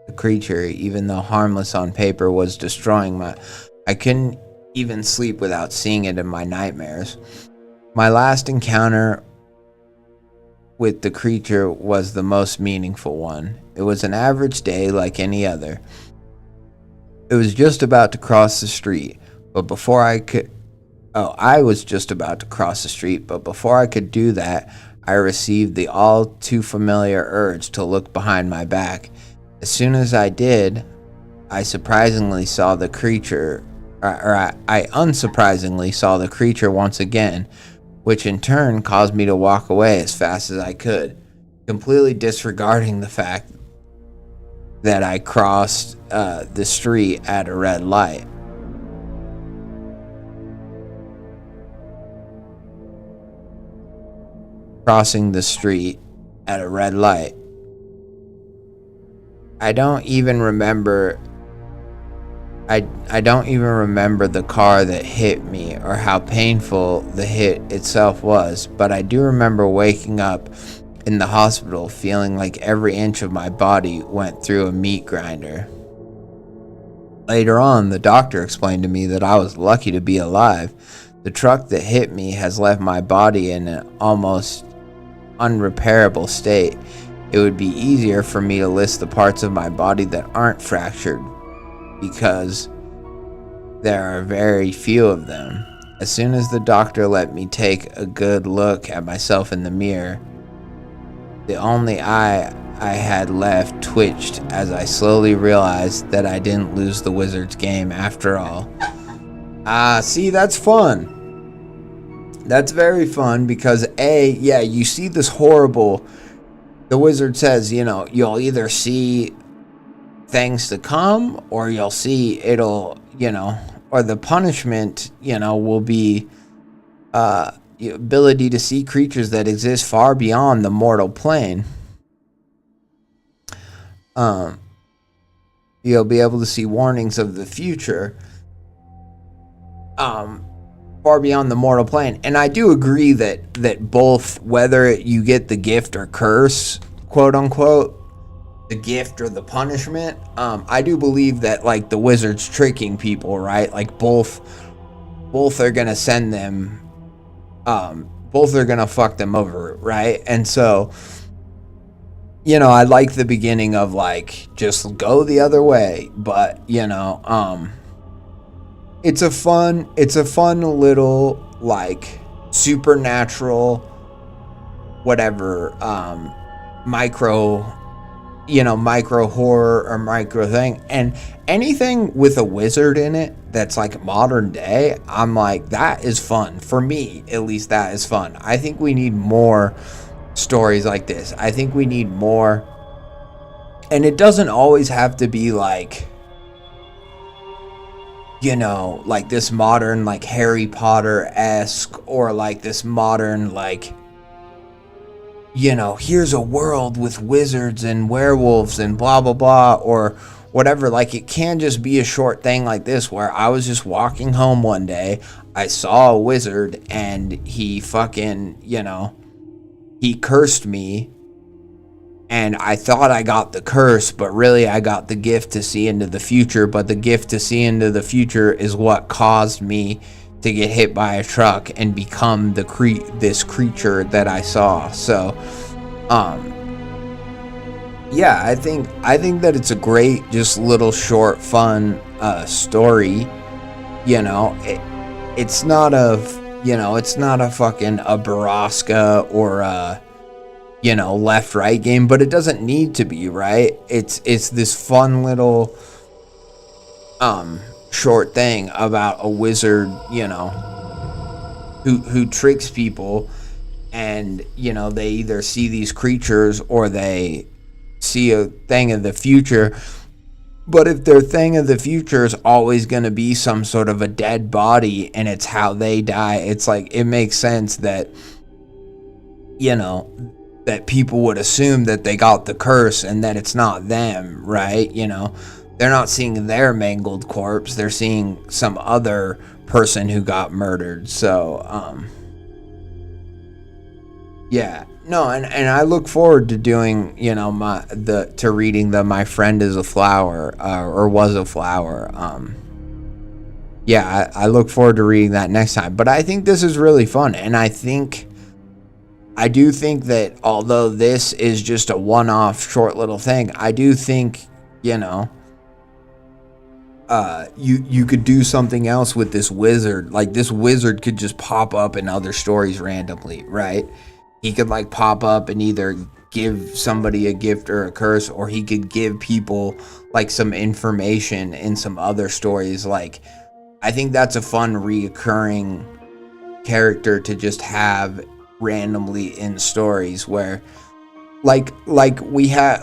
The creature, even though harmless on paper, was destroying my... I couldn't even sleep without seeing it in my nightmares. My last encounter with the creature was the most meaningful one. It was an average day like any other. It was just about to cross the street, but before I could... I was just about to cross the street, but before I could do that, I received the all too familiar urge to look behind my back. As soon as I did, I unsurprisingly saw the creature once again, which in turn caused me to walk away as fast as I could, completely disregarding the fact that I crossed the street at a red light. Crossing the street at a red light. I don't even remember I don't even remember the car that hit me or how painful the hit itself was, but I do remember waking up in the hospital feeling like every inch of my body went through a meat grinder. Later on, the doctor explained to me that I was lucky to be alive. The truck that hit me has left my body in an almost unrepairable state. It would be easier for me to list the parts of my body that aren't fractured because there are very few of them. As soon as the doctor let me take a good look at myself in the mirror, the only eye I had left twitched as I slowly realized that I didn't lose the Wizards game after all. See, that's fun. That's very fun because yeah, you see this horrible, the wizard says, you'll either see things to come or you'll see or the punishment, will be the ability to see creatures that exist far beyond the mortal plane. You'll be able to see warnings of the future far beyond the mortal plane. And I do agree that both, whether you get the gift or curse, quote unquote, the gift or the punishment, I do believe that like the wizard's tricking people, right? Like both are gonna send them, both are gonna fuck them over, right? And so, I like the beginning of like just go the other way, but it's a fun little like supernatural whatever micro horror or micro thing. And anything with a wizard in it that's like modern day, I'm like, that is fun. For me, at least, that is fun. I think we need more stories like this. I think we need more. And it doesn't always have to be like, like this modern, like Harry Potter-esque, or like this modern, like, here's a world with wizards and werewolves and blah, blah, blah, or whatever. Like, it can just be a short thing like this, where I was just walking home one day, I saw a wizard, and he fucking, he cursed me, and I thought I got the curse, but really I got the gift to see into the future. But the gift to see into the future is what caused me to get hit by a truck and become this creature that I saw. So, yeah, I think that it's a great, just little short, fun story. It's not a fucking a Baraska or a left right game, but it doesn't need to be, right? It's this fun little short thing about a wizard, who tricks people, and they either see these creatures or they see a thing of the future. But if their thing of the future is always going to be some sort of a dead body and it's how they die, it's like, it makes sense that that people would assume that they got the curse and that it's not them, right? They're not seeing their mangled corpse, they're seeing some other person who got murdered. So yeah, no, and I look forward to doing, to reading the My Friend is a Flower, or Was a Flower. Yeah, I look forward to reading that next time. But I think this is really fun, and I do think that although this is just a one-off short little thing, I do think, you could do something else with this wizard. Like, this wizard could just pop up in other stories randomly, right? He could like pop up and either give somebody a gift or a curse, or he could give people like some information in some other stories. Like, I think that's a fun reoccurring character to just have randomly in stories, where like we have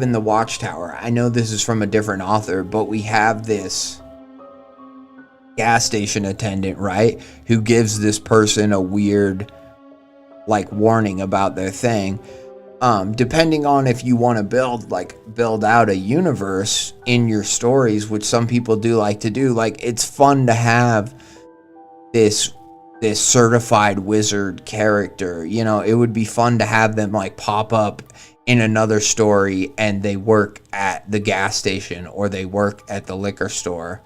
in the Watchtower. I know this is from a different author, but we have this gas station attendant, right, who gives this person a weird like warning about their thing. depending on if you want to build out a universe in your stories, which some people do like to do. Like, it's fun to have this certified wizard character. You know, it would be fun to have them like pop up in another story and they work at the gas station or they work at the liquor store,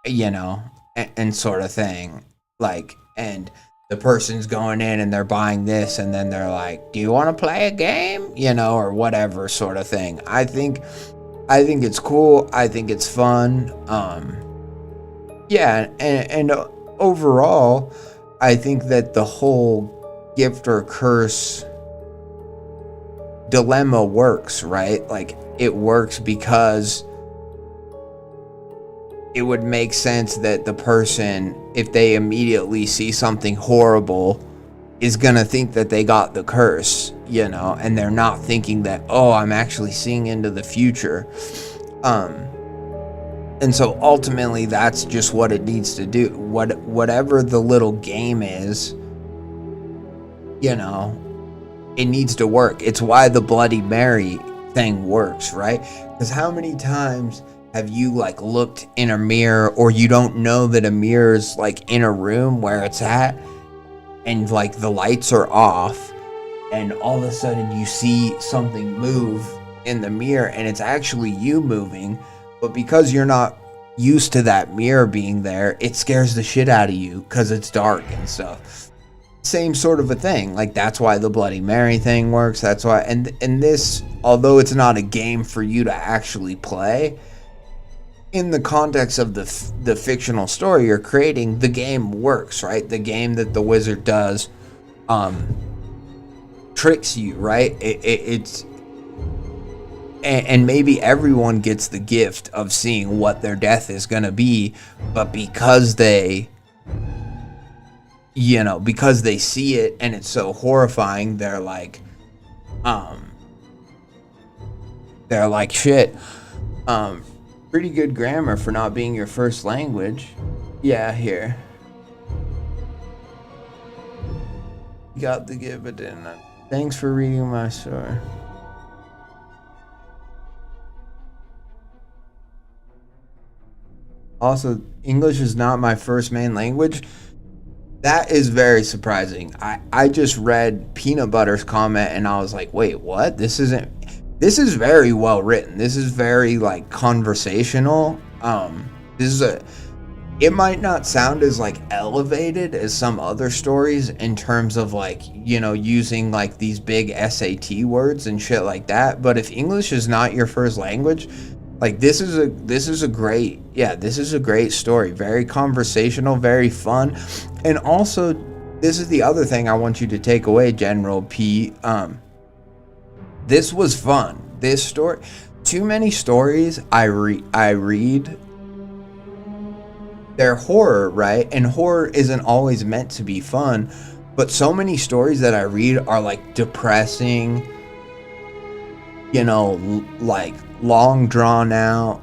you know, and sort of thing. Like, and the person's going in and they're buying this and then they're like, do you want to play a game, you know, or whatever sort of thing. I think it's cool. I think it's fun. Yeah, and overall, I think that the whole gift or curse dilemma works, right? Like, it works because it would make sense that the person, if they immediately see something horrible, is gonna think that they got the curse, you know, and they're not thinking that, oh, I'm actually seeing into the future. And so ultimately that's just what it needs to do. Whatever the little game is, you know, it needs to work. It's why the Bloody Mary thing works, right? Because how many times have you like looked in a mirror, or you don't know that a mirror's like in a room where it's at, and like the lights are off, and all of a sudden you see something move in the mirror and it's actually you moving, but because you're not used to that mirror being there, it scares the shit out of you because it's dark and stuff. Same sort of a thing. Like, that's why the Bloody Mary thing works. That's why, and this, although it's not a game for you to actually play, in the context of the fictional story you're creating, the game works, right? The game that the wizard does tricks you, right? It's and maybe everyone gets the gift of seeing what their death is going to be, but because they, you know, because they see it and it's so horrifying, they're like shit. Pretty good grammar for not being your first language. Yeah, here. Got the give it in. Thanks for reading my story. Also, English is not my first main language. That is very surprising. I just read Peanut Butter's comment and I was like, wait, what? This is very well written. This is very like conversational. It might not sound as like elevated as some other stories in terms of like, you know, using like these big SAT words and shit like that. But if English is not your first language, like this is a great story. Very conversational, very fun. And also, this is the other thing I want you to take away, General P. This was fun. This story, too many stories I read, they're horror, right? And horror isn't always meant to be fun, but so many stories that I read are like depressing, you know, like long drawn out,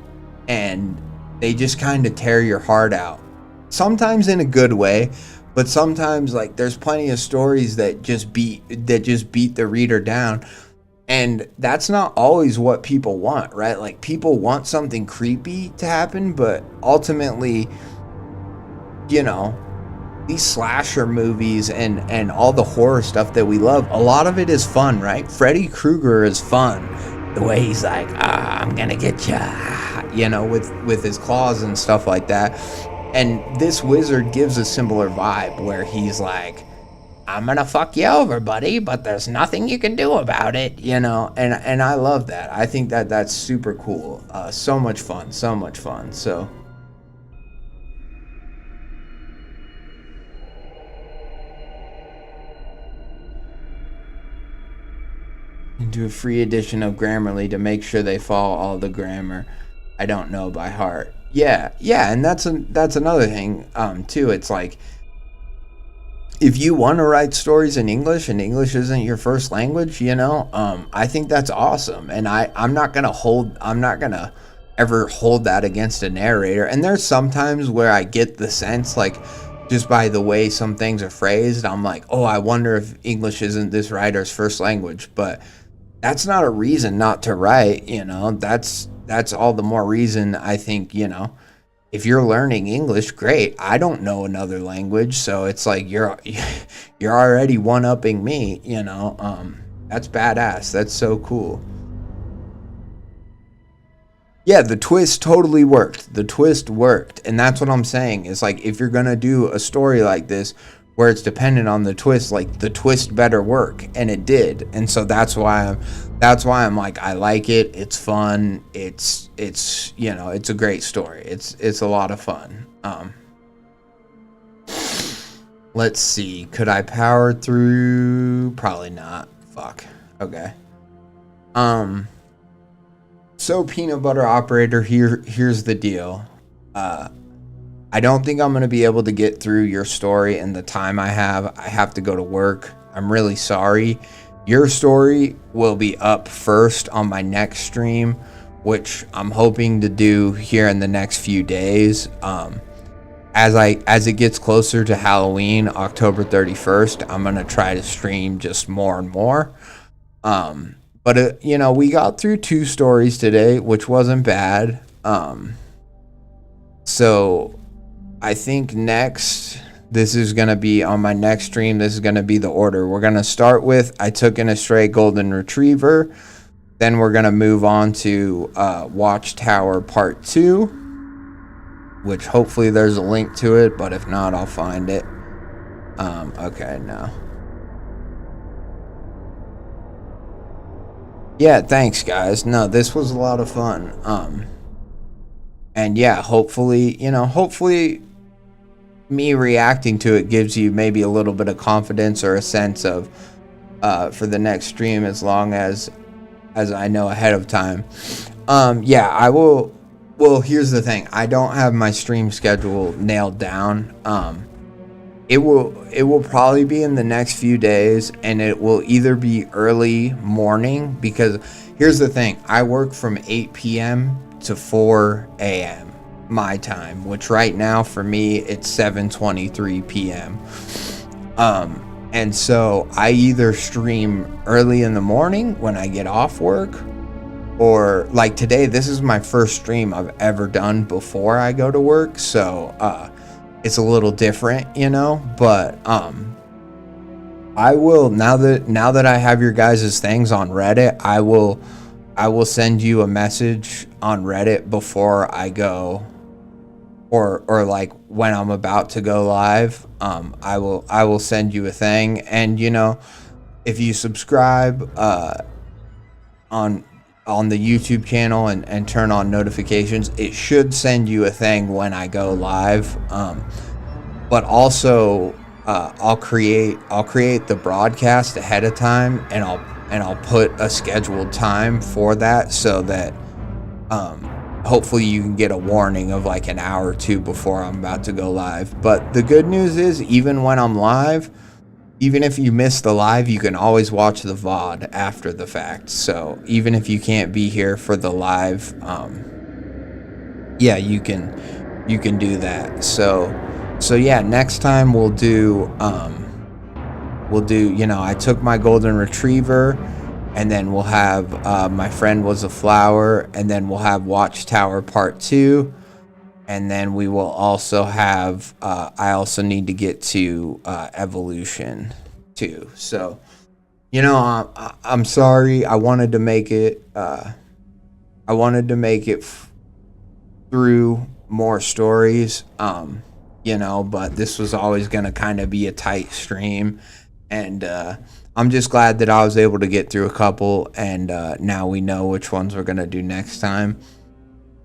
and they just kind of tear your heart out. Sometimes in a good way, but sometimes like there's plenty of stories that just beat the reader down. And that's not always what people want, right? Like, people want something creepy to happen, but ultimately, you know, these slasher movies and all the horror stuff that we love, a lot of it is fun, right? Freddy Krueger is fun. The way he's like, I'm gonna get ya, you know, with his claws and stuff like that. And this wizard gives a similar vibe where he's like, I'm gonna fuck you over, buddy, but there's nothing you can do about it, you know, and I love that. I think that that's super cool. So much fun. So do a free edition of Grammarly to make sure they follow all the grammar I don't know by heart. Yeah, and that's another thing too. It's like, if you want to write stories in English and English isn't your first language, you know, I think that's awesome. And I'm not gonna ever hold that against a narrator. And there's sometimes where I get the sense like just by the way some things are phrased, I'm like, oh, I wonder if English isn't this writer's first language. But that's not a reason not to write, you know. That's all the more reason, I think, you know, if you're learning English, great. I don't know another language, so it's like you're already one-upping me, you know. That's badass. That's so cool. Yeah, the twist totally worked. The twist worked. And that's what I'm saying. Is like, if you're going to do a story like this where it's dependent on the twist, like, the twist better work, and it did. And so that's why I'm like, I like it. It's fun. It's you know, it's a great story. It's a lot of fun. Let's see. Could I power through? Probably not. Fuck. Okay. So, peanut butter operator, here's the deal. I don't think I'm going to be able to get through your story in the time I have. I have to go to work. I'm really sorry. Your story will be up first on my next stream, which I'm hoping to do here in the next few days. As it gets closer to Halloween, October 31st, I'm going to try to stream just more and more. But you know, we got through 2 stories today, which wasn't bad. So I think this is going to be on my next stream. This is going to be the order. We're going to start with I took in a stray golden retriever. Then we're going to move on to Watchtower Part 2, which hopefully there's a link to it, but if not, I'll find it. Okay, no. Yeah, thanks, guys. No, this was a lot of fun. And yeah, hopefully, you know, hopefully me reacting to it gives you maybe a little bit of confidence or a sense of for the next stream, as long as I know ahead of time. Yeah, I will. Well, here's the thing. I don't have my stream schedule nailed down. It will probably be in the next few days, and it will either be early morning, because here's the thing. I work from 8 p.m. to 4 a.m. my time, which right now for me it's 7:23 p.m. And so I either stream early in the morning when I get off work, or like today, this is my first stream I've ever done before I go to work, so it's a little different, you know. But I will, now that I have your guys' things on Reddit, I will send you a message on Reddit before I go, or like when I'm about to go live. I will send you a thing, and you know, if you subscribe on the YouTube channel and turn on notifications, it should send you a thing when I go live. But also, I'll create the broadcast ahead of time, and I'll put a scheduled time for that, so that hopefully you can get a warning of like an hour or two before I'm about to go live. But the good news is, even when I'm live, even if you miss the live, you can always watch the VOD after the fact. So even if you can't be here for the live, yeah, you can do that. So yeah, next time we'll do, you know, I took my golden retriever, and then we'll have my friend was a flower, and then we'll have Watchtower Part 2. And then we will also have, I also need to get to Evolution too. So, you know, I'm sorry. I wanted to make it, through more stories, you know, but this was always going to kind of be a tight stream. And I'm just glad that I was able to get through a couple, and now we know which ones we're going to do next time.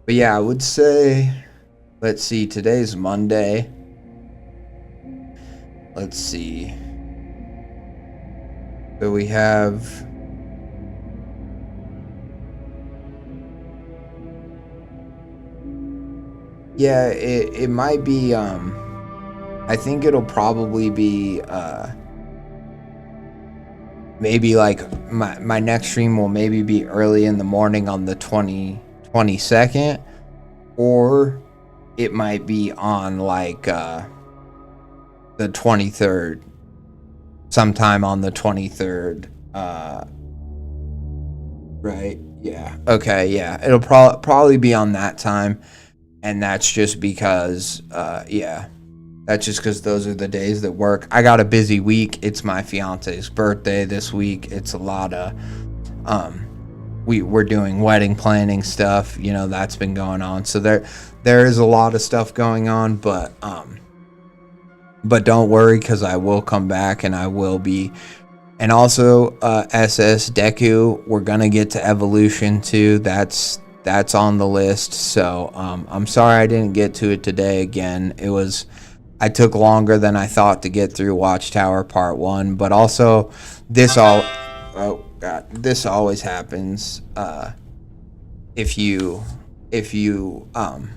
But yeah, I would say... Let's see, today's Monday. Let's see. So we have... Yeah, it might be, I think it'll probably be, maybe like my next stream will maybe be early in the morning on the 22nd, or... it might be on like the 23rd, sometime on the 23rd. Right? Yeah. Okay. Yeah. It'll probably be on that time, and that's just because. Yeah. That's just because those are the days that work. I got a busy week. It's my fiance's birthday this week. It's a lot of we're doing wedding planning stuff. That's been going on. So there is a lot of stuff going on, but don't worry, because I will come back and I will be. And also SSdeku, we're gonna get to evolution too. That's on the list. So I'm sorry I didn't get to it today. Again, I took longer than I thought to get through Watchtower Part 1, but also this always happens if you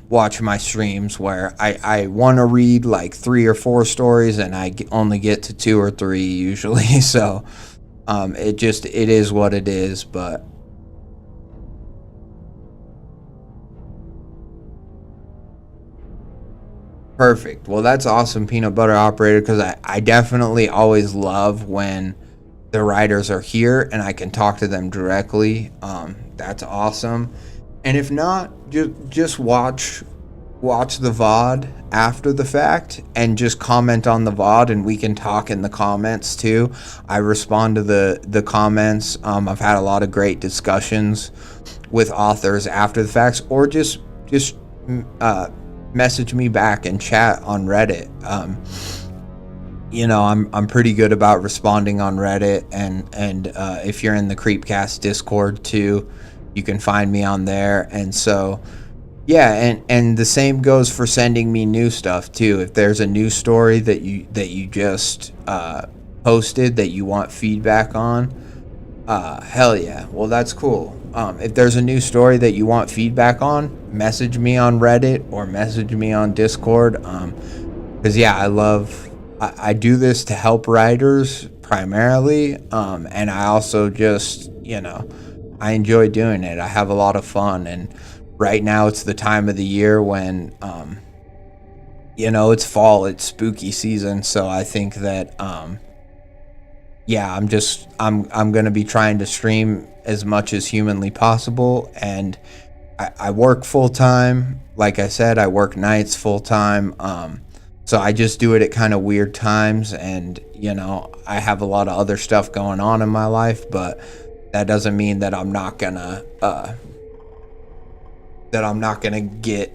watch my streams, where I want to read like 3 or 4 stories and I only get to 2 or 3 usually. So it is what it is. But perfect. Well, that's awesome, Peanut Butter Operator, because I definitely always love when the writers are here and I can talk to them directly. That's awesome. And if not, just watch the VOD after the fact and just comment on the VOD, and we can talk in the comments too. I respond to the comments. I've had a lot of great discussions with authors after the facts, or just message me back and chat on Reddit. I'm pretty good about responding on Reddit, and if you're in the Creepcast Discord too, you can find me on there. And so yeah, and the same goes for sending me new stuff too. If there's a new story that you just posted that you want feedback on, hell yeah. Well, that's cool. If there's a new story that you want feedback on, message me on Reddit or message me on Discord. Because yeah, I do this to help writers primarily, and I also just I enjoy doing it. I have a lot of fun, and right now it's the time of the year when it's fall, it's spooky season. So I think that yeah, I'm gonna be trying to stream as much as humanly possible. And I work full time. Like I said, I work nights full time. So I just do it at kind of weird times, and I have a lot of other stuff going on in my life, but that doesn't mean that I'm not gonna get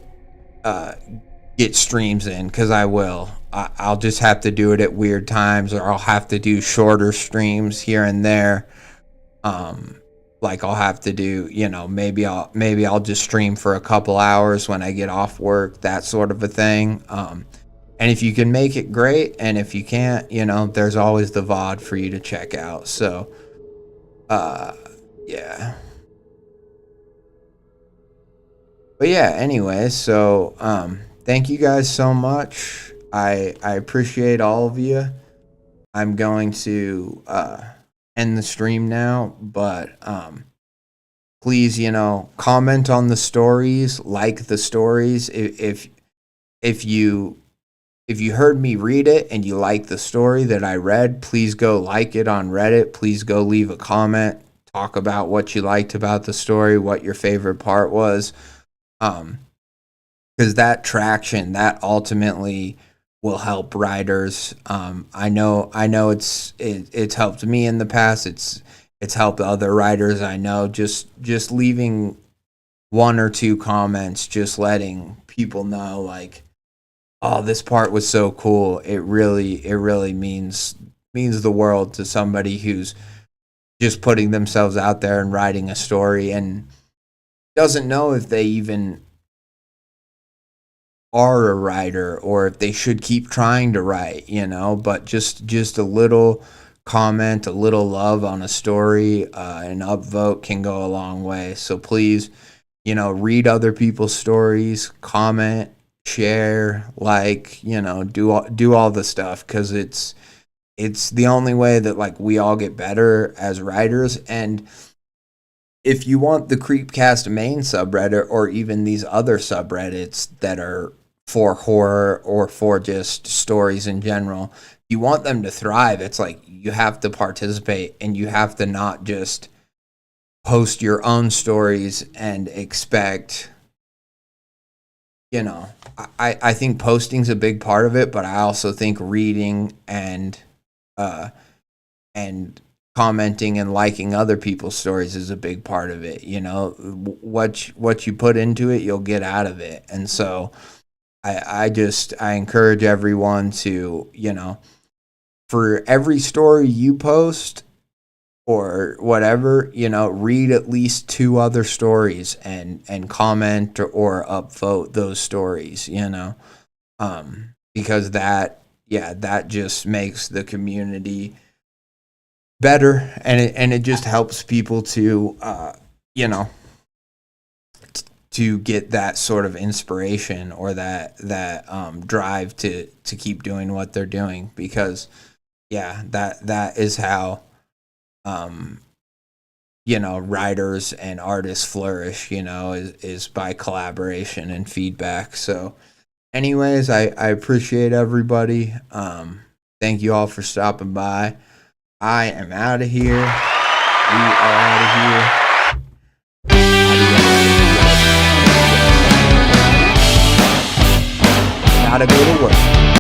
streams in, because I will. I'll just have to do it at weird times, or I'll have to do shorter streams here and there. Like I'll have to do, maybe I'll just stream for a couple hours when I get off work, that sort of a thing. And if you can make it, great. And if you can't, there's always the VOD for you to check out. So, yeah. But yeah, anyway, so thank you guys so much. I appreciate all of you. I'm going to end the stream now, but please, comment on the stories, like the stories. If you heard me read it and you like the story that I read, please go like it on Reddit. Please go leave a comment. Talk about what you liked about the story, what your favorite part was. Because that traction, that ultimately will help writers. I know it's helped me in the past. It's helped other writers I know. Just leaving 1 or 2 comments, just letting people know, like, oh, this part was so cool. It really means the world to somebody who's just putting themselves out there and writing a story and doesn't know if they even are a writer or if they should keep trying to write, but just a little comment, a little love on a story, an upvote can go a long way. So please, read other people's stories, comment, share, like, do all the stuff, because it's the only way that, like, we all get better as writers. And if you want the Creepcast main subreddit, or even these other subreddits that are for horror or for just stories in general. You want them to thrive. It's like you have to participate, and you have to not just post your own stories and expect, I think posting's a big part of it, but I also think reading and commenting and liking other people's stories is a big part of it. What you put into it, you'll get out of it. And so I encourage everyone to, for every story you post or whatever, read at least 2 other stories and comment or upvote those stories, because that just makes the community better, and it just helps people to, to get that sort of inspiration or that drive to keep doing what they're doing, because that is how writers and artists flourish, is by collaboration and feedback. So anyways, I appreciate everybody. Thank you all for stopping by. I am out of here. We are out of here. Gotta go to work.